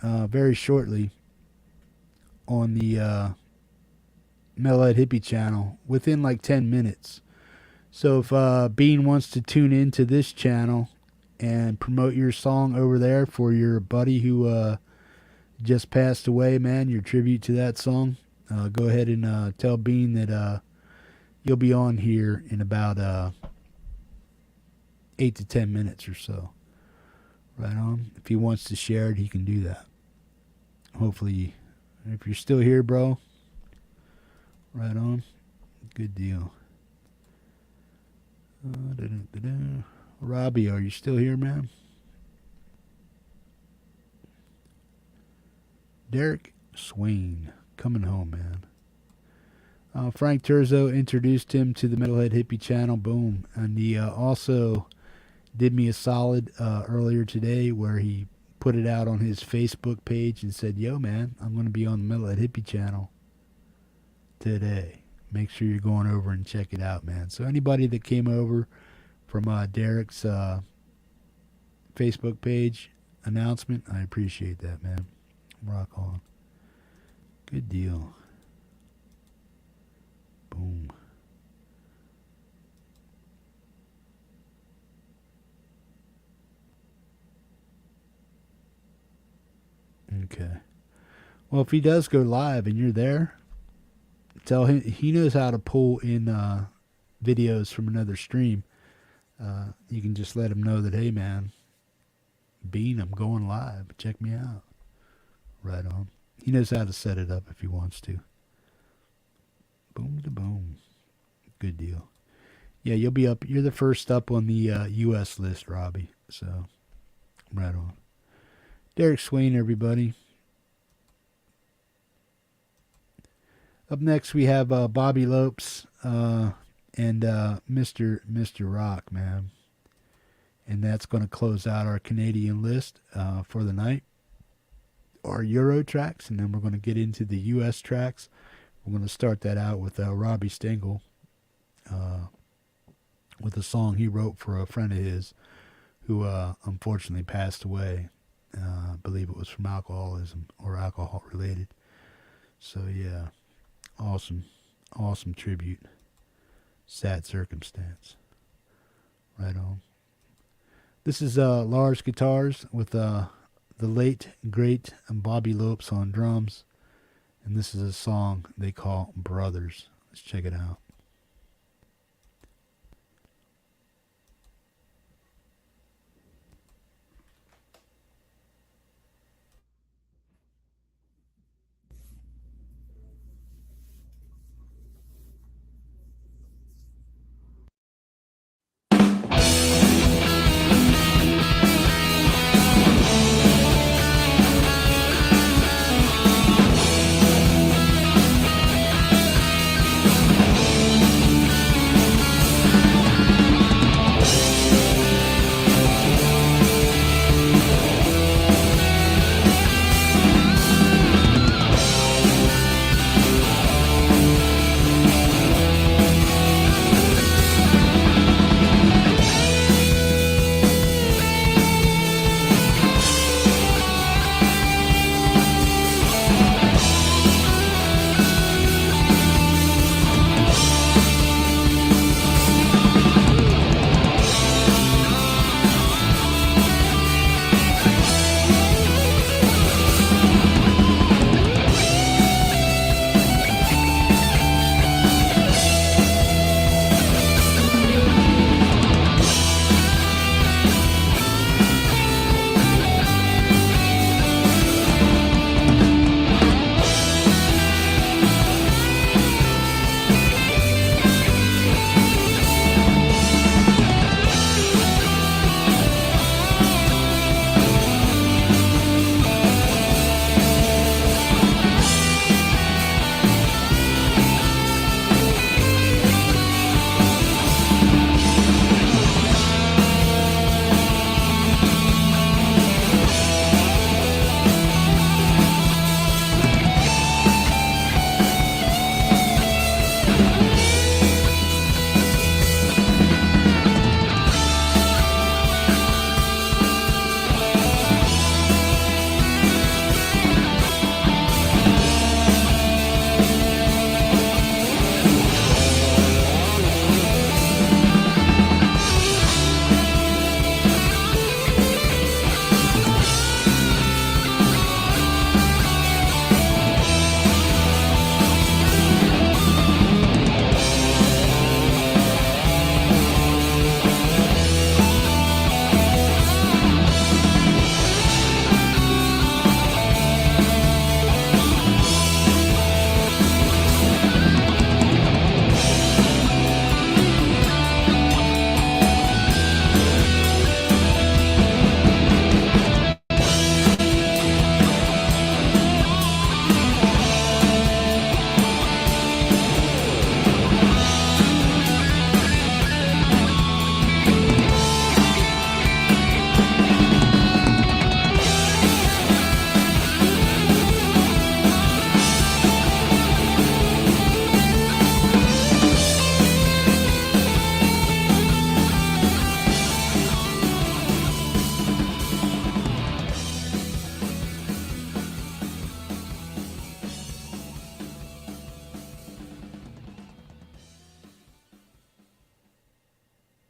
very shortly on the Metalhead Hippie channel within like 10 minutes. So if Bean wants to tune into this channel and promote your song over there for your buddy who just passed away, man, your tribute to that song, go ahead and tell Bean that you'll be on here in about 8 to 10 minutes or so. Right on. If he wants to share it, he can do that. Hopefully, if you're still here, bro, right on. Good deal. Robbie, are you still here, man? Derek Swain, coming home, man. Frank Turzo introduced him to the Metalhead Hippie channel. Boom. And he also did me a solid earlier today where he put it out on his Facebook page and said, yo, man, I'm going to be on the Metalhead Hippie channel today. Make sure you're going over and check it out, man. So anybody that came over from Derek's Facebook page announcement, I appreciate that, man. Rock on. Good deal. Boom. Okay. Well, if he does go live and you're there, tell him he knows how to pull in videos from another stream. You can just let him know that, hey, man, Bean, I'm going live. Check me out. Right on. He knows how to set it up if he wants to. Boom to boom. Good deal. Yeah, you'll be up. You're the first up on the U.S. list, Robbie. So, right on. Derek Swain, everybody. Up next, we have Bobby Lopes and Mr. Rock, man. And that's going to close out our Canadian list for the night. Our Euro tracks, and then we're going to get into the U.S. tracks. We're going to start that out with Robbie Stingle with a song he wrote for a friend of his who unfortunately passed away. I believe it was from alcoholism or alcohol related. So, yeah, awesome tribute. Sad circumstance. Right on. This is Lars Guitars with the late, great Bobby Lopes on drums. And this is a song they call Brothers. Let's check it out.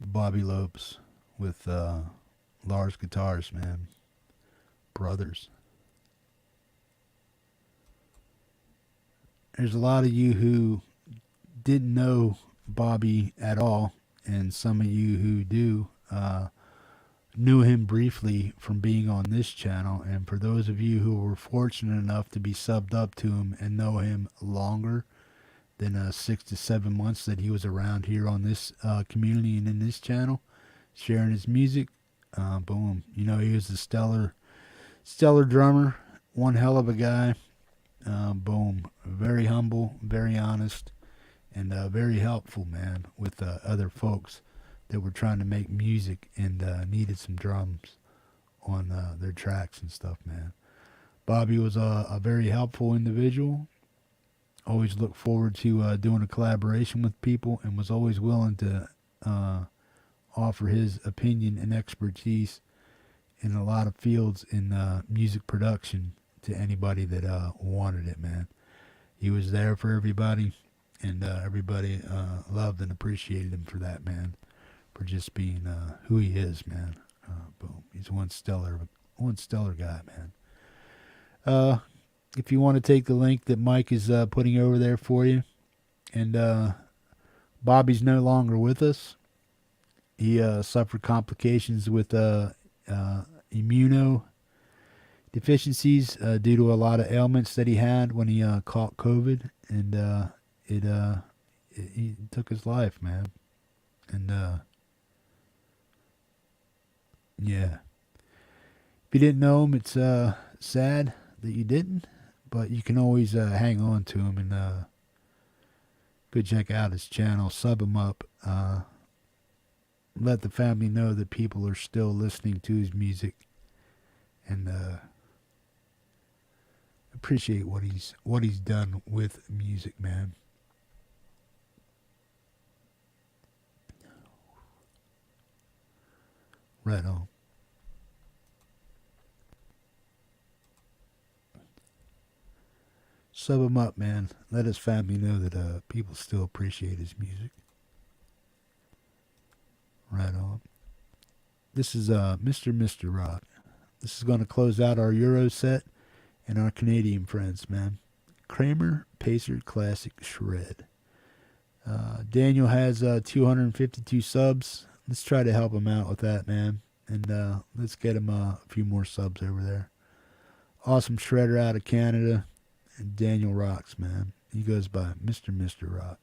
Bobby Lopes with Lars Guitars, man. Brothers. There's a lot of you who didn't know Bobby at all, and some of you who do knew him briefly from being on this channel. And for those of you who were fortunate enough to be subbed up to him and know him longer than 6 to 7 months that he was around here on this community and in this channel, sharing his music. Boom. You know, he was a stellar drummer, one hell of a guy. Boom. Very humble, very honest, and very helpful, man, with other folks that were trying to make music and needed some drums on their tracks and stuff, man. Bobby was a very helpful individual. Always looked forward to doing a collaboration with people, and was always willing to offer his opinion and expertise in a lot of fields in music production to anybody that wanted it, man. He was there for everybody, and everybody loved and appreciated him for that, man, for just being who he is, man. Boom. He's one stellar guy, man. If you want to take the link that Mike is putting over there for you, and Bobby's no longer with us. He suffered complications with immunodeficiencies due to a lot of ailments that he had when he caught COVID, and he took his life, man. And yeah, if you didn't know him, it's sad that you didn't, but you can always hang on to him and go check out his channel, sub him up, let the family know that people are still listening to his music, and appreciate what he's done with music, man. Right on. Sub him up, man. Let his family know that people still appreciate his music. Right on. This is Mr. Rock. This is going to close out our Euro set and our Canadian friends, man. Kramer Pacer Classic Shred. Daniel has 252 subs. Let's try to help him out with that, man. And let's get him a few more subs over there. Awesome shredder out of Canada. And Daniel rocks, man. He goes by Mr. Rock.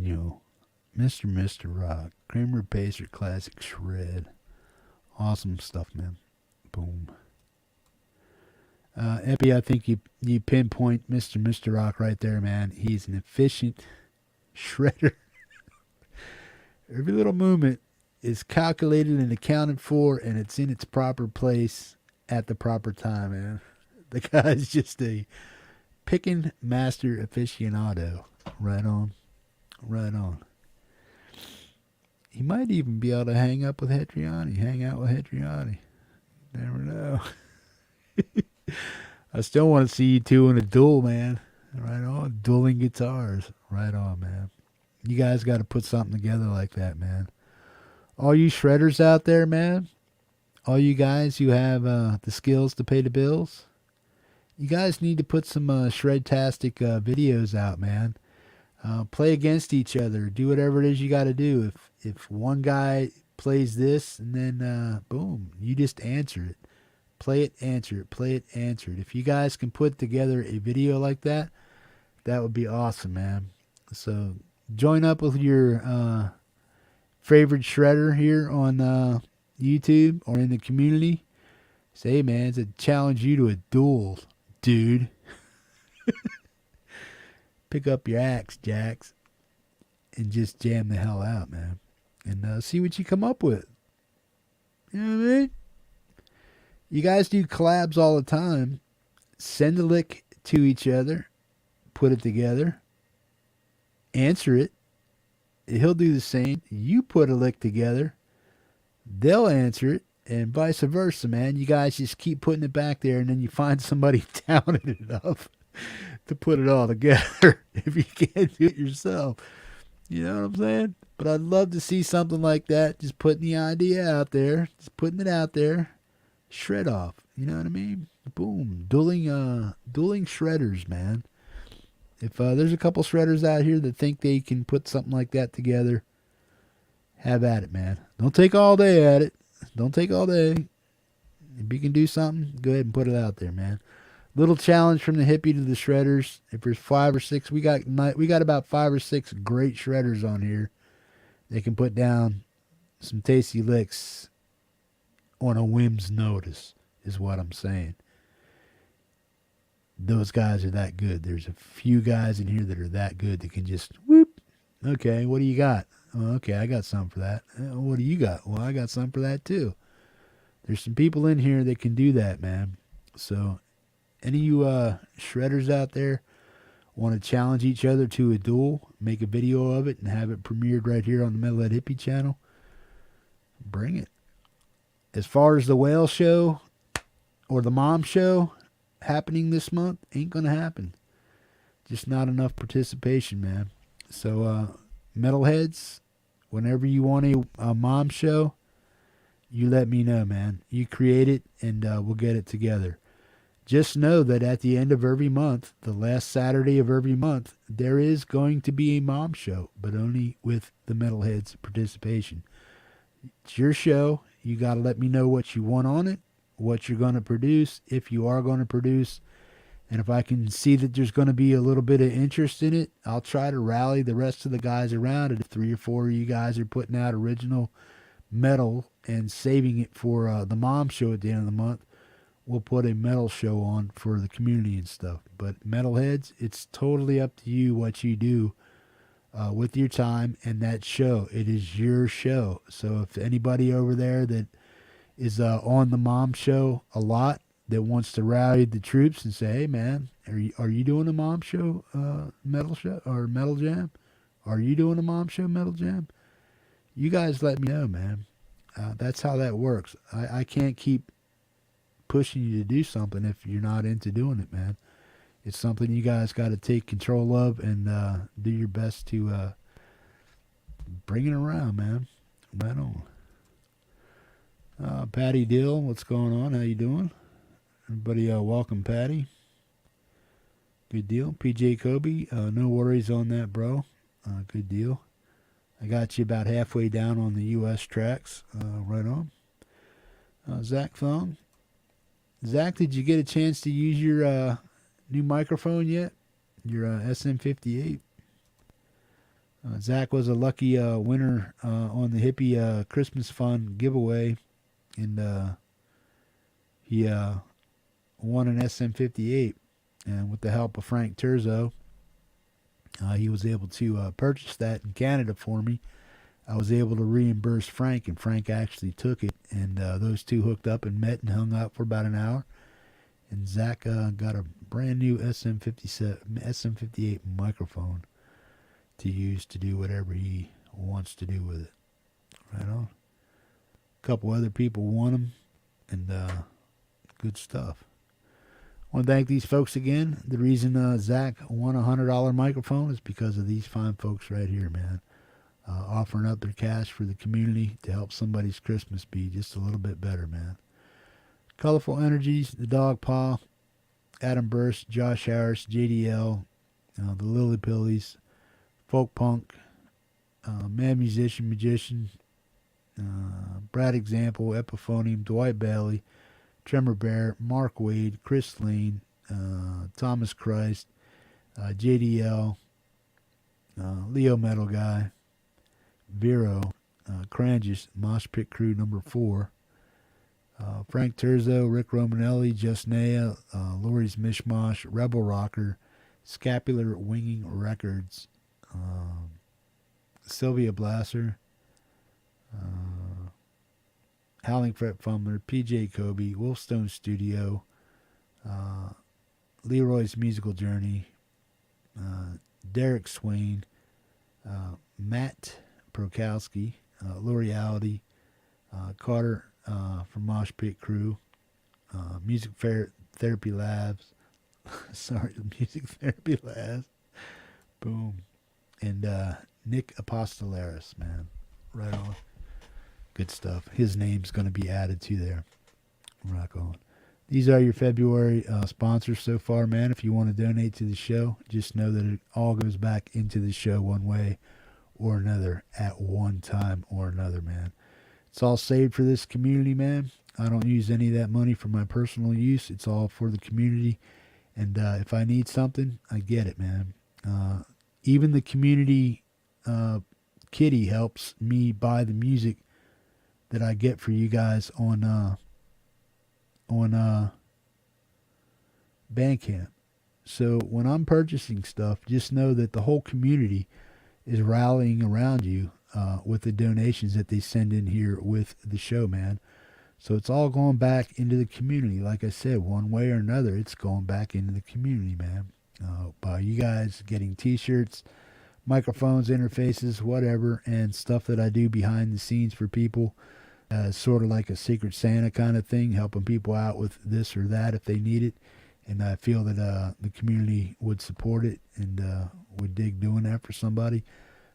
Manual. Mr. Rock. Kramer Pacer Classic Shred. Awesome stuff, man. Boom. Epi, I think you pinpoint Mr. Rock right there, man. He's an efficient shredder. Every little movement is calculated and accounted for, and it's in its proper place at the proper time, man. The guy's just a picking master aficionado. Right on. Right on. He might even be able to hang out with Hedriani. Never know. I still want to see you two in a duel, man. Right on. Dueling guitars. Right on, man. You guys got to put something together like that, man. All you shredders out there, man. All you guys who have the skills to pay the bills. You guys need to put some shred-tastic videos out, man. Play against each other. Do whatever it is you got to do. If one guy plays this and then, boom, you just answer it. Play it, answer it. Play it, answer it. If you guys can put together a video like that, that would be awesome, man. So join up with your favorite shredder here on YouTube or in the community. Say, hey, man, it's a challenge you to a duel, dude. Pick up your axe, Jax, and just jam the hell out, man. And see what you come up with. You know what I mean? You guys do collabs all the time. Send a lick to each other. Put it together. Answer it. He'll do the same. You put a lick together. They'll answer it. And vice versa, man. You guys just keep putting it back there, and then you find somebody talented enough to put it all together if you can't do it yourself. You know what I'm saying? But I'd love to see something like that. Just putting the idea out there. Just putting it out there. Shred off. You know what I mean? Boom. Dueling shredders, man. If there's a couple shredders out here that think they can put something like that together, have at it, man. Don't take all day at it. Don't take all day. If you can do something, go ahead and put it out there, man. Little challenge from the hippie to the shredders. If there's 5 or 6, we got about 5 or 6 great shredders on here. They can put down some tasty licks on a whim's notice, is what I'm saying. Those guys are that good. There's a few guys in here that are that good that can just whoop. Okay, what do you got? Oh, okay, I got something for that. What do you got? Well, I got something for that too. There's some people in here that can do that, man. So any of you shredders out there want to challenge each other to a duel, make a video of it and have it premiered right here on the Metalhead Hippie channel, bring it. As far as the whale show or the mom show happening this month, ain't going to happen. Just not enough participation, man. So, metalheads, whenever you want a mom show, you let me know, man. You create it, and we'll get it together. Just know that at the end of every month, the last Saturday of every month, there is going to be a mom show, but only with the metalheads' participation. It's your show. You got to let me know what you want on it, what you're going to produce, if you are going to produce. And if I can see that there's going to be a little bit of interest in it, I'll try to rally the rest of the guys around it. If 3 or 4 of you guys are putting out original metal and saving it for the mom show at the end of the month, we'll put a metal show on for the community and stuff. But metalheads, it's totally up to you what you do with your time and that show. It is your show. So if anybody over there that is on the mom show a lot, that wants to rally the troops and say, hey, man, are you doing a mom show metal show or metal jam? Are you doing a mom show metal jam? You guys let me know, man. That's how that works. I can't keep pushing you to do something if you're not into doing it, man. It's something you guys got to take control of and do your best to bring it around, man. Right on. Patty Dill, what's going on? How you doing? Everybody, welcome, Patty. Good deal. PJ Kobe, no worries on that, bro. Good deal. I got you about halfway down on the U.S. tracks. Right on. Zach Thong. Zach, did you get a chance to use your new microphone yet? Your SM58? Zach was a lucky winner on the Hippie Christmas Fund giveaway, and he won an SM58. And with the help of Frank Terzo, he was able to purchase that in Canada for me. I was able to reimburse Frank, and Frank actually took it. And those two hooked up and met and hung out for about an hour. And Zach got a brand new SM58 microphone to use to do whatever he wants to do with it. Right on. A couple other people won them, and good stuff. I want to thank these folks again. The reason Zach won a $100 microphone is because of these fine folks right here, man. Offering up their cash for the community to help somebody's Christmas be just a little bit better, man. Colourful Energies, TheDogPa, Adam Burse, Josh Harris, JDL, the Lillypillies, folkpunk, MadMusician Magician, Bradexample, Epiphonium, Dwight Bailey, Tremor Bear, Mark Wade, Chris Lane, Thomas Christ, JDL, Leo Metal Guy, Vero, Crangus, Mosh Pit Crew number 4, Frank Terzo, Rick Romanelli, Just Naya, Lori's Mishmash, Rebel Rocker, Scapular Winging Records, Sylvia Blasser, Howling Fret Fumbler, PJ Kobe, Wolfstone Studio, Leroy's Musical Journey, Derek Swain, Matt Prokowski, L'Oreality, Carter from Mosh Pit Crew, Music Therapy Labs, sorry, Music Therapy Labs, boom, and Nick Apostolaris, man, right on. Good stuff. His name's going to be added to there. Rock on. These are your February sponsors so far, man. If you want to donate to the show, just know that it all goes back into the show one way or another at one time or another, man. It's all saved for this community, man. I don't use any of that money for my personal use. It's all for the community. And if I need something, I get it, man. Even the community kitty helps me buy the music that I get for you guys on Bandcamp. So when I'm purchasing stuff, just know that the whole community is rallying around you with the donations that they send in here with the show, man. So it's all going back into the community. Like I said, one way or another, it's going back into the community, man. By you guys getting t-shirts, microphones, interfaces, whatever, and stuff that I do behind the scenes for people. Sort of like a Secret Santa kind of thing, helping people out with this or that if they need it. And I feel that the community would support it and would dig doing that for somebody.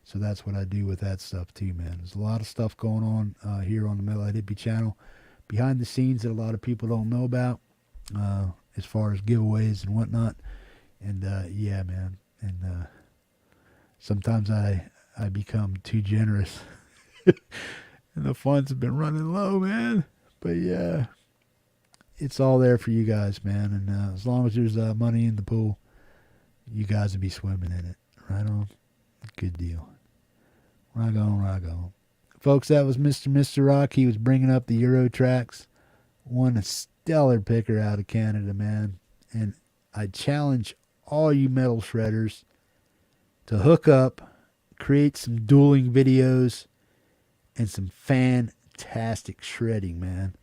So that's what I do with that stuff too, man. There's a lot of stuff going on here on the Metalhead Hippie channel behind the scenes that a lot of people don't know about as far as giveaways and whatnot. And yeah, man. And sometimes I become too generous. And the funds have been running low, man. But yeah, it's all there for you guys, man. And as long as there's money in the pool, you guys will be swimming in it. Right on? Good deal. Rock on, rock on. Folks, that was Mr. Rock. He was bringing up the Euro tracks. One a stellar picker out of Canada, man. And I challenge all you metal shredders to hook up, create some dueling videos, and some fantastic shredding, man.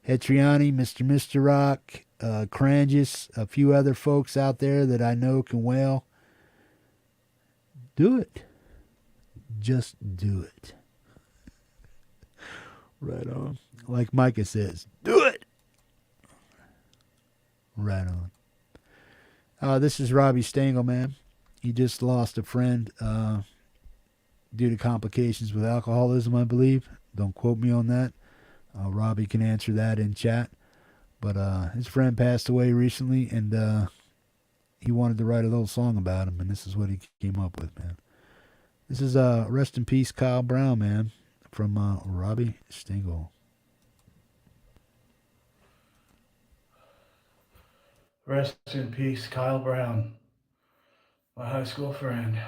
Hetriani, Mr. Rock, Crangus, a few other folks out there that I know can wail. Do it. Just do it. Right on. Like Micah says, do it. Right on. This is Robbie Stingle, man. He just lost a friend due to complications with alcoholism, I believe. Don't quote me on that. Robbie can answer that in chat. But his friend passed away recently, and he wanted to write a little song about him, and this is what he came up with, man. This is Rest in Peace, Kyle Brown, man, from Robbie Stingle. Rest in peace, Kyle Brown, my high school friend.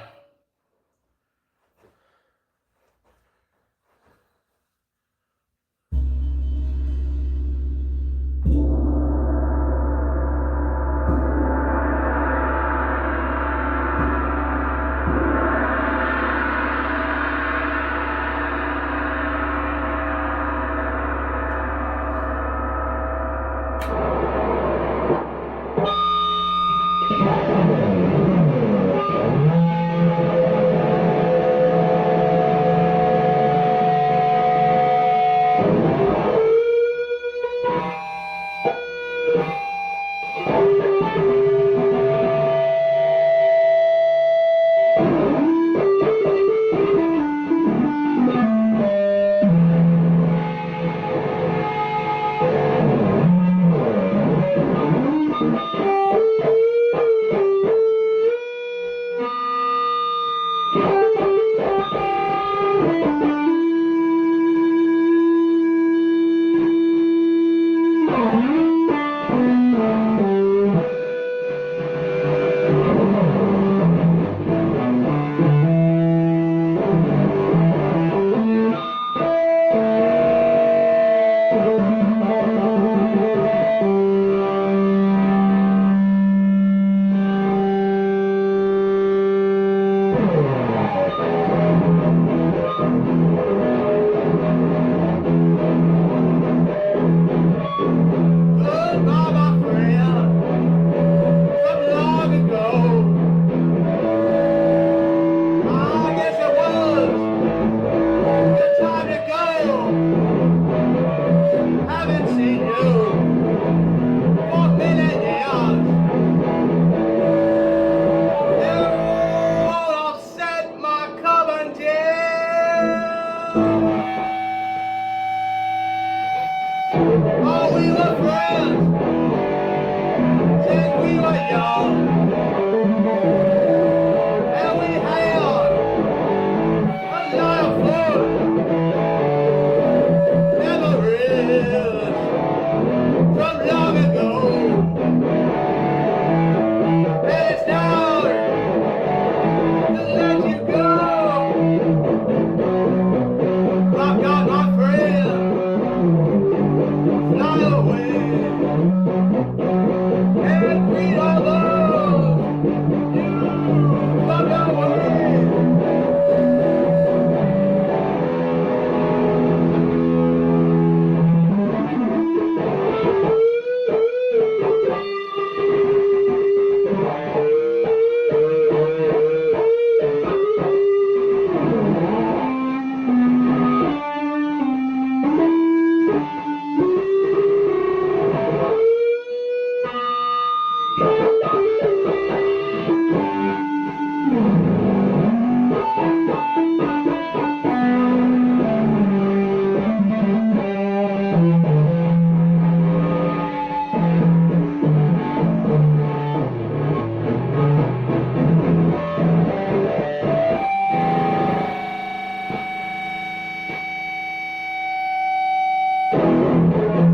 Haven't seen you for many years. You won't upset my cup and oh, we were friends since we were young. And we had a lot of fun. Memories from long ago. And it's time to let you go. I've got my friend. Fly away and breathe all love. You fly away.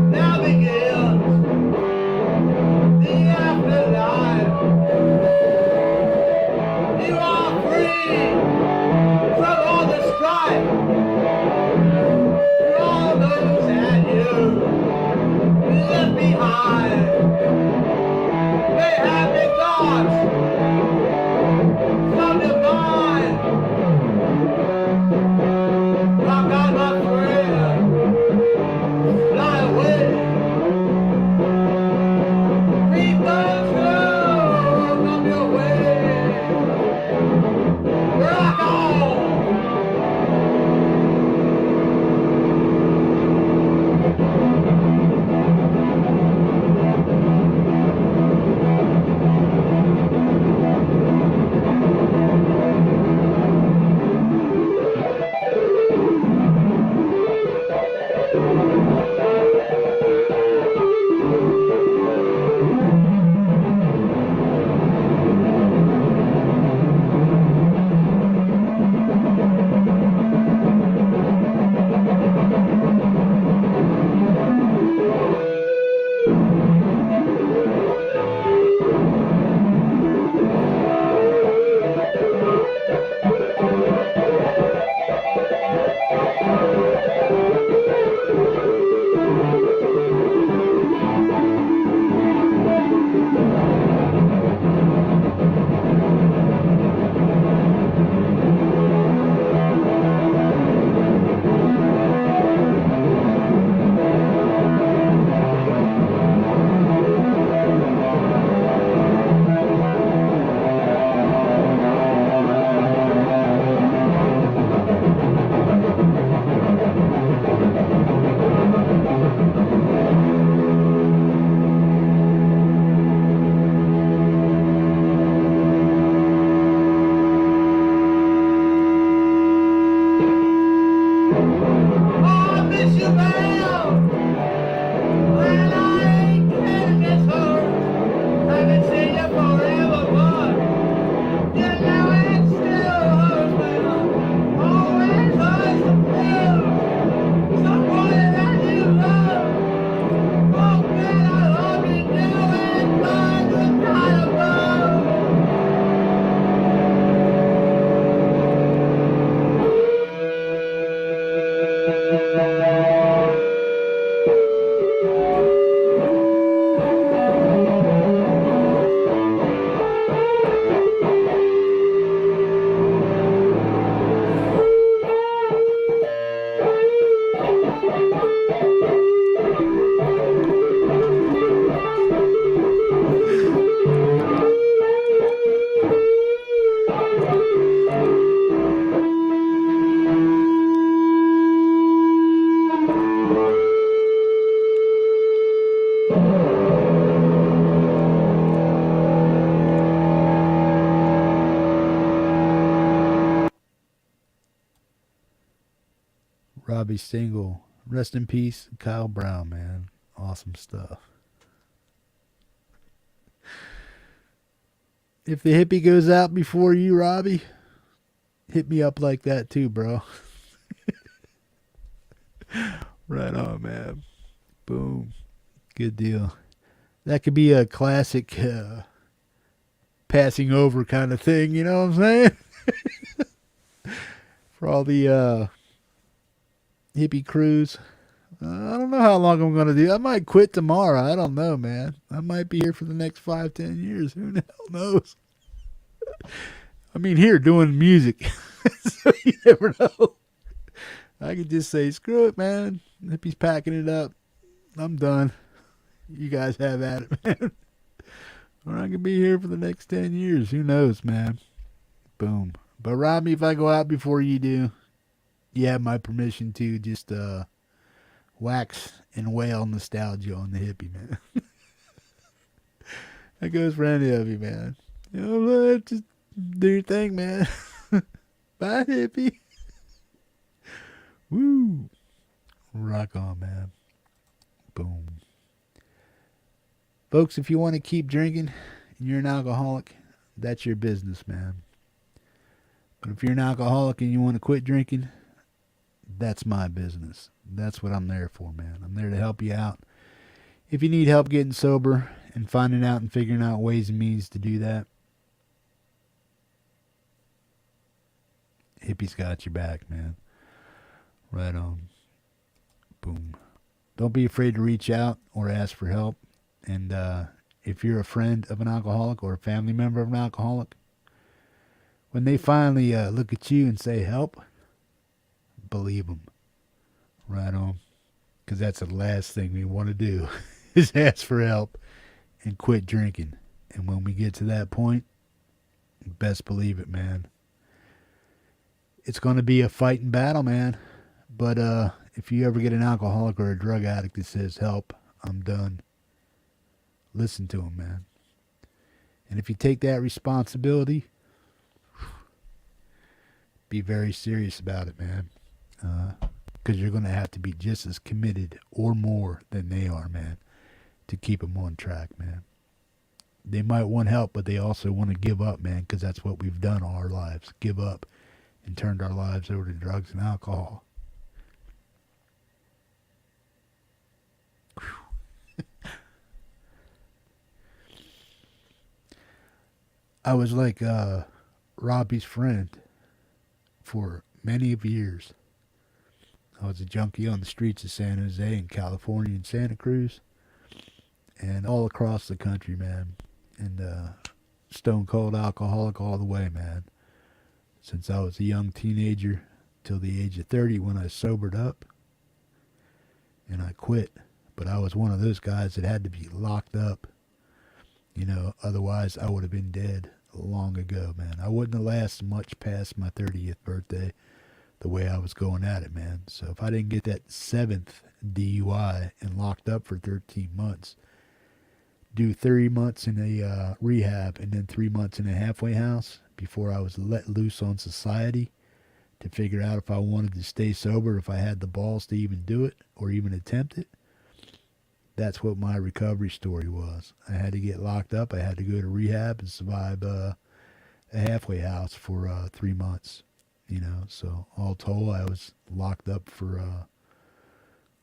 Now begins the afterlife. You are free from all the strife. For all those that you left behind. They have been thoughts from the mind. Rock on, my friend. Fly away. Keep those roads on your way. Rock on. Robbie Stingle. Rest in peace, Kyle Brown, man. Awesome stuff. If the hippie goes out before you, Robbie, hit me up like that too, bro. Right on, man. Boom. Good deal. That could be a classic passing over kind of thing, you know what I'm saying? For all the hippie crews. I don't know how long I'm going to do. I might quit tomorrow. I don't know, man. I might be here for the next 5-10 years. Who the hell knows? I mean, here doing music. So you never know. I could just say, screw it, man. Hippie's packing it up. I'm done. You guys have at it, man. Or I could be here for the next 10 years. Who knows, man? Boom. But Robbie, if I go out before you do, you have my permission to just wax and wail nostalgia on the hippie, man. That goes for any of you, man. You know, just do your thing, man. Bye, hippie. Woo. Rock on, man. Boom. Folks, if you want to keep drinking and you're an alcoholic, that's your business, man. But if you're an alcoholic and you want to quit drinking, that's my business. That's what I'm there for, man. I'm there to help you out. If you need help getting sober and finding out and figuring out ways and means to do that, Hippie's got your back, man. Right on. Boom. Don't be afraid to reach out or ask for help. And if you're a friend of an alcoholic or a family member of an alcoholic, when they finally look at you and say help, believe them. Right on. Because that's the last thing we want to do is ask for help and quit drinking. And when we get to that point, best believe it, man. It's going to be a fighting battle, man. But if you ever get an alcoholic or a drug addict that says, help, I'm done, listen to him, man. And if you take that responsibility, be very serious about it, man. Because you're going to have to be just as committed or more than they are, man, to keep them on track, man. They might want help, but they also want to give up, man, because that's what we've done all our lives. Give up and turned our lives over to drugs and alcohol. I was like Robbie's friend for many of years. I was a junkie on the streets of San Jose and California and Santa Cruz and all across the country, man. And stone cold alcoholic all the way, man. Since I was a young teenager till the age of 30 when I sobered up and I quit. But I was one of those guys that had to be locked up. You know, otherwise I would have been dead long ago, man. I wouldn't have lasted much past my 30th birthday the way I was going at it, man. So if I didn't get that 7th DUI and locked up for 13 months, do 30 months in a rehab and then 3 months in a halfway house before I was let loose on society to figure out if I wanted to stay sober, if I had the balls to even do it or even attempt it. That's what my recovery story was. I had to get locked up. I had to go to rehab and survive a halfway house for 3 months. You know, so all told, I was locked up for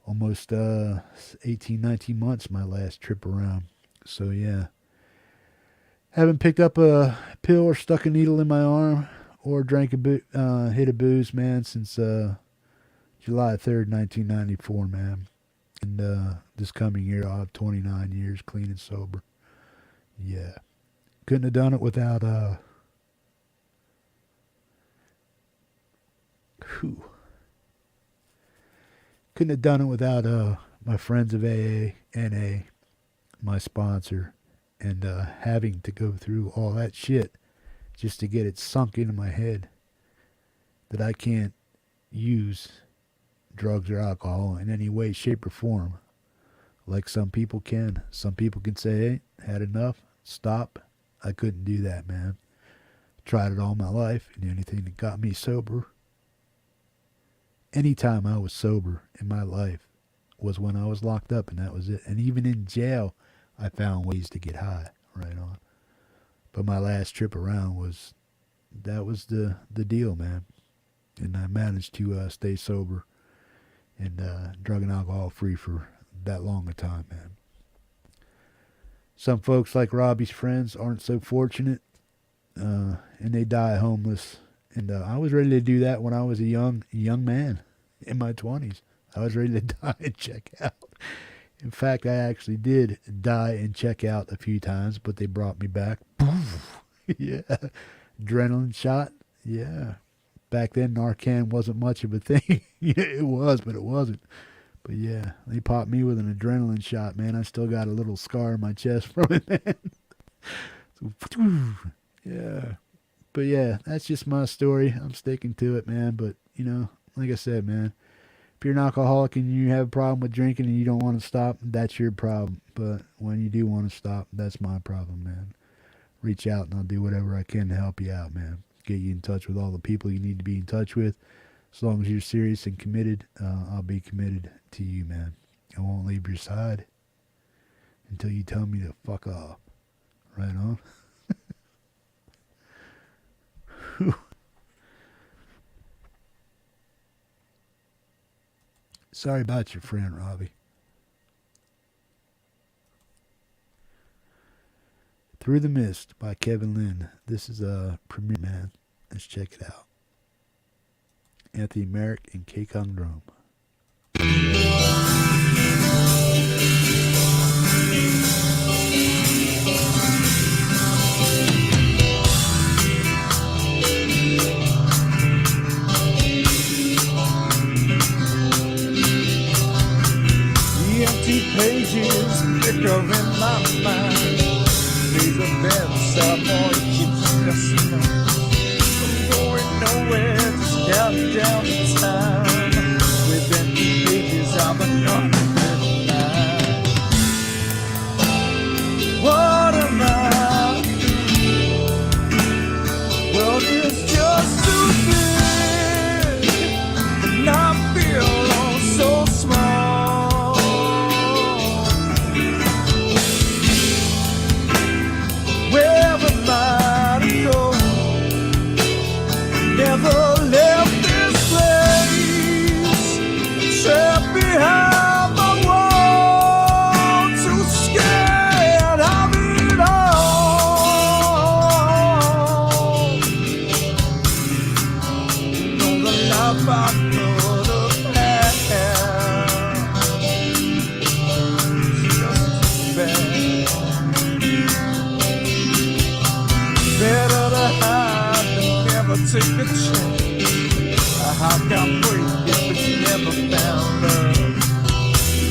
almost 18, 19 months my last trip around. So, yeah. Haven't picked up a pill or stuck a needle in my arm or drank hit a booze, man, since July 3rd, 1994, man. And this coming year, I'll have 29 years clean and sober. Yeah. Couldn't have done it without, couldn't have done it without my friends of AA, NA, my sponsor, and having to go through all that shit just to get it sunk into my head that I can't use drugs or alcohol in any way, shape, or form like some people can. Some people can say, hey, had enough, stop. I couldn't do that, man. Tried it all my life, and the only thing that got me sober any time I was sober in my life was when I was locked up, and that was it. And even in jail, I found ways to get high, right on. But my last trip around that was the deal, man. And I managed to stay sober and drug and alcohol free for that long a time, man. Some folks like Robbie's friends aren't so fortunate, and they die homeless. And I was ready to do that when I was a young man in my 20s. I was ready to die and check out. In fact, I actually did die and check out a few times, but they brought me back. Yeah. Adrenaline shot. Yeah. Back then, Narcan wasn't much of a thing. Yeah, it was, but it wasn't. But yeah, they popped me with an adrenaline shot, man. I still got a little scar on my chest from it, man. So, yeah. But yeah, that's just my story. I'm sticking to it, man. But, you know, like I said, man, if you're an alcoholic and you have a problem with drinking and you don't want to stop, that's your problem. But when you do want to stop, that's my problem, man. Reach out and I'll do whatever I can to help you out, man. Get you in touch with all the people you need to be in touch with. As long as you're serious and committed, I'll be committed to you, man. I won't leave your side until you tell me to fuck off. Right on? Sorry about your friend, Robbie. Through the Mist by Kevin Lynn. This is a premiere, man. Let's check it out. Anthony Merrick and K Kong Drum. The empty pages flicker in my mind. These events are more keeps stressing out. I'm going nowhere, just counting down the time. With empty pages of an unwritten line. What am I? Well, it's just too big, and I feel oh so small. Where am I to go? Never left this place. Trapped behind my wall, too scared of it all. Know the life I could have had. It's just too bad. Better to hide than never take a chance. A heart can break if it's never found love.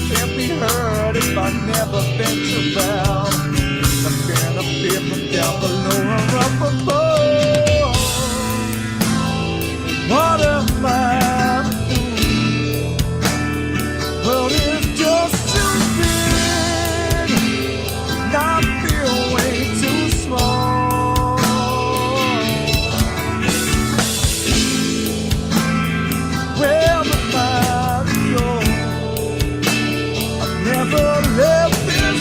Can't be hurt if I never venture out. I'm gonna feel from down below or up above. What am I to do? Well, it's just too big, and I feel way too small. Where am I to go? I've never left this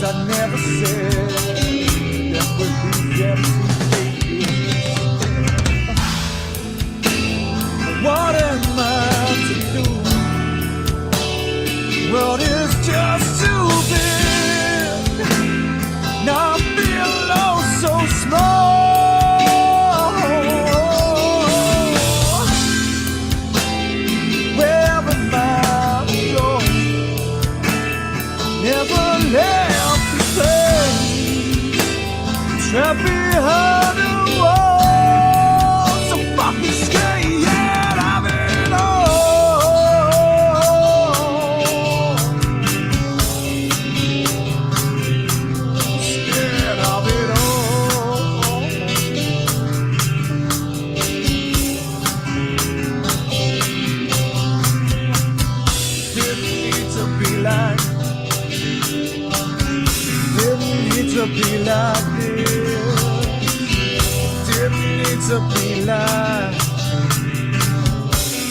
I never said that would be guaranteed. What am I to do? World is just too big. Now I feel oh so small. Wherever I go, never left the place. Trapped behind the wall, so fucking scared of it all. Scared of it all. Didn't need to be like, didn't need to be like this. Didn't need to be like,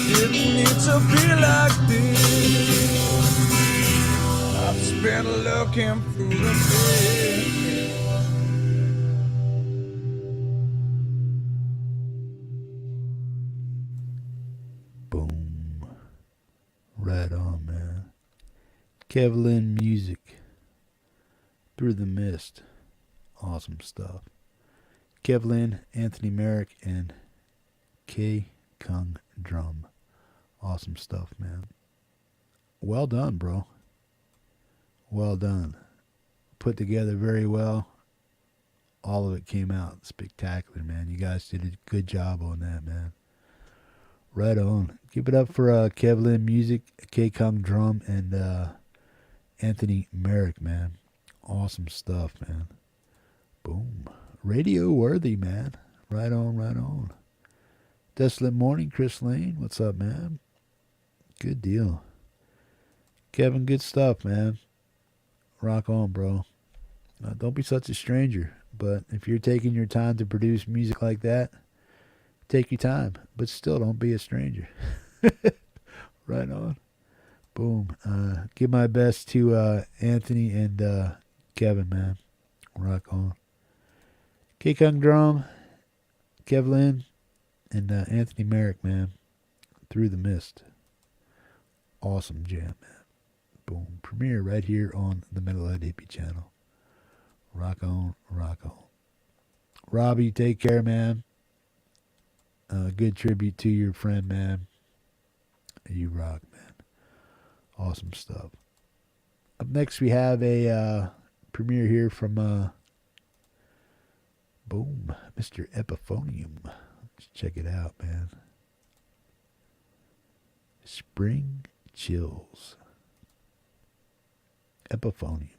didn't need to be like this. I've spent looking through the mist. Boom. Right on, man. Kevlin Music. Through the Mist. Awesome stuff. Kevlin, Anthony Merrick, and K. Kung Drum. Awesome stuff, man. Well done, bro. Well done. Put together very well. All of it came out spectacular, man. You guys did a good job on that, man. Right on. Give it up for Kevlin Music, K. Kung Drum, and Anthony Merrick, man. Awesome stuff, man. Boom. Radio worthy, man. Right on, right on. Desolate Morning, Chris Lane. What's up, man? Good deal. Kevin, good stuff, man. Rock on, bro. Don't be such a stranger. But if you're taking your time to produce music like that, take your time. But still, don't be a stranger. Right on. Boom. Give my best to Anthony and Kevin, man. Rock on. K. Kung Drum, Kevlin, and Anthony Merrick, man. Through the Mist. Awesome jam, man. Boom. Premiere right here on the Metalhead Hippie channel. Rock on, rock on. Robbie, take care, man. Good tribute to your friend, man. You rock, man. Awesome stuff. Up next, we have a premiere here from boom, Mr. Epiphonium. Let's check it out, man. Spring Chills. Epiphonium.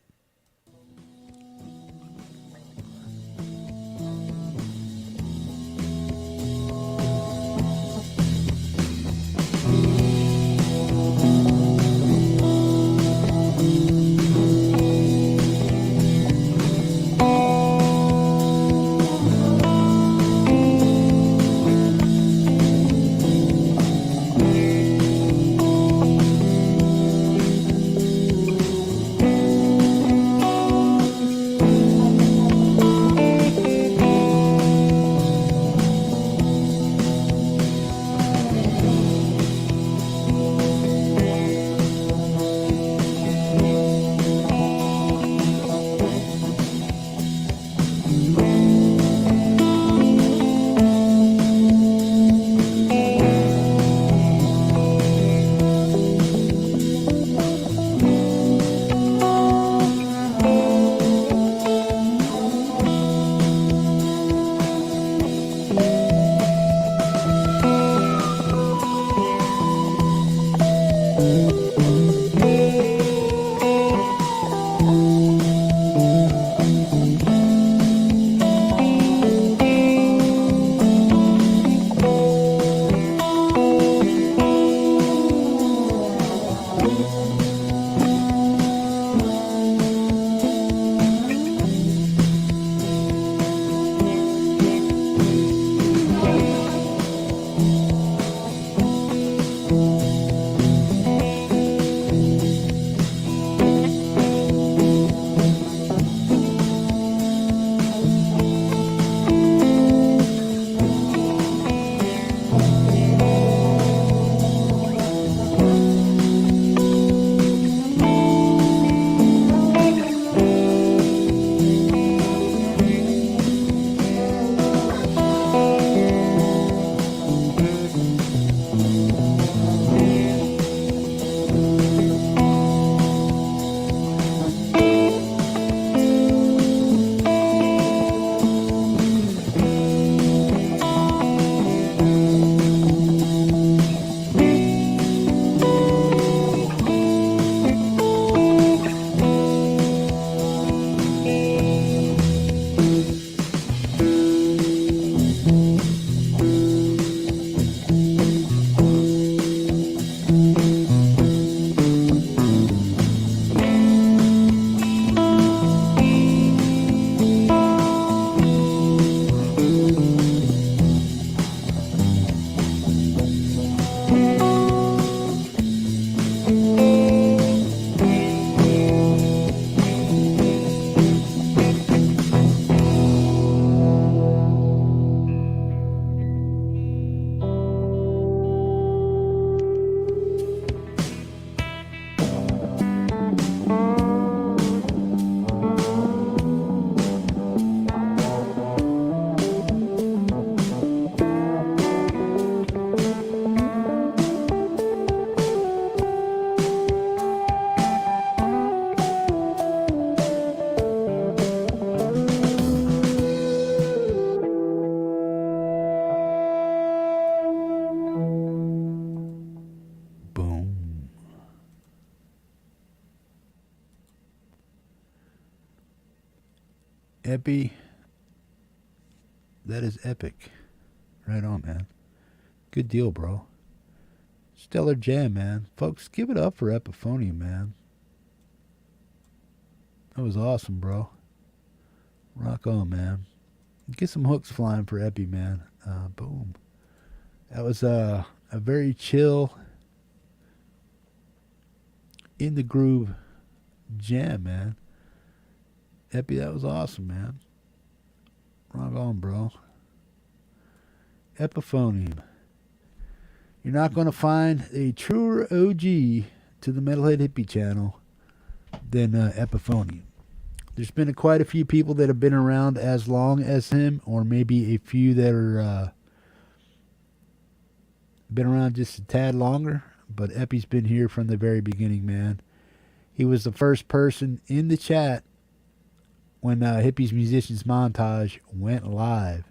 Epi, that is epic. Right on, man. Good deal, bro. Stellar jam, man. Folks, give it up for Epiphonium, man. That was awesome, bro. Rock on, man. Get some hooks flying for Epi, man. Boom. That was a very chill, in the groove jam, man. Epi, that was awesome, man. Rock on, bro. Epiphonium. You're not going to find a truer OG to the Metalhead Hippie channel than Epiphonium. There's been quite a few people that have been around as long as him, or maybe a few that are been around just a tad longer, but Epi's been here from the very beginning, man. He was the first person in the chat when Hippie's Musicians Montage went live.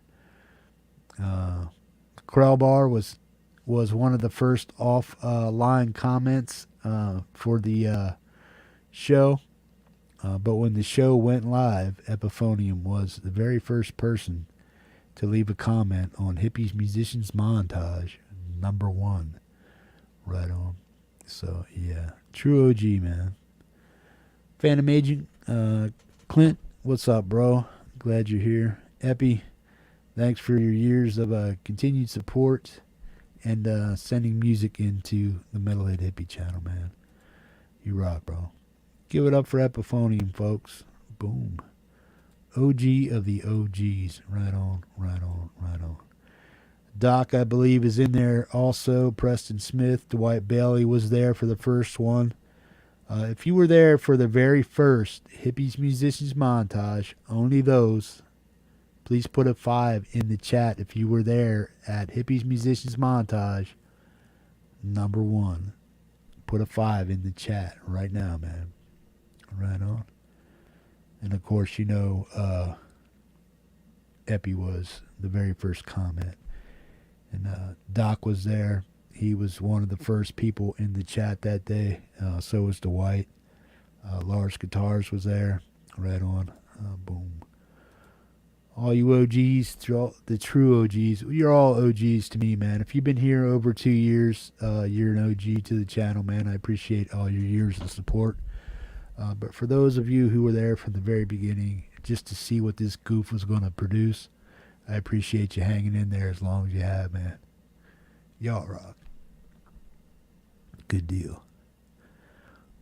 Krellbar was one of the first off-line comments for the show. But when the show went live, Epiphonium was the very first person to leave a comment on Hippie's Musicians Montage, #1. Right on. So, yeah. True OG, man. Phantom Agent, Clint, what's up, bro? Glad you're here. Epi, thanks for your years of continued support and sending music into the Metalhead Hippie channel, man. You rock, bro. Give it up for Epiphonium, folks. Boom. OG of the OGs. Right on, right on, right on. Doc, I believe, is in there also. Preston Smith. Dwight Bailey was there for the first one. If you were there for the very first Hippie's Musicians Montage, only those, please put a 5 in the chat if you were there at Hippie's Musicians Montage, #1. Put a 5 in the chat right now, man. Right on. And of course, you know, Epi was the very first comment. And Doc was there. He was one of the first people in the chat that day. So was Dwight. Lars Guitars was there. Right on. Boom. All you OGs, the true OGs, you're all OGs to me, man. If you've been here over 2 years, you're an OG to the channel, man. I appreciate all your years of support. But for those of you who were there from the very beginning, just to see what this goof was going to produce, I appreciate you hanging in there as long as you have, man. Y'all rock. Good deal.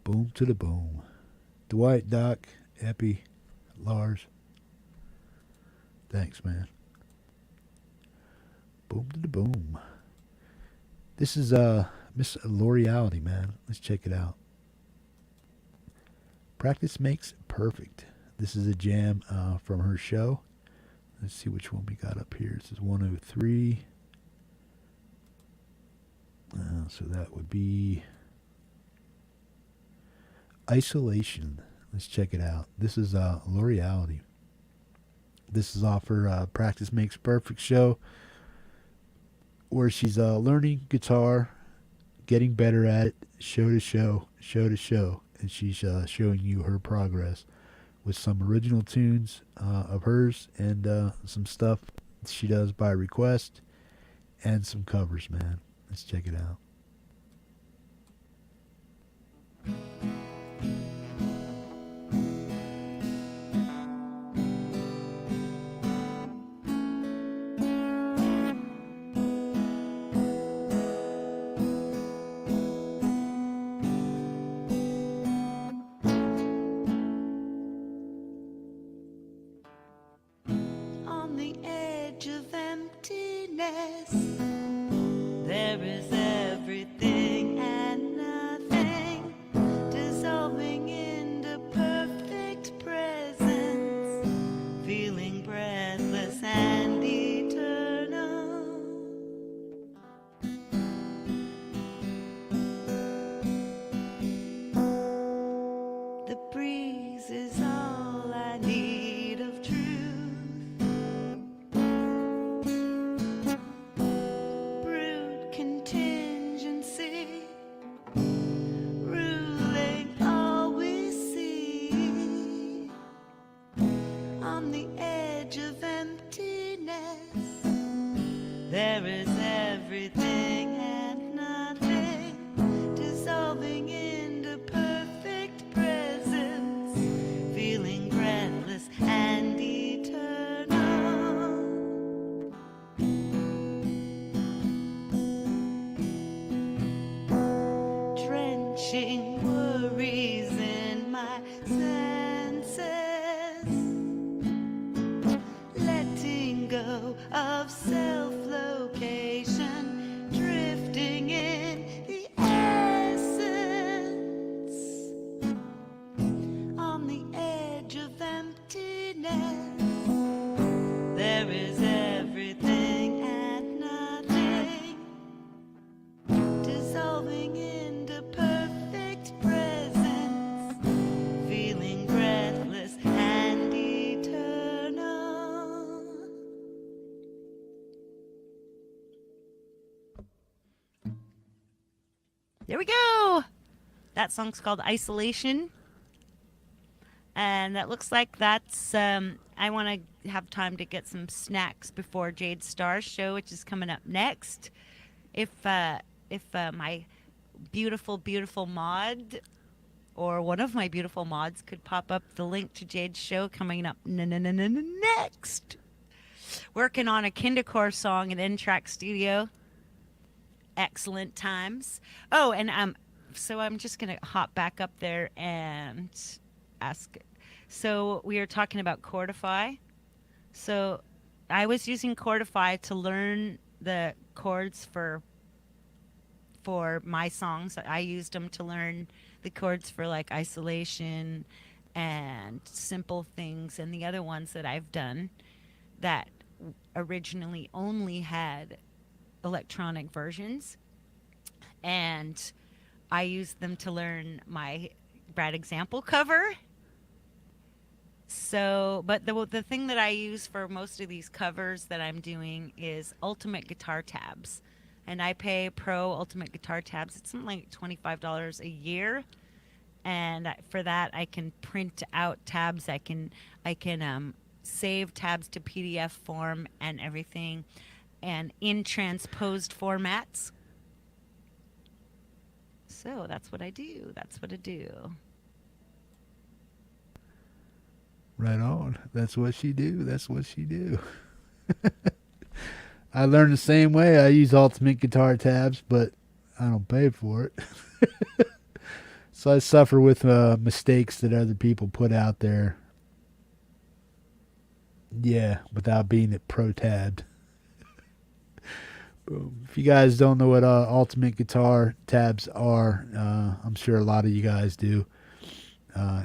Boom to the boom. Dwight, Doc, Epi, Lars. Thanks, man. Boom to the boom. This is Miss L'Oreality, man. Let's check it out. Practice makes perfect. This is a jam from her show. Let's see which one we got up here. This is 103. So that would be Isolation. Let's check it out. This is L'Oreality. This is off her Practice Makes Perfect show, where she's learning guitar, getting better at it, show to show, and she's showing you her progress with some original tunes of hers and some stuff she does by request and some covers, man. Let's check it out. On the edge of emptiness, there is everything and nothing, dissolving into perfect presence, feeling breathless and eternal. The breeze is all I need of truth. There is everything and nothing, dissolving into perfect presence, feeling breathless and eternal. Drenching worries in my senses, letting go of self-location, drifting in the essence, on the edge of emptiness. There is everything and nothing, dissolving into perfect presence, feeling breathless and eternal. There we go. That song's called Isolation. And that looks like that's, I want to have time to get some snacks before Jade Star's show, which is coming up next. If my beautiful, beautiful mod, or one of my beautiful mods, could pop up the link to Jade's show coming up next. Working on a Kindercore song in N-Track Studio. Excellent times. Oh, and so I'm just gonna hop back up there and ask. So we were talking about Chordify. So I was using Chordify to learn the chords for my songs. I used them to learn the chords for like Isolation and Simple Things and the other ones that I've done that originally only had electronic versions. And I used them to learn my Bradexample cover. So, but the thing that I use for most of these covers that I'm doing is Ultimate Guitar Tabs. And I pay Pro Ultimate Guitar Tabs. It's something like $25 a year. And for that, I can print out tabs. I can save tabs to PDF form and everything, and in transposed formats. So that's what I do. Right on. That's what she do. I learned the same way. I use Ultimate Guitar Tabs, but I don't pay for it. So I suffer with mistakes that other people put out there. Yeah, without being pro-tabbed. If you guys don't know what Ultimate Guitar Tabs are, I'm sure a lot of you guys do.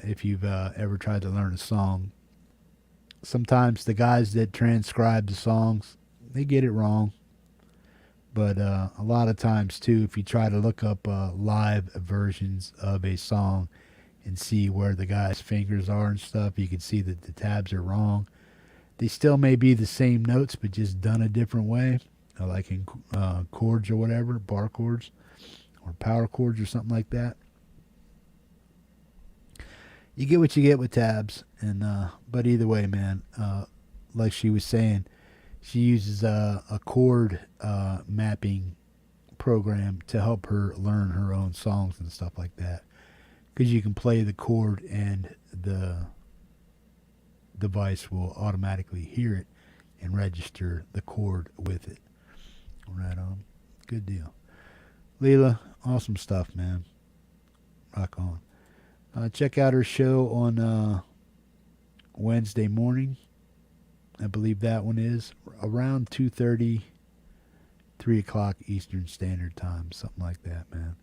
If you've ever tried to learn a song. Sometimes the guys that transcribe the songs, they get it wrong. But a lot of times, too, if you try to look up live versions of a song and see where the guy's fingers are and stuff, you can see that the tabs are wrong. They still may be the same notes, but just done a different way, like in chords or whatever, bar chords or power chords or something like that. You get what you get with tabs, and but either way, man, like she was saying, she uses a chord mapping program to help her learn her own songs and stuff like that, because you can play the chord and the device will automatically hear it and register the chord with it. Right on. Good deal. Leela, awesome stuff, man. Rock on. Check out her show on Wednesday morning. I believe that one is around 2:30, 3 o'clock Eastern Standard Time, something like that, man.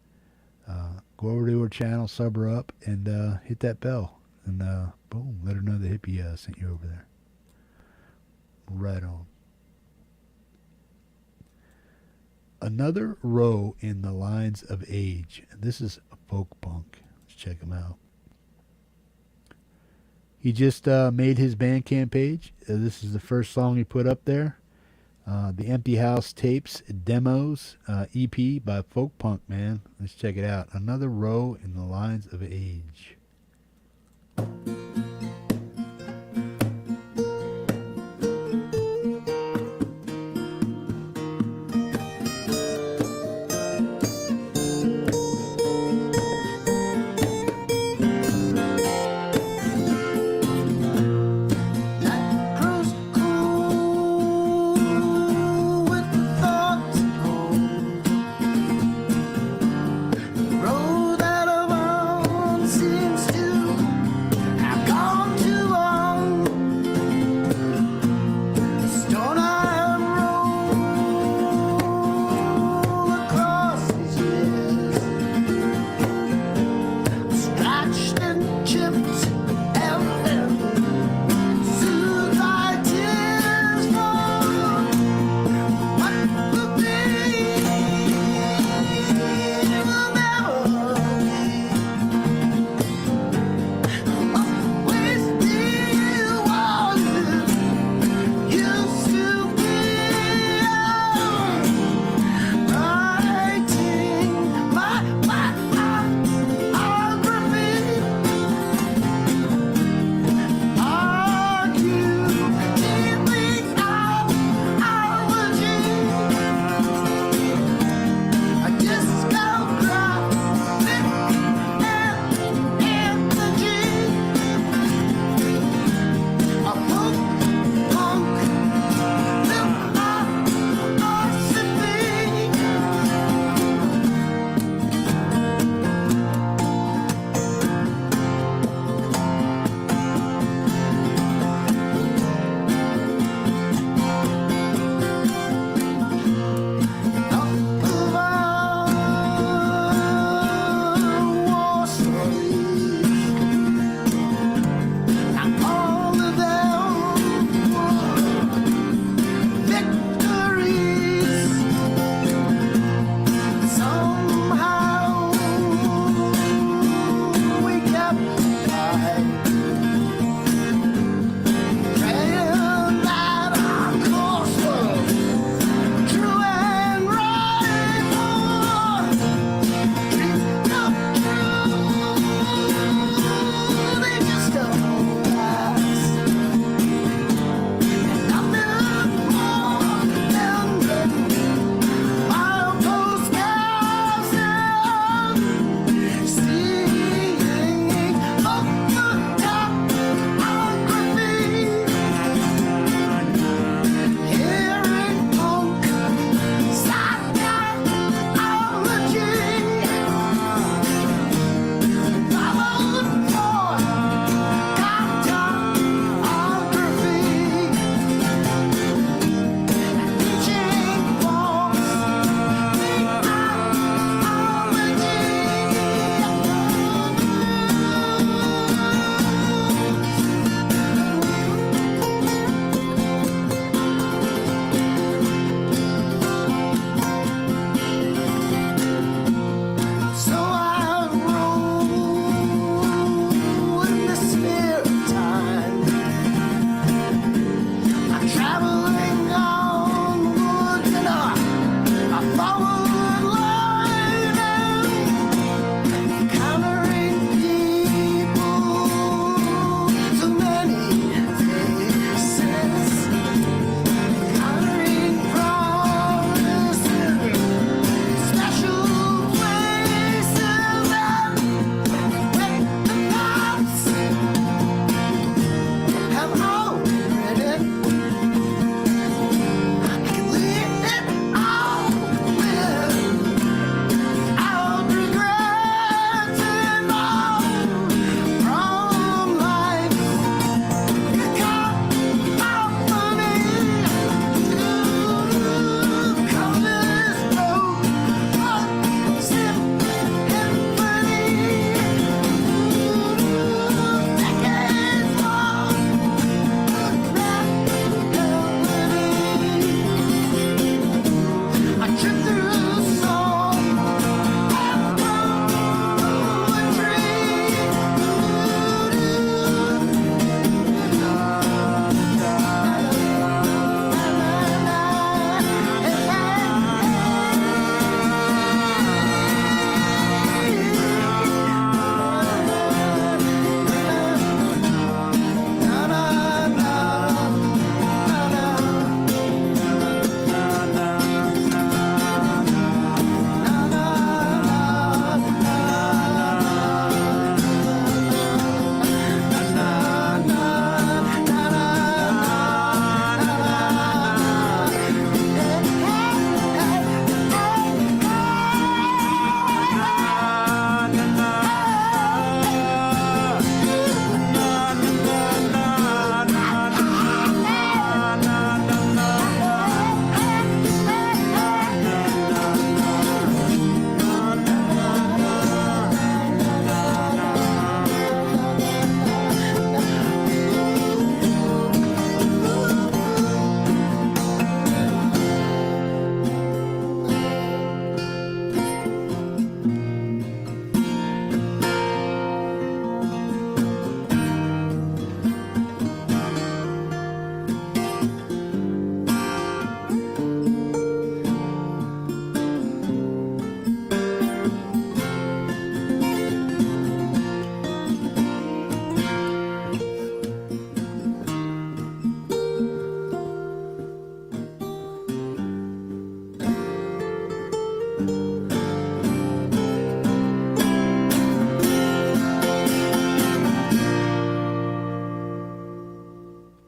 Go over to her channel, sub her up, and hit that bell. And boom, let her know the hippie sent you over there. Right on. Another row in the lines of age. This is folk punk. Let's check him out. He just made his Bandcamp page. This is the first song he put up there. The Empty House Tapes Demos EP by Folk Punk, man. Let's check it out. Another row in the lines of age.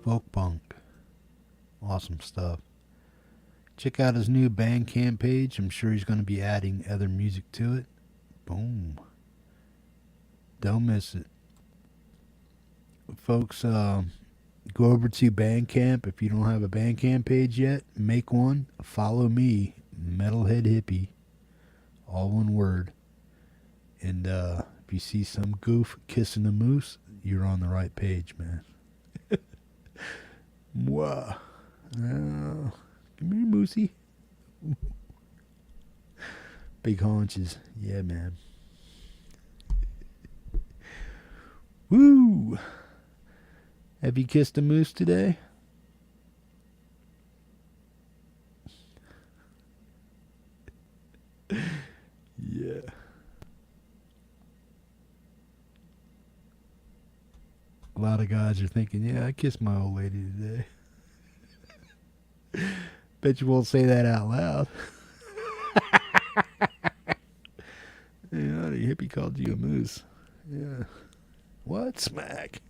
folkpunk. Awesome stuff. Check out his new Bandcamp page. I'm sure he's going to be adding other music to it. Boom. Don't miss it. Folks, go over to Bandcamp. If you don't have a Bandcamp page yet, make one. Follow me, Metalhead Hippie. All one word. And if you see some goof kissing a moose, you're on the right page, man. Mwah. Come here, Moosey. Big haunches. Yeah, man. Woo! Have you kissed a moose today? Yeah. A lot of guys are thinking, yeah, I kissed my old lady today. Bet you won't say that out loud. Yeah, the hippie called you a moose. Yeah. What? Smack.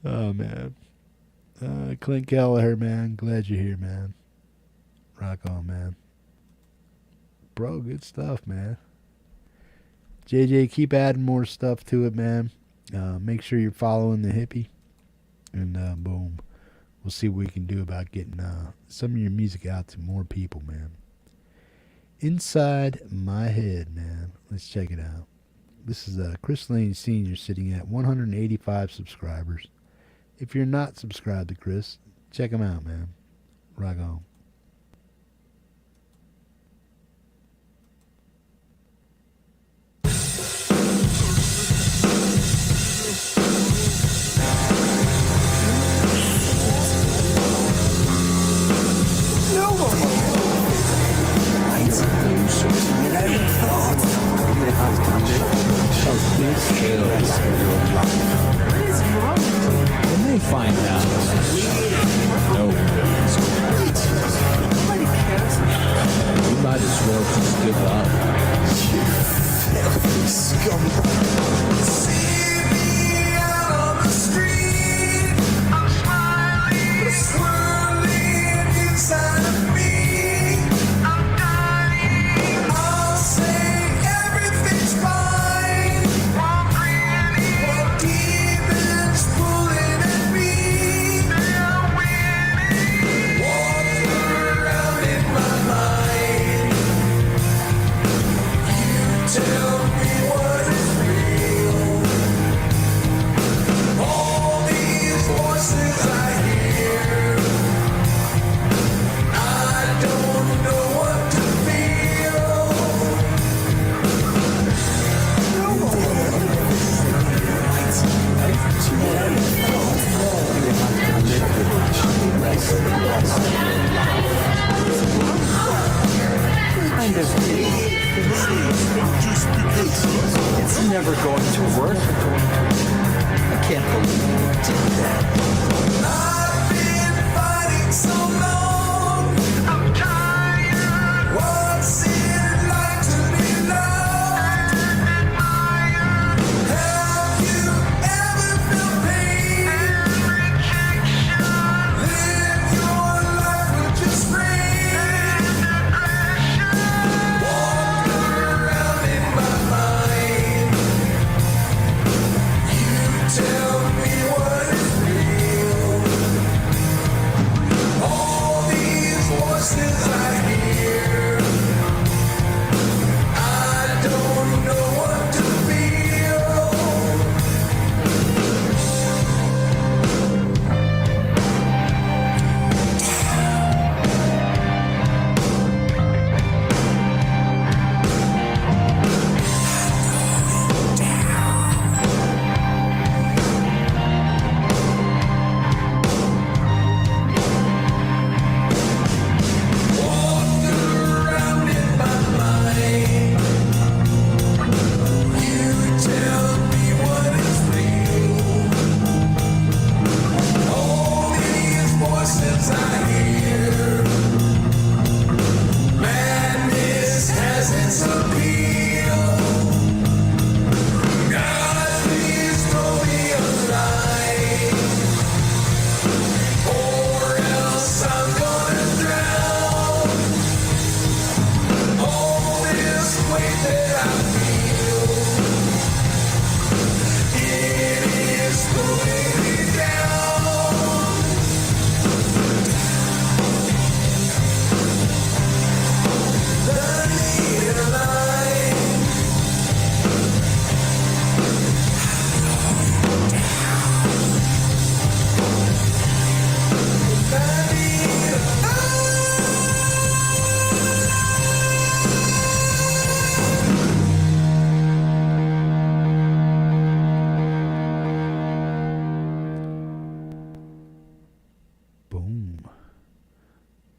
Oh, man. Clint Gallagher, man. Glad you're here, man. Rock on, man. Bro, good stuff, man. JJ, keep adding more stuff to it, man. Make sure you're following the hippie. And boom. We'll see what we can do about getting some of your music out to more people, man. Inside My Head, man. Let's check it out. This is Chris Lane Sr. sitting at 185 subscribers. If you're not subscribed to Chris, check him out, man. Rock on. When they find out, no, we might as well just give up. Filthy scum. See me out.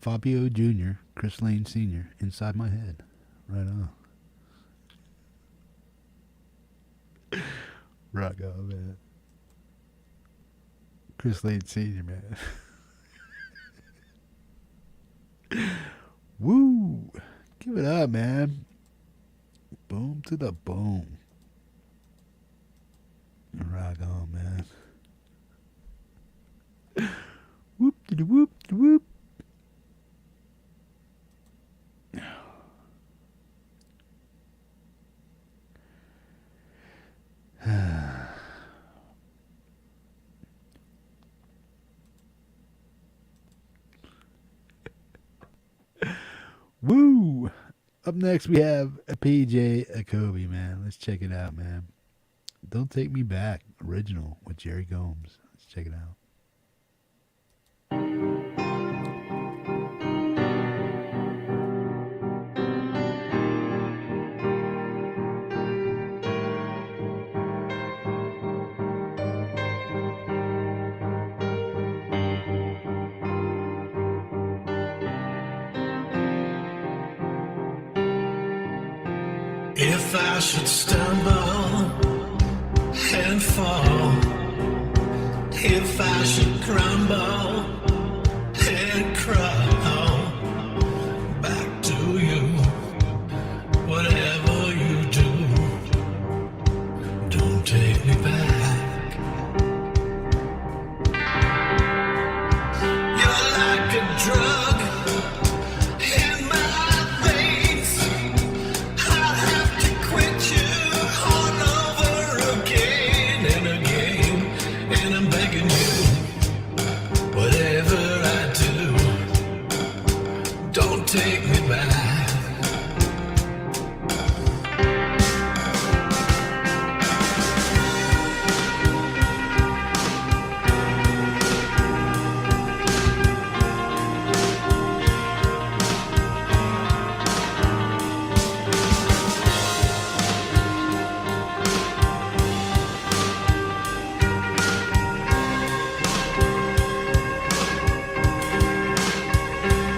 Fabio Jr., Chris Lane Sr., Inside My Head. Right on. Rock on, man. Chris Lane Sr., man. Woo! Give it up, man. Boom to the boom. Rock on, man. Whoop de whoop de whoop. Woo! Up next we have a PJ Akobe, man. Let's check it out, man. Don't Take Me Back, original with Jerry Gomes. Let's check it out. If I should stumble and fall, if I should crumble and crawl back to you, whatever you do, don't take me back. You're like a drug in my veins. I'll have to quit you all over again and again. And I'm begging you, whatever I do, don't take me back.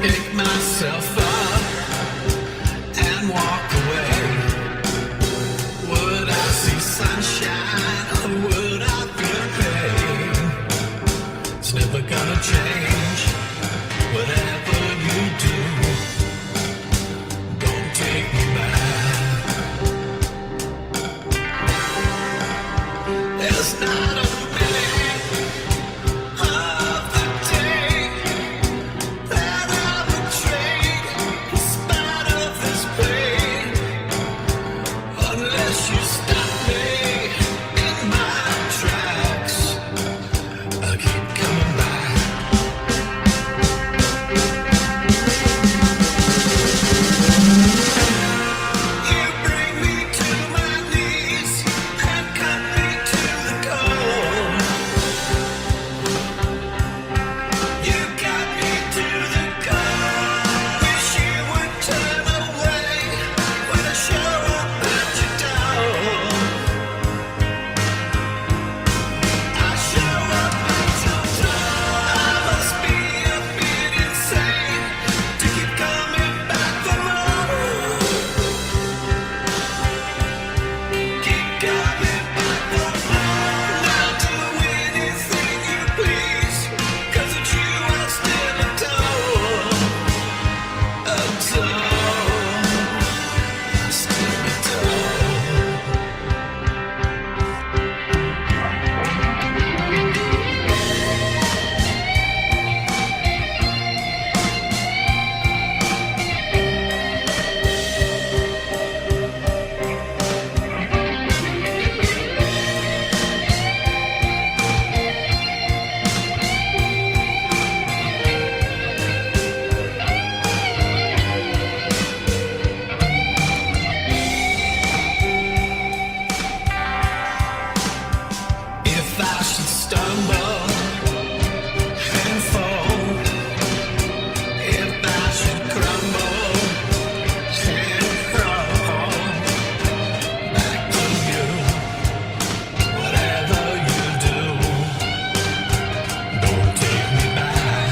Pick myself up and walk away. Would I see sunshine or would I feel pain? It's never gonna change. Whatever you do, don't take me back. There's not a minute of the day that I would trade in spite of this pain, unless you stop me in my tracks. I keep coming back. You bring me to my knees and cut me to the core. You got me to the core. Wish you would turn away when I show up at your door. I show up at your door. I must be a bit insane to keep coming back for more. Keep coming back for more. I'll do anything you please, 'cause it's you I still adore. Adore. I still adore. If I should stumble and fall, if I should crumble and crawl back to you, whatever you do, don't take me back.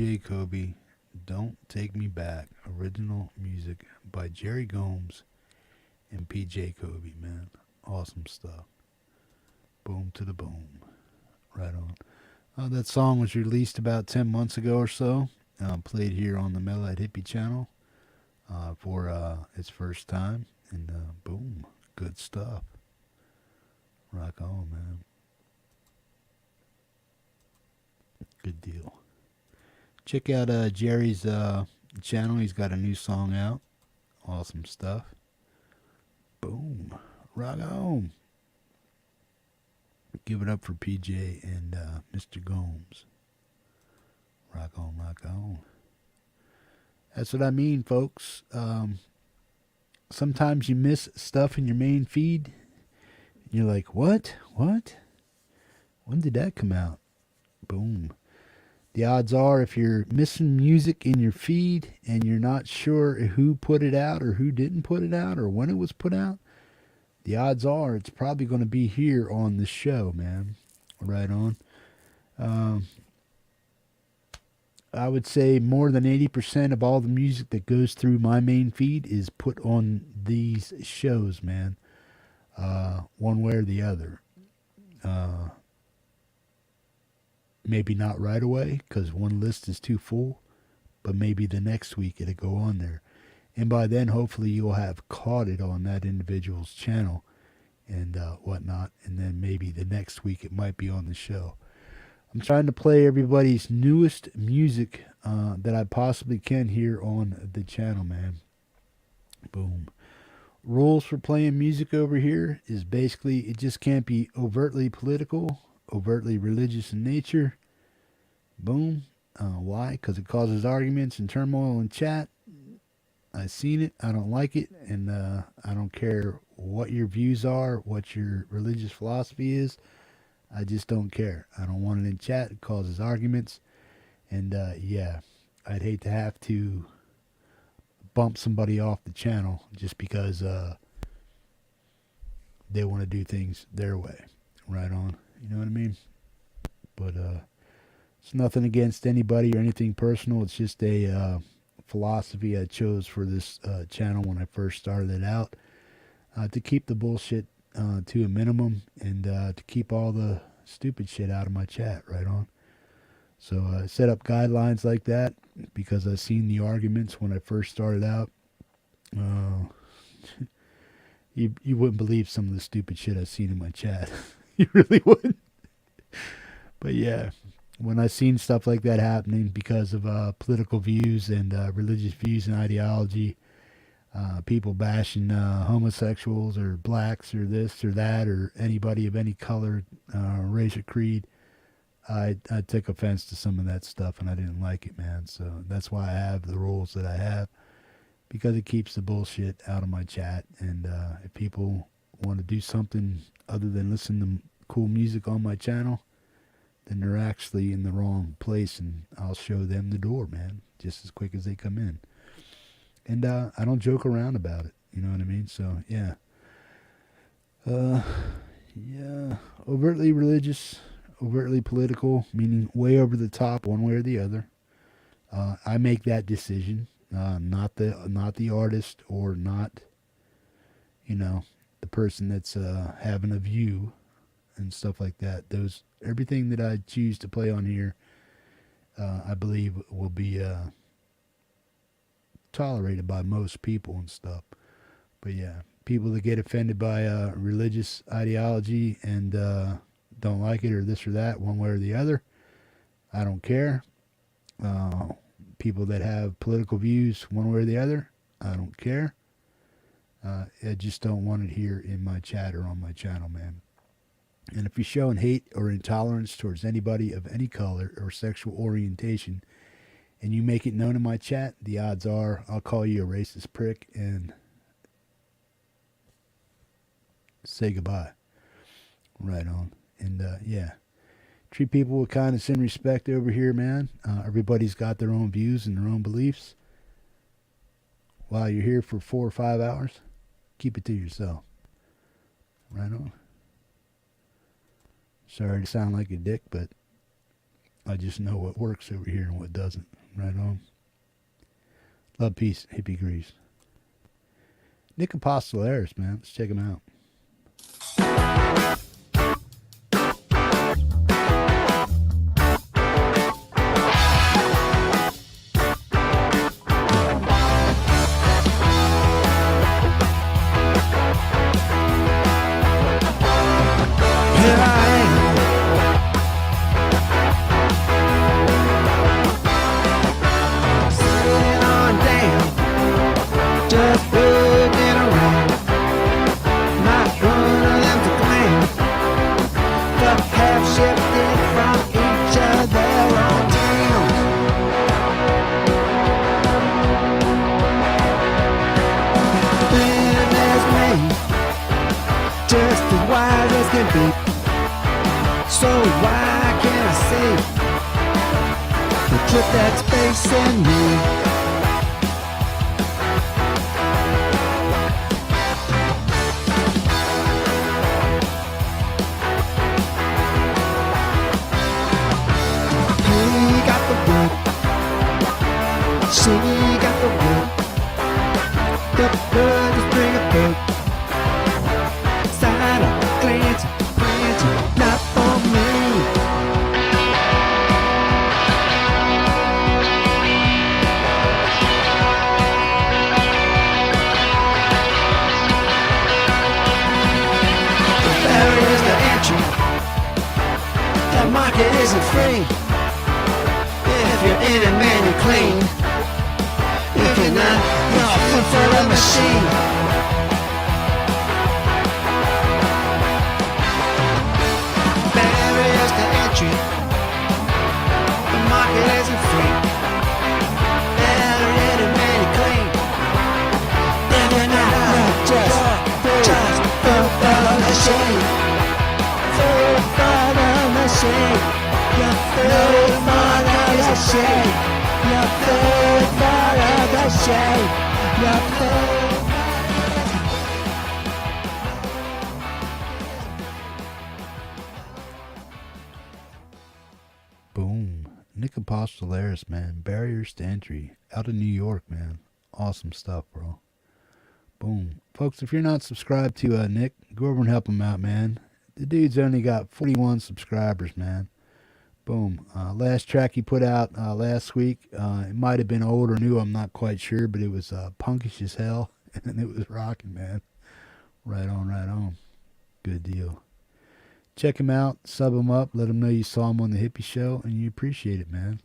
PJ Kobe, Don't Take Me Back. Original music by Jerry Gomes and PJ Kobe, man. Awesome stuff. Boom to the boom. Right on. That song was released about 10 months ago or so. Played here on the Metalhead Hippie channel for its first time. And boom, good stuff. Rock on, man. Good deal. Check out Jerry's channel. He's got a new song out. Awesome stuff. Boom. Rock on. Give it up for PJ and Mr. Gomes. Rock on, rock on. That's what I mean, folks. Sometimes you miss stuff in your main feed. You're like, what? What? When did that come out? Boom. The odds are, if you're missing music in your feed and you're not sure who put it out or who didn't put it out or when it was put out, the odds are it's probably going to be here on the show, man. Right on. I would say more than 80% of all the music that goes through my main feed is put on these shows, man. One way or the other. Maybe not right away because one list is too full, but maybe the next week it'll go on there. And by then, hopefully, you'll have caught it on that individual's channel and whatnot. And then maybe the next week it might be on the show. I'm trying to play everybody's newest music that I possibly can here on the channel, man. Boom. Rules for playing music over here is basically it just can't be overtly political, overtly religious in nature. Boom. Why? Because it causes arguments and turmoil in chat. I've seen it. I don't like it. And I don't care what your views are, what your religious philosophy is. I just don't care. I don't want it in chat. It causes arguments. And yeah, I'd hate to have to bump somebody off the channel just because they want to do things their way. Right on. You know what I mean? But it's nothing against anybody or anything personal. It's just a philosophy I chose for this channel when I first started it out, to keep the bullshit to a minimum and to keep all the stupid shit out of my chat. Right on. So I set up guidelines like that because I've seen the arguments when I first started out. You wouldn't believe some of the stupid shit I've seen in my chat. You really wouldn't. But yeah, when I seen stuff like that happening because of political views and religious views and ideology, people bashing homosexuals or blacks or this or that or anybody of any color, race or creed, I took offense to some of that stuff and I didn't like it, man. So that's why I have the rules that I have, because it keeps the bullshit out of my chat. And if people want to do something other than listen to cool music on my channel, then they're actually in the wrong place, and I'll show them the door, man, just as quick as they come in. And I don't joke around about it, you know what I mean? So yeah, yeah, overtly religious, overtly political, meaning way over the top, one way or the other. I make that decision, not the artist or not, you know, the person that's having a view and stuff like that. Everything that I choose to play on here, I believe will be tolerated by most people and stuff. But yeah, people that get offended by religious ideology and don't like it or this or that, one way or the other, I don't care. People that have political views one way or the other, I don't care. I just don't want it here in my chat or on my channel, man. And if you're showing hate or intolerance towards anybody of any color or sexual orientation, and you make it known in my chat, the odds are I'll call you a racist prick and say goodbye. Right on. And yeah, treat people with kindness and respect over here, man. Everybody's got their own views and their own beliefs. While you're here for 4 or 5 hours, keep it to yourself. Right on. Sorry to sound like a dick, but I just know what works over here and what doesn't. Right on. Love, peace, hippie grease. Nick Apostolaris, man. Let's check him out. Here I am, sitting on down, just looking around, not one of them to claim, but have shifted from each other on down. Then there's me, just as wild as can be. So why can't I see the trip that's facing me? He got the wood, she got the wood. The blood is bringing through. Side up, glancing, glancing, not for me. The barriers to entry, the market isn't free. If you're in it, man, you're clean. If you're not, you're fit for a machine. Barriers to entry, the market isn't free. If you're in it, man, you're clean. If you're not, you're just for the machine. Food for the machine. You're food for the machine. You're food for the machine. You're food. Boom. Nick Apostolaris, man. Barriers to entry. Out of New York, man. Awesome stuff, bro. Boom. Folks, if you're not subscribed to Nick, go over and help him out, man. The dude's only got 41 subscribers, man. Boom. Last track he put out last week, it might have been old or new, I'm not quite sure, but it was punkish as hell, and it was rocking, man. Right on, right on. Good deal. Check him out, sub him up, let him know you saw him on the Hippie Show, and you appreciate it, man.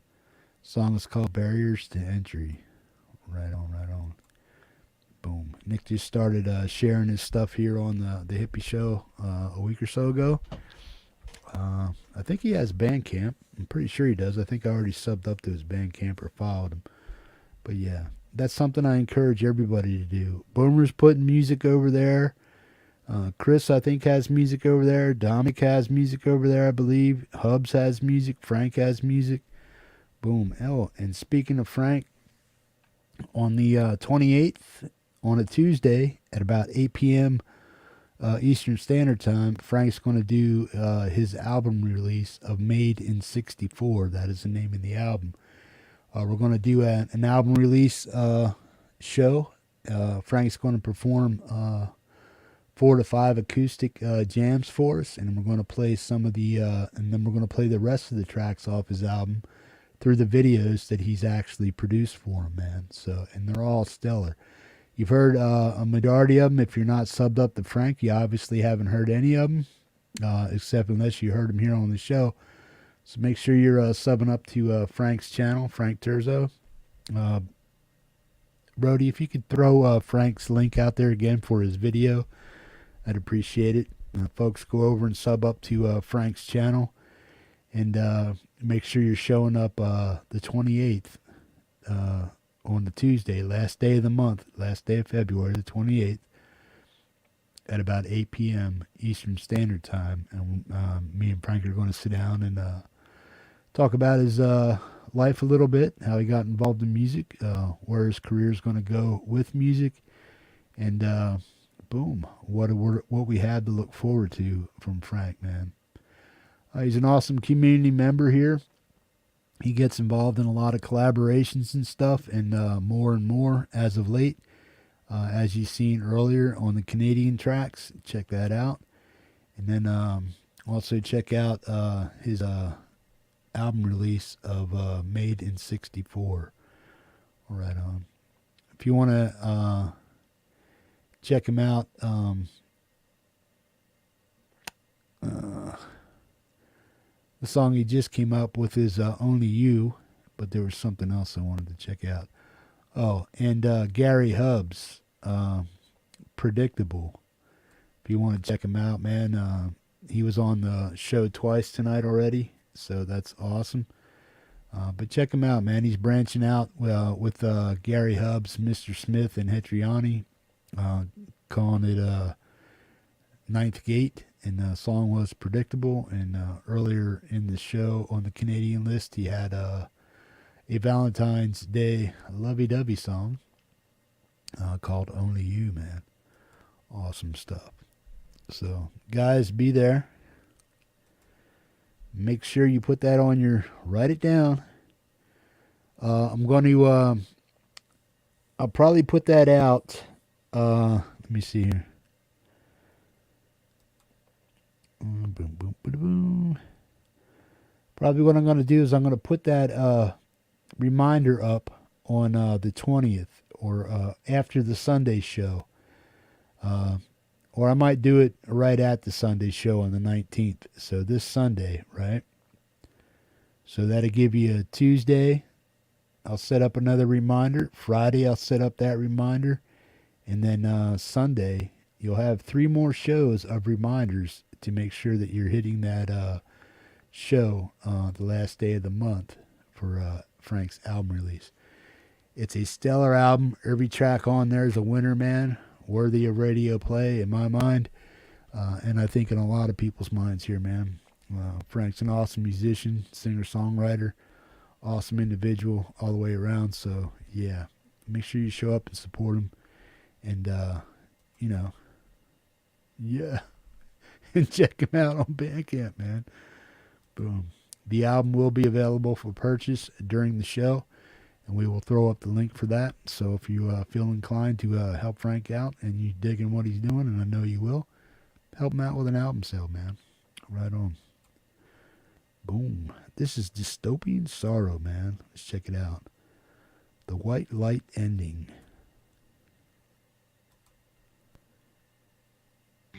Song is called Barriers to Entry. Right on, right on. Boom. Nick just started sharing his stuff here on the Hippie Show a week or so ago. I think he has Bandcamp. I'm pretty sure he does. I think I already subbed up to his Bandcamp or followed him. But yeah, that's something I encourage everybody to do. Boomer's putting music over there. Chris, I think, has music over there. Dominic has music over there, I believe. Hubs has music. Frank has music. Boom. Oh, and speaking of Frank, on the 28th, on a Tuesday at about 8 p.m. Eastern Standard Time, Frank's going to do his album release of Made in 64. That is the name of the album. We're going to do an album release show. Frank's going to perform 4 to 5 acoustic jams for us, and we're going to play some of the, and then we're going to play the rest of the tracks off his album through the videos that he's actually produced for him, man. So, and they're all stellar. You've heard a majority of them. If you're not subbed up to Frank, you obviously haven't heard any of them, except unless you heard them here on the show. So make sure you're subbing up to Frank's channel, Frank Terzo. Brody, if you could throw Frank's link out there again for his video, I'd appreciate it. Folks, go over and sub up to Frank's channel, and make sure you're showing up the 28th. On the Tuesday, last day of the month, last day of February, the 28th, at about 8 p.m. Eastern Standard Time. And me and Frank are going to sit down and talk about his life a little bit, how he got involved in music, where his career is going to go with music, and boom, what we had to look forward to from Frank, man. He's an awesome community member here. He gets involved in a lot of collaborations and stuff, and more as of late. As you've seen earlier on the Canadian tracks, check that out. And then also check out his album release of Made in 64. Right on. If you want to check him out, the song he just came up with is Only You, but there was something else I wanted to check out. Oh, and Gary Hubbs, Predictable. If you want to check him out, man, he was on the show twice tonight already, so that's awesome. But check him out, man. He's branching out with Gary Hubbs, Mr. Smith, and Hetriani, calling it Ninth Gate, and the song was Predictable. And earlier in the show on the Canadian list, he had a Valentine's Day lovey-dovey song called Only You, man. Awesome stuff. So, guys, be there. Make sure you put that on your, write it down. I'm going to, I'll probably put that out. Let me see here. Boom, boom, boom, boom, boom. Probably what I'm going to do is I'm going to put that reminder up on the 20th or after the Sunday show. Or I might do it right at the Sunday show on the 19th. So this Sunday, right? So that'll give you a Tuesday. I'll set up another reminder. Friday, I'll set up that reminder. And then Sunday, you'll have 3 more shows of reminders to make sure that you're hitting that show the last day of the month for Frank's album release. It's a stellar album. Every track on there is a winner, man. Worthy of radio play in my mind, and I think in a lot of people's minds here, man. Frank's an awesome musician, singer-songwriter, awesome individual all the way around. So yeah, make sure you show up and support him, and yeah, and check him out on Bandcamp, man. Boom. The album will be available for purchase during the show, and we will throw up the link for that. So if you feel inclined to help Frank out and you digging what he's doing, and I know you will, help him out with an album sale, man. Right on. Boom. This is Dystopian Sorrow, man. Let's check it out. The White Light Ending. I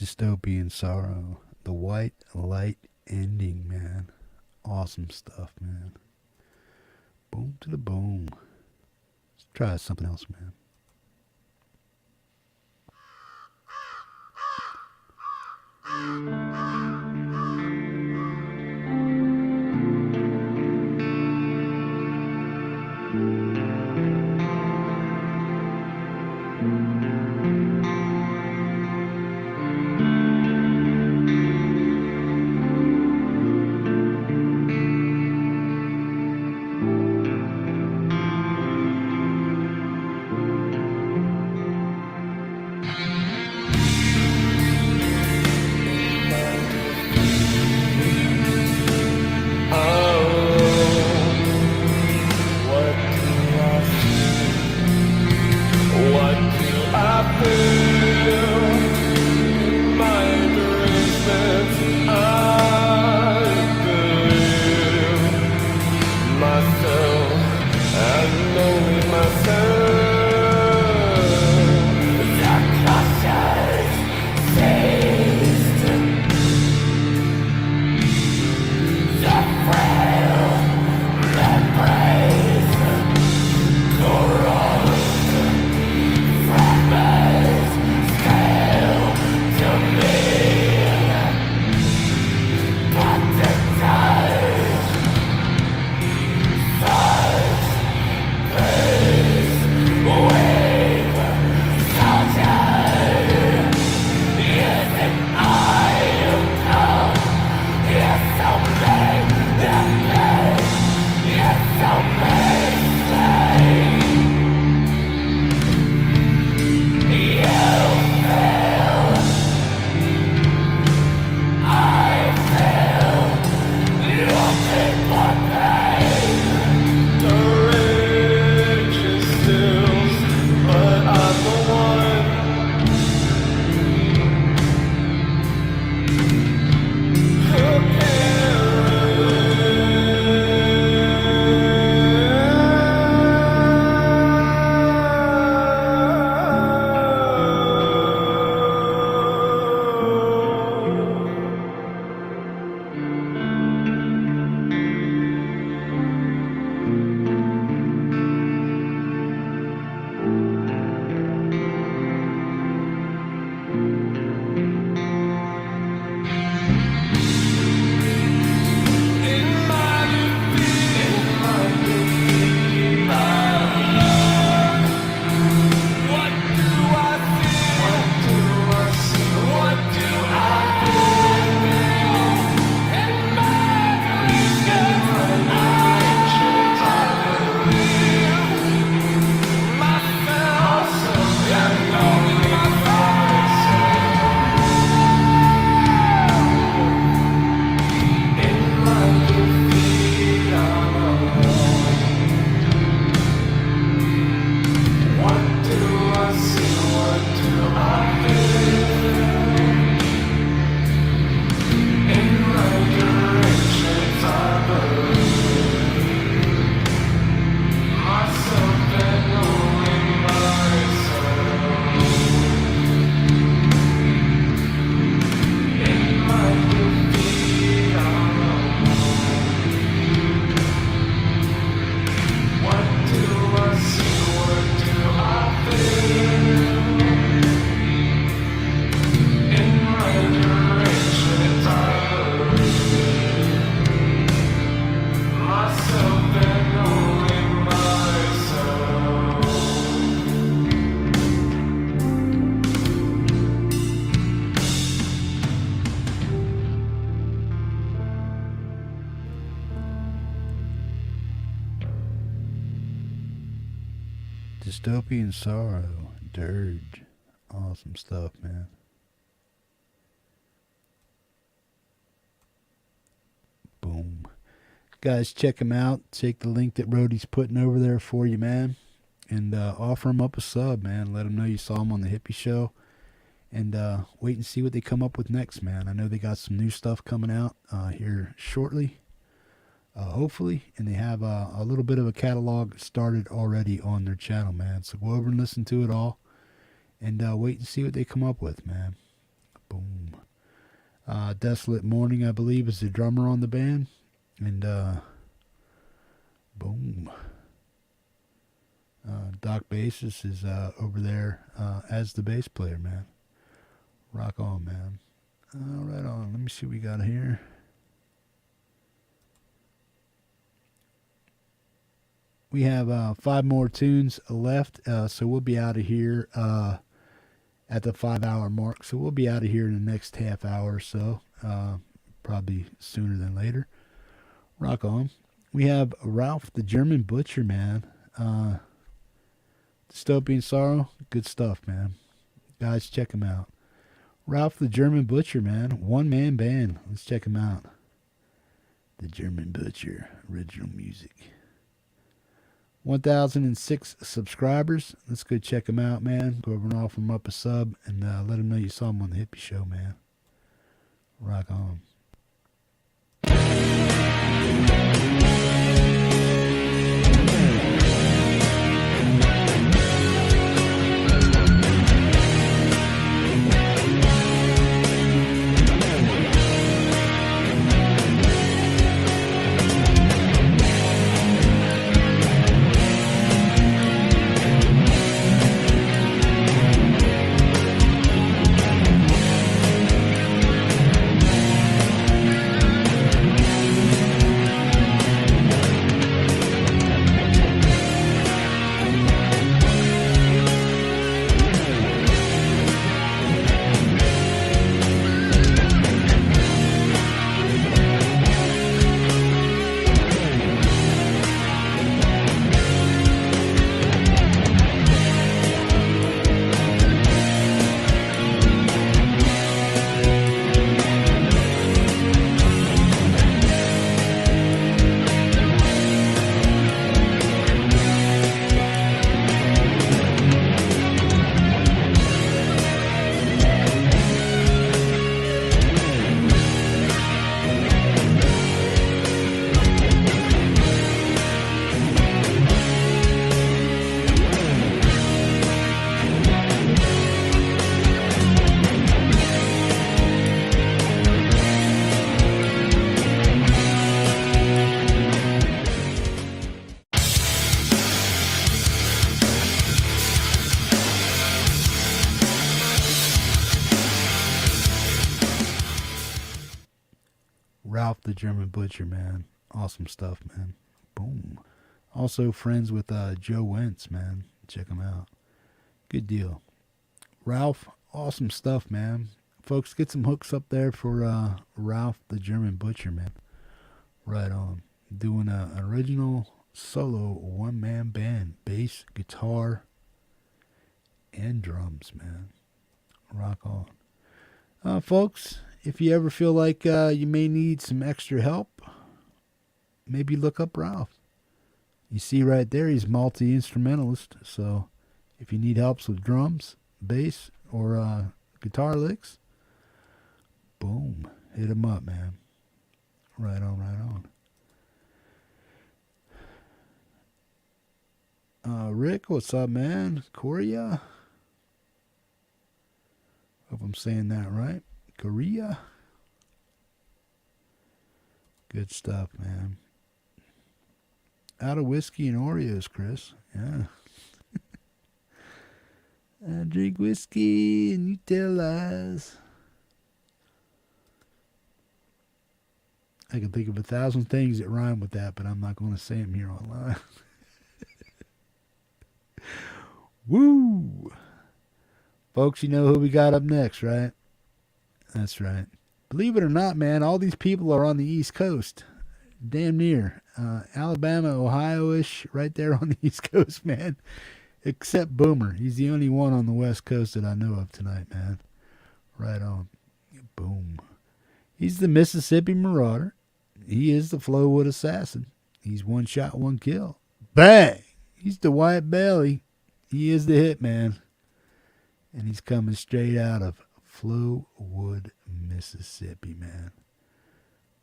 Dystopian Sorrow. The White Light ending, man. Awesome stuff, man. Boom to the boom. Let's try something else, man. Dystopian Sorrow, Dirge. Awesome stuff, man. Boom. Guys, check him out. Take the link that Brody's putting over there for you, man. And offer him up a sub, man. Let him know you saw him on the Hippie Show. And wait and see what they come up with next, man. I know they got some new stuff coming out here shortly. Hopefully, and they have a little bit of a catalog started already on their channel, man. So go over and listen to it all, and wait and see what they come up with, man. Boom. Boom. Desolate Morning, I believe, is the drummer on the band. And boom. Doc Basis is over there as the bass player, man. Rock on, man. Right on. Let me see what we got here. We have 5 more tunes left, so we'll be out of here at the 5-hour mark. So we'll be out of here in the next half hour or so, probably sooner than later. Rock on. We have Ralph the German Butcher, man. Dystopian Sorrow, good stuff, man. Guys, check him out. Ralph the German Butcher, man. One-man band. Let's check him out. The German Butcher, original music. 1,006 subscribers. Let's go check him out, man. Go over and offer him up a sub and let him know you saw him on the Hippie Show, man. Rock on. Ralph the German Butcher, man. Awesome stuff, man. Boom. Also friends with Joe Wentz, man. Check him out. Good deal. Ralph, awesome stuff, man. Folks, get some hooks up there for Ralph the German Butcher, man. Right on. Doing an original solo one-man band. Bass, guitar, and drums, man. Rock on. Folks, if you ever feel like you may need some extra help, maybe look up Ralph. You see right there, he's multi-instrumentalist. So if you need helps with drums, bass, or guitar licks, boom, hit him up, man. Right on, right on. Rick, what's up, man? Korea? Hope I'm saying that right. Korea. Good stuff, man. Out of whiskey and Oreos, Chris. Yeah. I drink whiskey and you tell lies. I can think of 1,000 things that rhyme with that, but I'm not going to say them here online. Woo! Folks, you know who we got up next, right? That's right. Believe it or not, man, all these people are on the East Coast. Damn near. Alabama, Ohio-ish, right there on the East Coast, man. Except Boomer. He's the only one on the West Coast that I know of tonight, man. Right on. Boom. He's the Mississippi Marauder. He is the Flowwood Assassin. He's one shot, one kill. Bang! He's Dwight Bailey. He is the Hitman. And he's coming straight out of Flowwood, Mississippi, man.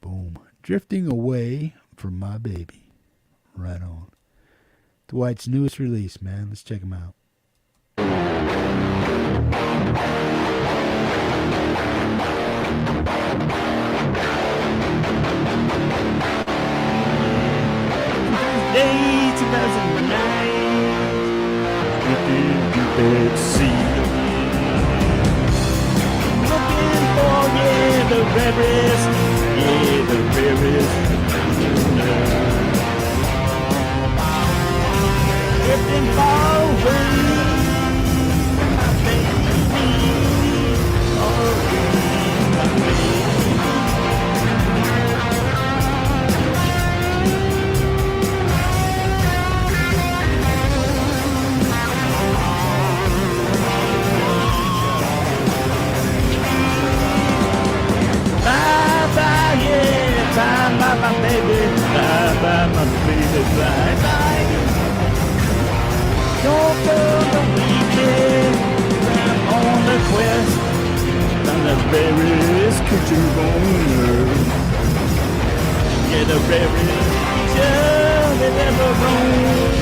Boom. Drifting Away from My Baby. Right on. Dwight's newest release, man. Let's check him out. Day 2009. Let's see. Looking for, yeah, the rarest. Yeah, the rarest. Drifting far away. My baby. Oh, my baby. Bye-bye, yeah, bye-bye, my baby, bye-bye, my baby, bye-bye. Don't go the weekend, I'm on the quest, I'm the rarest creature on earth. Yeah, the rarest creature that ever roamed.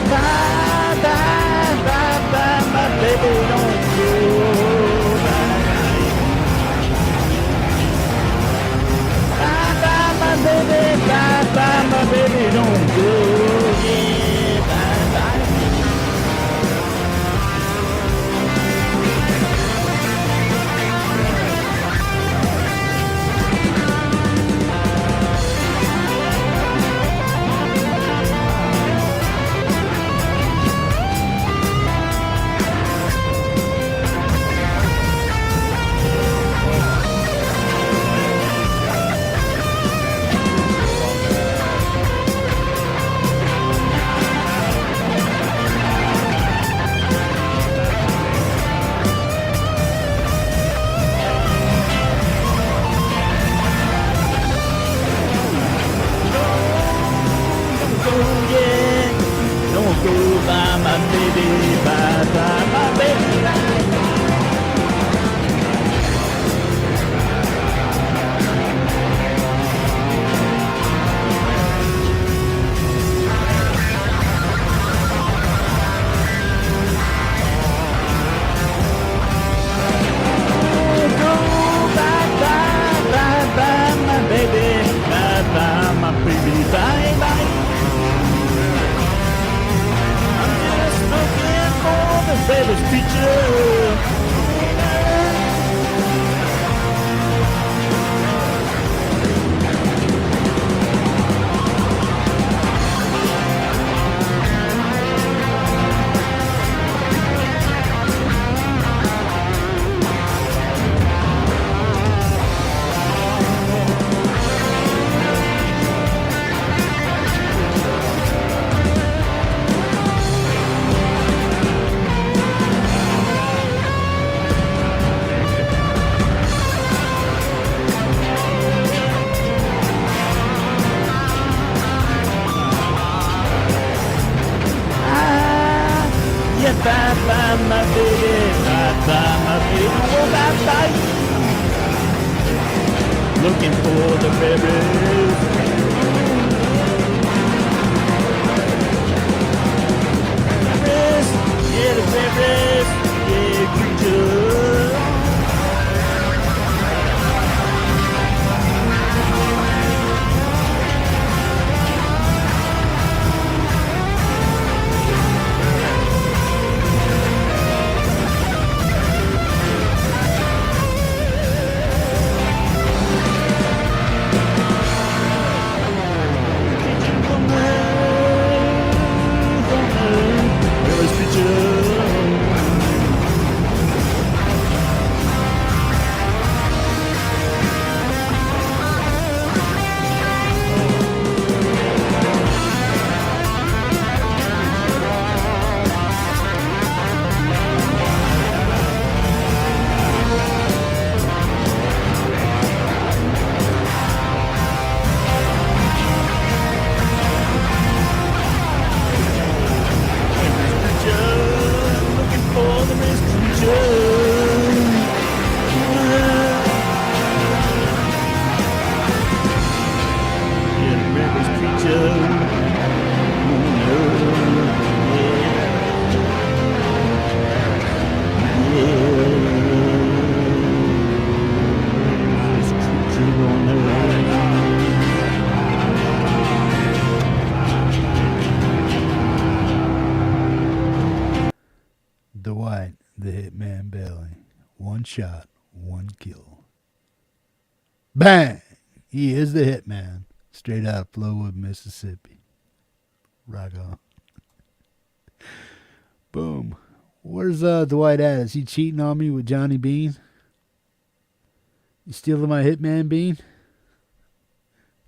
Bye, bye, bye, bye, my baby, don't go. Bye, bye, my baby, bye, bye, my baby, don't go. Yeah, bye, bye. Don't go by my baby, bye bye my baby, bye. Go bye bye bye bye my baby, bye bye my baby, bye bye. The baby's picture. Bye bye my baby, bye bye my baby, oh bye bye. Looking for the berries. Berries, yeah the berries, yeah creature. one shot, one kill. Bang! He is the hitman. Straight out of Flowood, Mississippi. Rock on. Boom. Where's Dwight at? Is he cheating on me with Johnny Bean? You stealing my hitman Bean?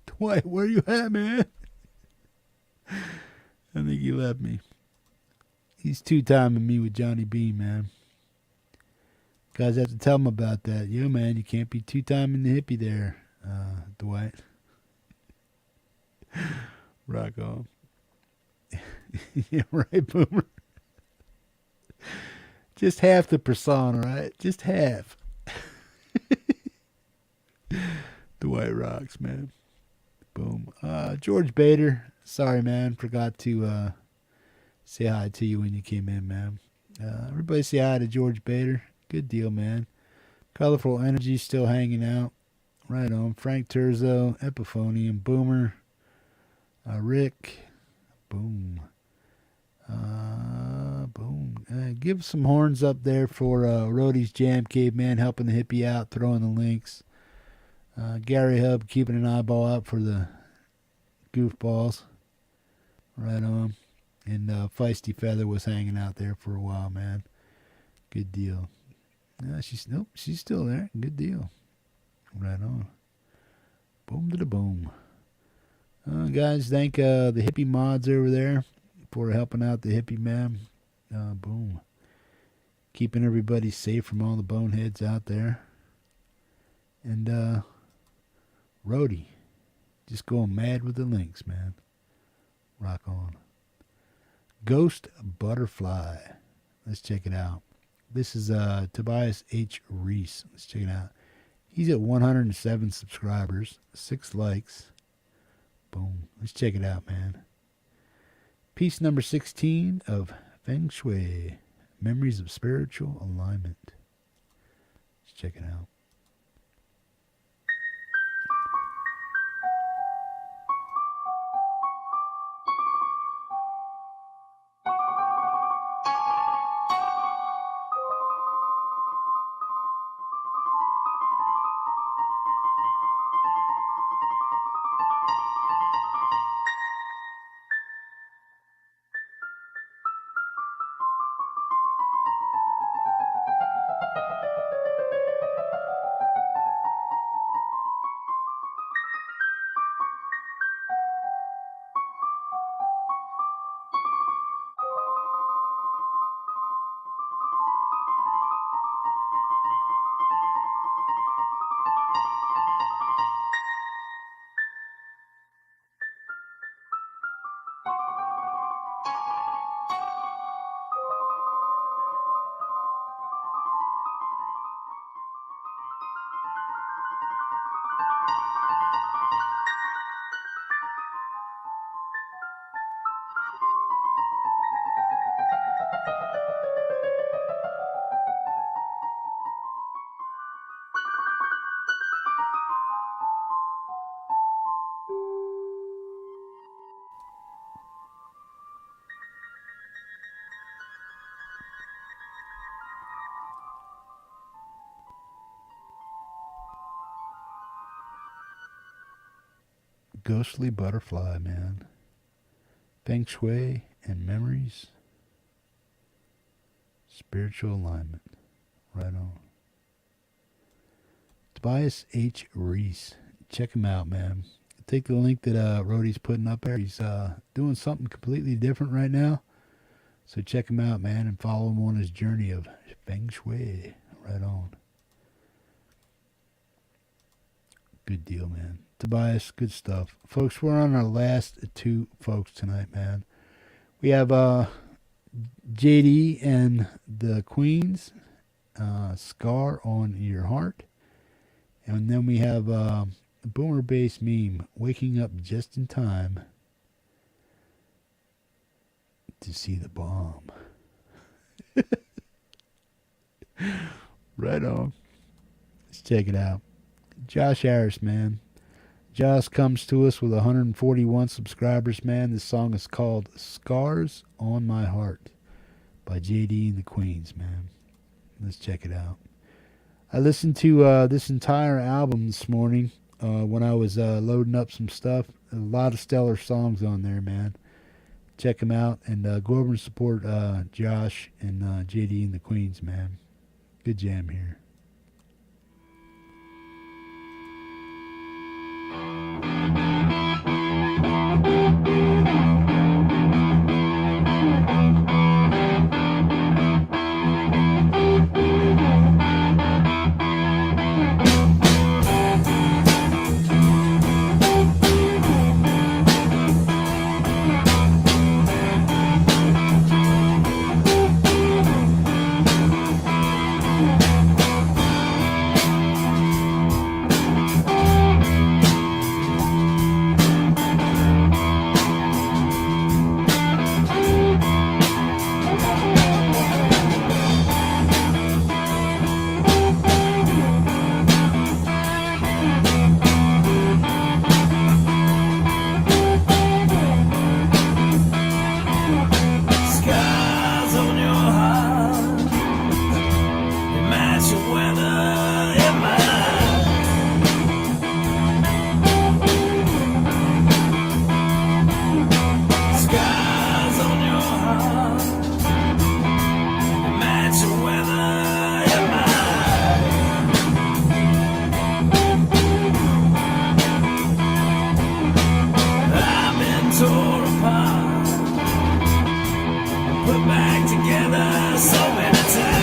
Dwight, where you at, man? I think he left me. He's two-timing me with Johnny Bean, man. Guys have to tell him about that. Yo, man, you can't be two-timing the hippie there, Dwight. Rock on. Yeah, right, Boomer. Just half the persona, right? Just half. Dwight rocks, man. Boom. George Bader. Sorry, man. Forgot to say hi to you when you came in, man. Everybody say hi to George Bader. Good deal, man. Colourful Energy still hanging out. Right on. Frank Terzo, Epiphonium, Boomer, Rick. Boom. Boom. Give some horns up there for Rhodey's Jam Caveman helping the hippie out, throwing the links. Gary Hub keeping an eyeball out for the goofballs. Right on. And Feisty Feather was hanging out there for a while, man. Good deal. She's still there. Good deal. Right on. Boom to the boom. Guys, thank the hippie mods over there for helping out the hippie, man. Boom. Keeping everybody safe from all the boneheads out there. And Rhodey, just going mad with the links, man. Rock on. Ghost Butterfly. Let's check it out. This is Tobias H. Reese. Let's check it out. He's at 107 subscribers, 6 likes. Boom. Let's check it out, man. Piece number 16 of Feng Shui, Memories of Spiritual Alignment. Let's check it out. Ghostly Butterfly, man. Feng Shui and Memories. Spiritual Alignment. Right on. Tobias H. Reese. Check him out, man. Take the link that Rhodey's putting up there. He's doing something completely different right now. So check him out, man, and follow him on his journey of Feng Shui. Right on. Good deal, man. Tobias, good stuff. Folks, we're on our last 2 folks tonight, man. We have JD and the Queens, Scar on Your Heart. And then we have Boomer Bass Meme, Waking Up Just in Time to See the Bomb. Right on. Let's check it out. Josh Harris, man. Josh comes to us with 141 subscribers, man. This song is called Scars on My Heart by JD and the Queens, man. Let's check it out. I listened to this entire album this morning when I was loading up some stuff. A lot of stellar songs on there, man. Check them out and go over and support Josh and JD and the Queens, man. Good jam here. Scars on your heart, they match your weather in mine. Scars on your heart, they match your weather in mine. I've been torn apart, put back together so many times.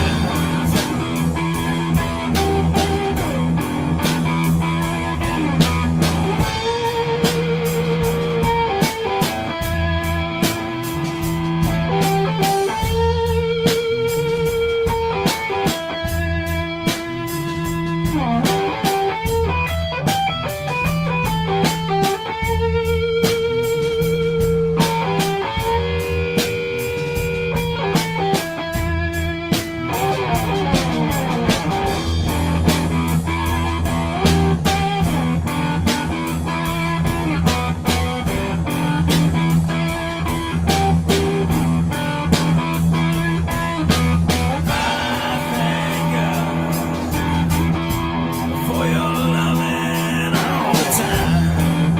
For your loving all the time.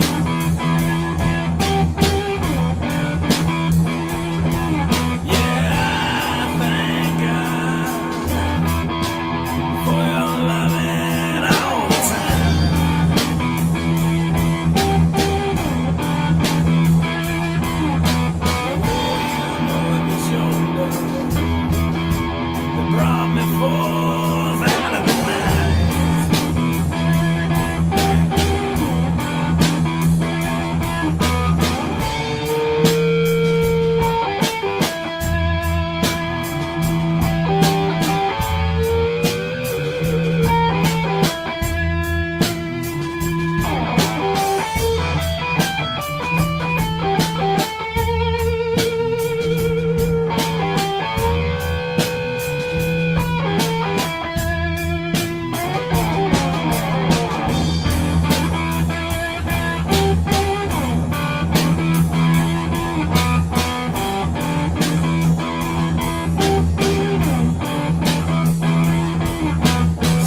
Yeah, I thank God for your loving all the time. Oh, you know it was your love that brought me forth out of the night.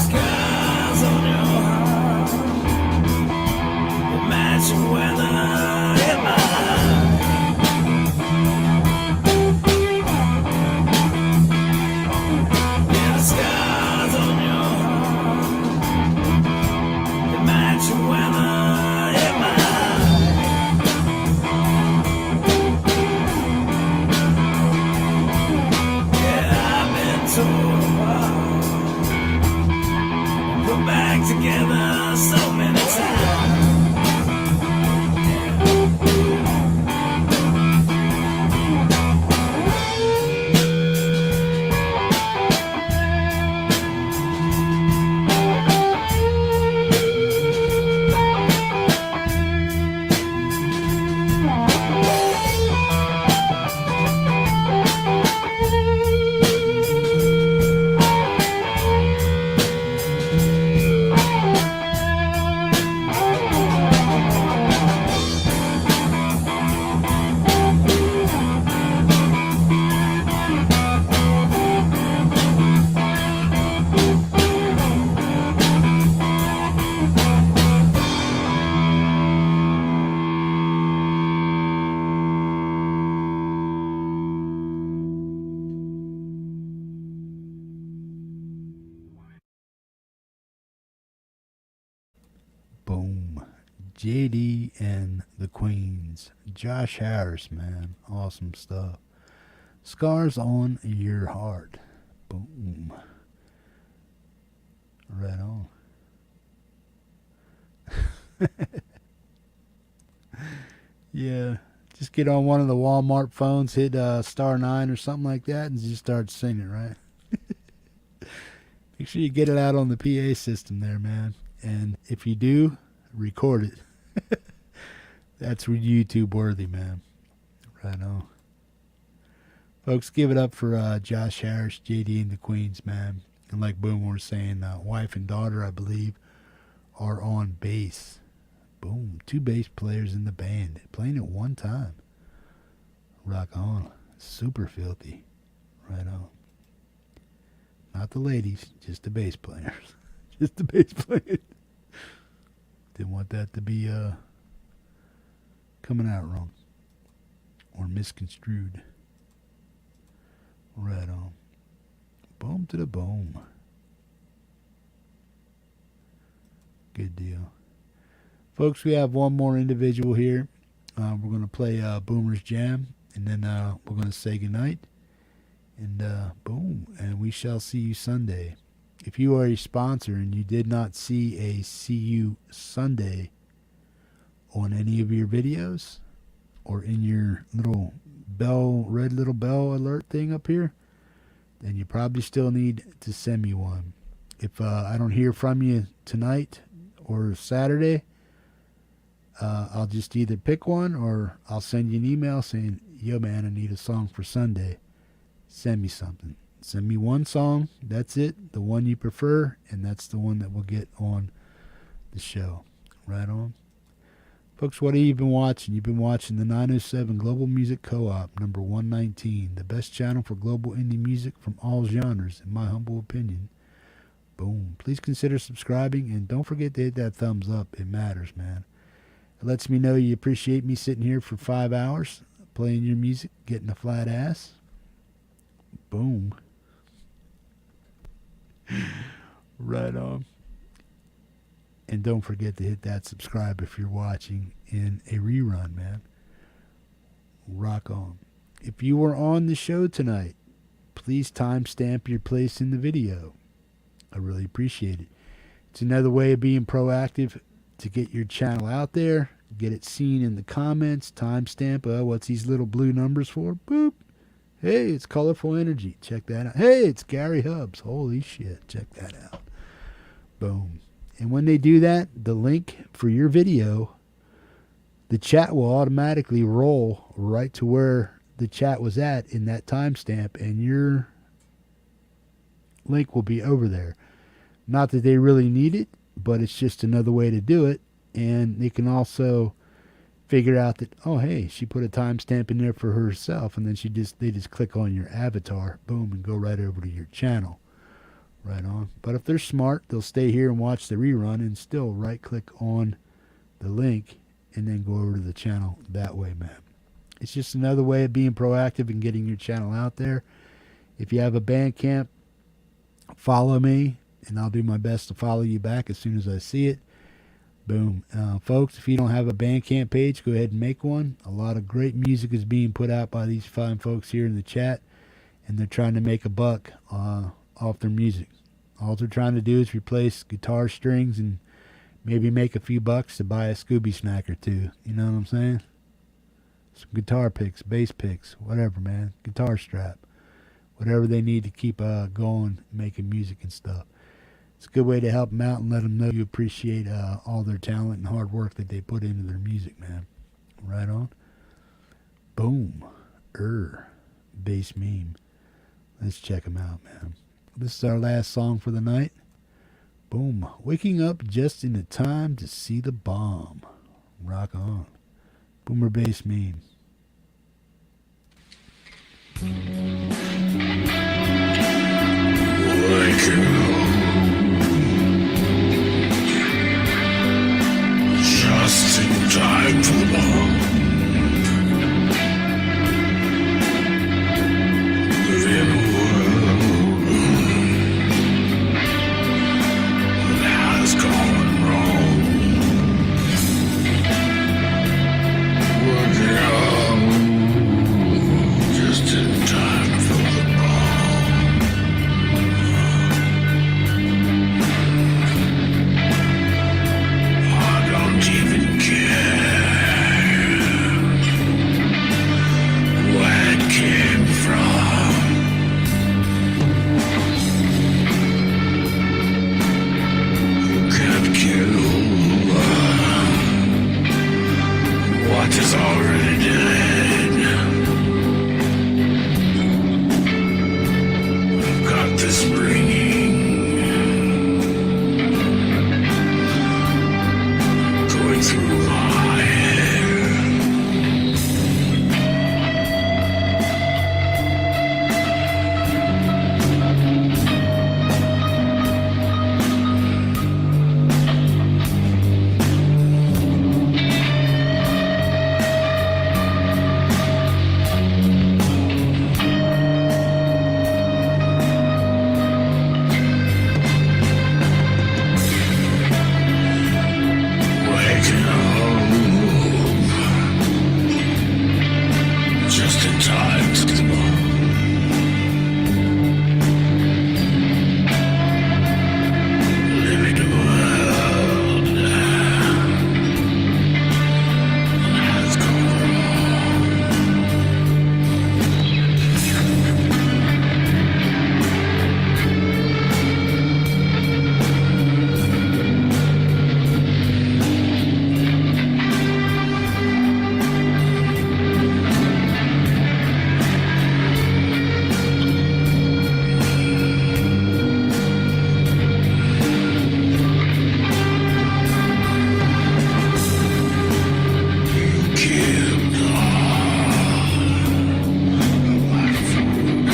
Scars on your heart, they match your weather in mine. Yeah, the scars on your heart, they match your weather in mine. Yeah, I've been torn apart, put back together so many times. JD and the Queens. Josh Harris, man. Awesome stuff. Scars on Your Heart. Boom. Right on. Yeah. Just get on one of the Walmart phones, hit star 9 or something like that, and just start singing, right? Make sure you get it out on the PA system there, man. And if you do, record it. That's YouTube worthy, man. Right on. Folks, give it up for Josh Harris, JD and the Queens, man. And like Boom was saying, wife and daughter, I believe, are on bass. Boom. 2 bass players in the band playing at one time. Rock on. Super filthy. Right on. Not the ladies, just the bass players. Just the bass players. Didn't want that to be coming out wrong or misconstrued. Right on. Boom to the boom. Good deal. Folks, we have one more individual here. We're going to play Boomer's Jam, and then we're going to say goodnight. And boom, and we shall see you Sunday. If you are a sponsor and you did not see a See You Sunday on any of your videos or in your little bell, red little bell alert thing up here, then you probably still need to send me one. If I don't hear from you tonight or Saturday, I'll just either pick one or I'll send you an email saying, yo man, I need a song for Sunday. Send me something. Send me one song. That's it. The one you prefer. And that's the one that will get on the show. Right on. Folks, what have you been watching? You've been watching the 907 Global Music Co-op, number 119. The best channel for global indie music from all genres, in my humble opinion. Boom. Please consider subscribing. And don't forget to hit that thumbs up. It matters, man. It lets me know you appreciate me sitting here for 5 hours, playing your music, getting a flat ass. Boom. Right on. And don't forget to hit that subscribe if you're watching in a rerun, man. Rock on. If you were on the show tonight, please timestamp your place in the video. I really appreciate it. It's another way of being proactive to get your channel out there, get it seen in the comments, timestamp. What's these little blue numbers for? Boop. Hey, it's Colourful Energy. Check that out. Hey, it's Gary Hubbs. Holy shit. Check that out. Boom. And when they do that, the link for your video, the chat will automatically roll right to where the chat was at in that timestamp, and your link will be over there. Not that they really need it, but it's just another way to do it. And they can also figure out that, oh, hey, she put a timestamp in there for herself, and then they just click on your avatar, boom, and go right over to your channel. Right on. But if they're smart, they'll stay here and watch the rerun and still right-click on the link and then go over to the channel that way, man. It's just another way of being proactive and getting your channel out there. If you have a Bandcamp, follow me, and I'll do my best to follow you back as soon as I see it. Boom. Folks, if you don't have a Bandcamp page, go ahead and make one. A lot of great music is being put out by these fine folks here in the chat, and they're trying to make a buck off their music. All they're trying to do is replace guitar strings and maybe make a few bucks to buy a Scooby snack or two. You know what I'm saying? Some guitar picks, bass picks, whatever, man. Guitar strap. Whatever they need to keep going, making music and stuff. It's a good way to help them out and let them know you appreciate all their talent and hard work that they put into their music, man. Right on. Boom. Bass meme. Let's check them out, man. This is our last song for the night. Boom. Waking up just in the time to see the bomb. Rock on. Boomer bass meme. Waking up just in time for the bomb. Living in a world that has gone wrong. What is already dead? I've got this ringing, going through my head. Waking home just in time to living the world has gone wrong. You killed all my food.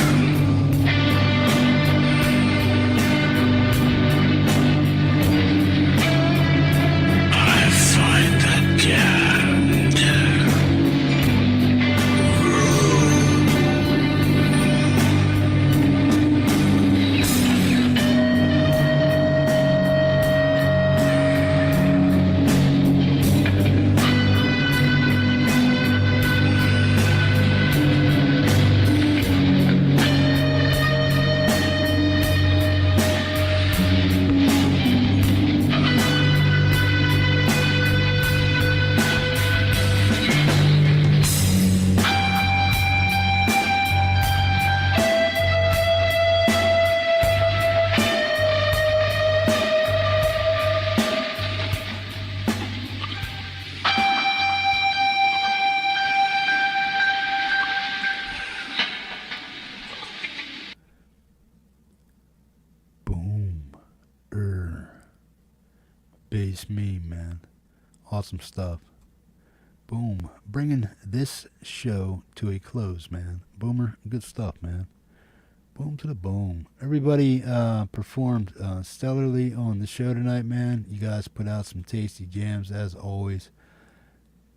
I find that damned Boom. Bass me, man. Awesome stuff. Boom. Bringing this show to a close, man. Boomer, good stuff, man. Boom to the boom. Everybody performed stellarly on the show tonight, man. You guys put out some tasty jams as always.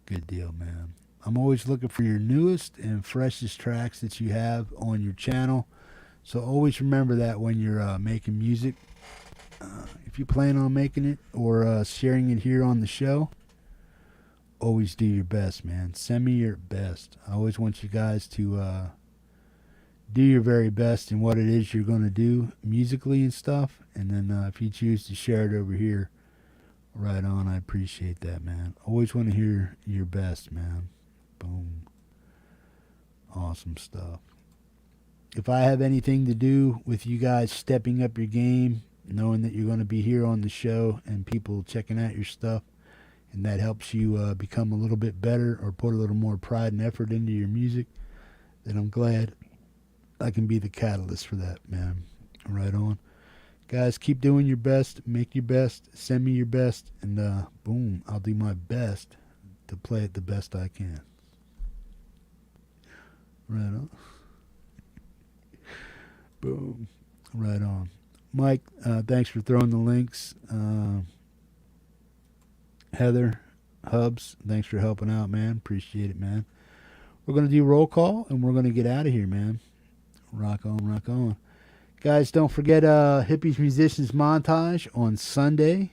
Good deal, man. I'm always looking for your newest and freshest tracks that you have on your channel. So always remember that when you're making music. If you plan on making it or sharing it here on the show, always do your best, man. Send me your best. I always want you guys to do your very best in what it is you're going to do musically and stuff. And then if you choose to share it over here, right on. I appreciate that, man. Always want to hear your best, man. Boom. Awesome stuff. If I have anything to do with you guys stepping up your game, knowing that you're going to be here on the show and people checking out your stuff, and that helps you become a little bit better or put a little more pride and effort into your music, then I'm glad I can be the catalyst for that, man. Right on. Guys, keep doing your best. Make your best. Send me your best. And boom, I'll do my best to play it the best I can. Right on. Boom. Right on. Mike, thanks for throwing the links. Heather, Hubs, thanks for helping out, man. Appreciate it, man. We're going to do roll call, and we're going to get out of here, man. Rock on, rock on. Guys, don't forget Hippie's Musicians Montage on Sunday.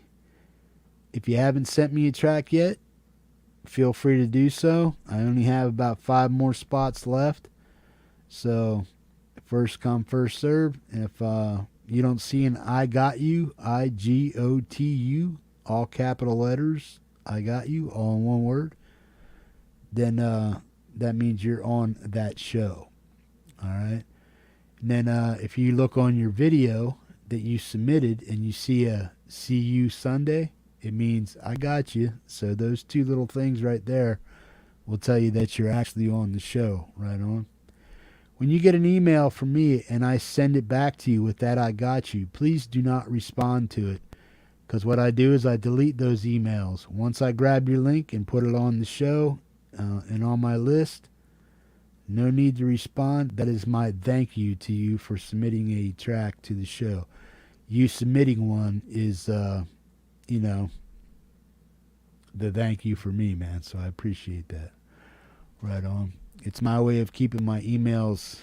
If you haven't sent me a track yet, feel free to do so. I only have about 5 more spots left. So, first come, first serve. And if you don't see an I got you, I-G-O-T-U, all capital letters, I got you, all in one word, then that means you're on that show. All right? And then if you look on your video that you submitted and you see a see you Sunday, it means I got you. So those 2 little things right there will tell you that you're actually on the show. Right on. When you get an email from me and I send it back to you with that I got you, please do not respond to it. Because what I do is I delete those emails. Once I grab your link and put it on the show and on my list, no need to respond. That is my thank you to you for submitting a track to the show. You submitting one is, you know, the thank you for me, man. So I appreciate that. Right on. It's my way of keeping my emails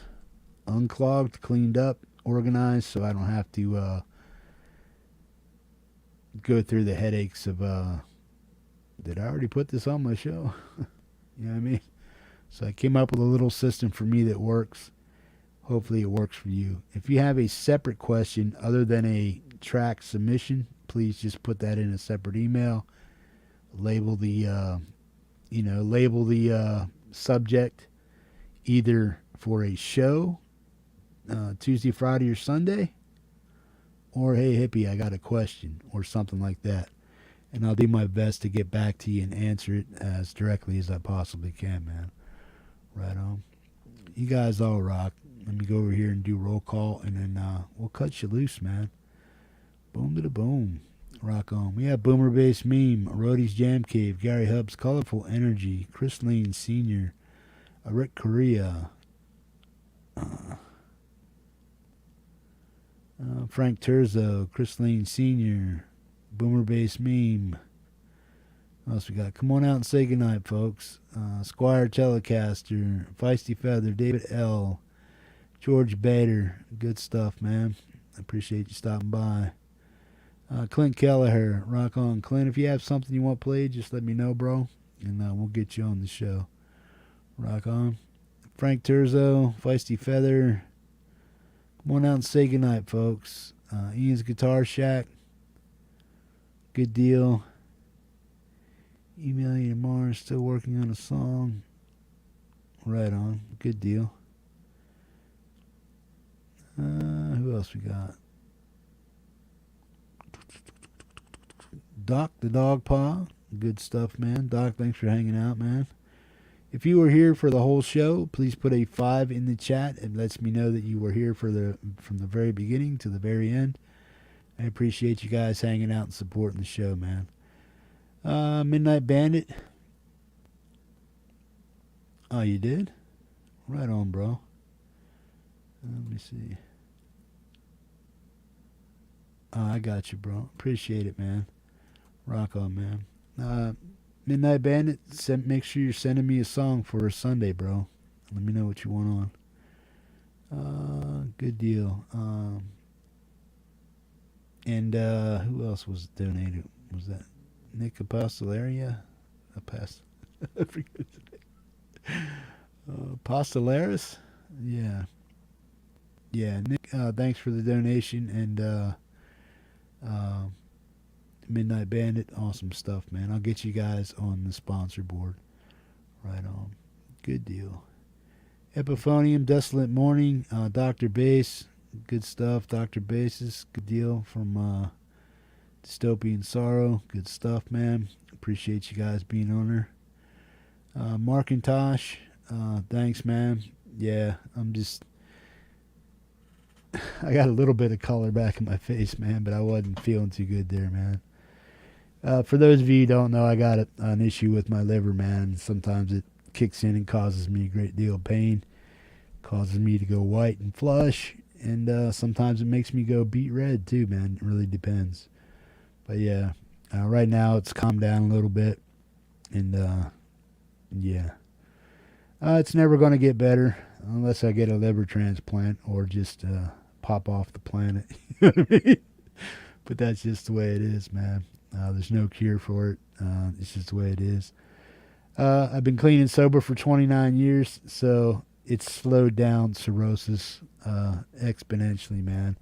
unclogged, cleaned up, organized, so I don't have to go through the headaches of, did I already put this on my show? You know what I mean? So I came up with a little system for me that works. Hopefully it works for you. If you have a separate question other than a track submission, please just put that in a separate email. Label the, subject either for a show, Tuesday, Friday, or Sunday, or hey hippie, I got a question, or something like that. And I'll do my best to get back to you and answer it as directly as I possibly can, man. Right on. You guys all rock. Let me go over here and do roll call, and then we'll cut you loose, man. Boom to the boom. Rock on. We have Boomer Bass Meme, Roddy's Jam Cave, Gary Hubbs, Colourful Energy, Chris Lane Sr., Rick Correa, Frank Terzo, Chris Lane Sr., Boomer Bass Meme. What else we got? Come on out and say goodnight, folks. Squire Telecaster, Feisty Feather, David L., George Bader. Good stuff, man. I appreciate you stopping by. Clint Kelleher, rock on. Clint, if you have something you want played, just let me know, bro, and we'll get you on the show. Rock on. Frank Terzo, Feisty Feather. Come on out and say goodnight, folks. Ian's Guitar Shack. Good deal. Email you tomorrow. Still working on a song. Right on. Good deal. Who else we got? Doc, TheDogPa. Good stuff, man. Doc, thanks for hanging out, man. If you were here for the whole show, please put a 5 in the chat. It lets me know that you were here from the very beginning to the very end. I appreciate you guys hanging out and supporting the show, man. Midnight Bandit. Oh, you did? Right on, bro. Let me see. Oh, I got you, bro. Appreciate it, man. Rock on, man. Midnight Bandit, make sure you're sending me a song for a Sunday, bro. Let me know what you want on. Good deal. And who else was donated? Was that Nick Apostolaria? I forget his name. Apostolaris? Yeah. Yeah, Nick, thanks for the donation. And Midnight Bandit, awesome stuff, man. I'll get you guys on the sponsor board. Right on. Good deal. Epiphonium, Desolate Morning, Dr. Bass, good stuff. Dr. Bass's, good deal from Dystopian Sorrow, good stuff, man. Appreciate you guys being on there. Markintosh, thanks, man. Yeah, I got a little bit of color back in my face, man, but I wasn't feeling too good there, man. For those of you who don't know, I got an issue with my liver, man. Sometimes it kicks in and causes me a great deal of pain. Causes me to go white and flush. And sometimes it makes me go beet red, too, man. It really depends. But, yeah, right now it's calmed down a little bit. And, yeah. It's never going to get better unless I get a liver transplant or just pop off the planet. You know what I mean? But that's just the way it is, man. There's no cure for it. It's just the way it is. I've been clean and sober for 29 years, so it's slowed down cirrhosis exponentially, man.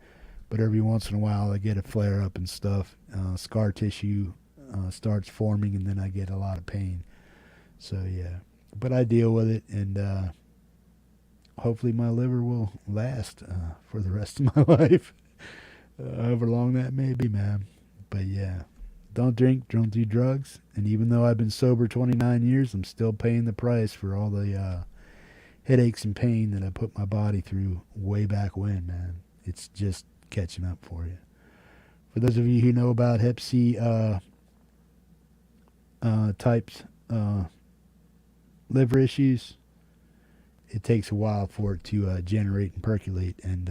But every once in a while I get a flare up and stuff. Scar tissue starts forming, and then I get a lot of pain. So, yeah. But I deal with it, and hopefully my liver will last for the rest of my life. However long that may be, man. But, yeah. don't drink, don't do drugs. And even though I've been sober 29 years, I'm still paying the price for all the headaches and pain that I put my body through way back when, man. It's just catching up for you. For those of you who know about Hep C types liver issues, it takes a while for it to generate and percolate and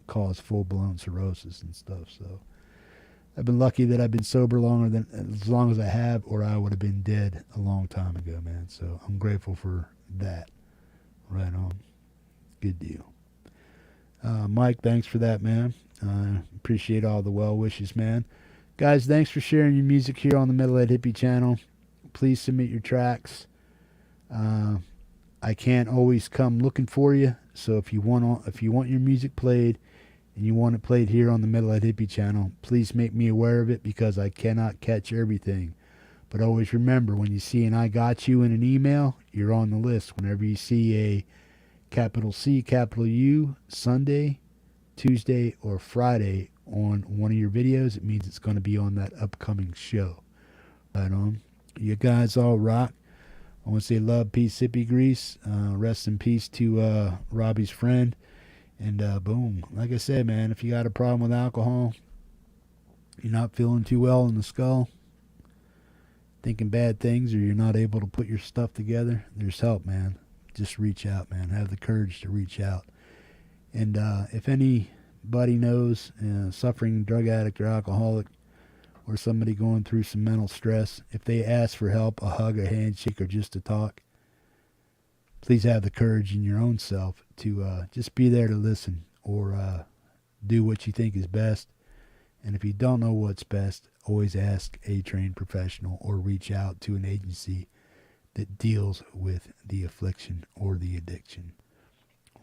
cause full-blown cirrhosis and stuff. So I've been lucky that I've been sober as long as I have, or I would have been dead a long time ago, man. So I'm grateful for that. Right on. Good deal. Mike, thanks for that, man. Appreciate all the well wishes, man. Guys, thanks for sharing your music here on the Metalhead Hippie channel. Please submit your tracks. I can't always come looking for you, so if you want your music played and you want it played here on the Metalhead Hippie channel, please make me aware of it, because I cannot catch everything. But always remember, when you see an I got you in an email, you're on the list. Whenever you see a capital C, capital U, Sunday, Tuesday, or Friday on one of your videos, it means it's going to be on that upcoming show. Right on. You guys all rock. I want to say love, peace, hippie grease. Rest in peace to Robbie's friend. And boom. Like I said, man, if you got a problem with alcohol, you're not feeling too well in the skull, thinking bad things, or you're not able to put your stuff together, there's help, man. Just reach out, man. Have the courage to reach out. And if anybody knows suffering drug addict or alcoholic, or somebody going through some mental stress, if they ask for help, a hug, a handshake, or just to talk, please have the courage in your own self to just be there to listen, or do what you think is best. And if you don't know what's best, always ask a trained professional, or reach out to an agency that deals with the affliction or the addiction.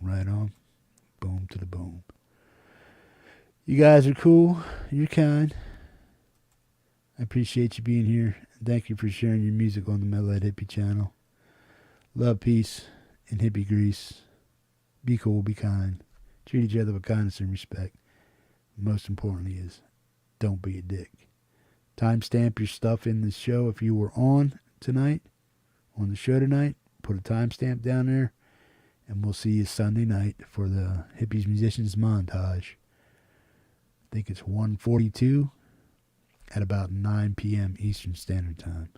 Right on. Boom to the boom. You guys are cool. You're kind. I appreciate you being here. Thank you for sharing your music on the Metalhead Hippie channel. Love, peace, and hippie grease. Be cool, be kind. Treat each other with kindness and respect. Most importantly is, don't be a dick. Timestamp your stuff in the show if you were on the show tonight. Put a timestamp down there, and we'll see you Sunday night for the Hippies Musicians montage. I think it's 1:42 at about 9 p.m. Eastern Standard Time.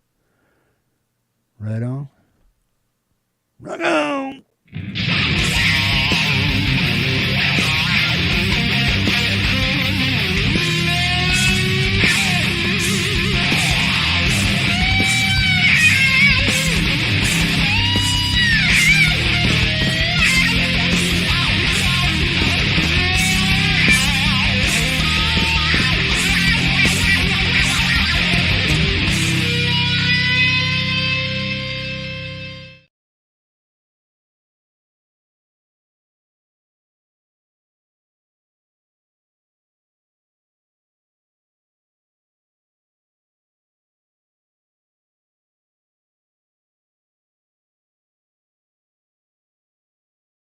Right on.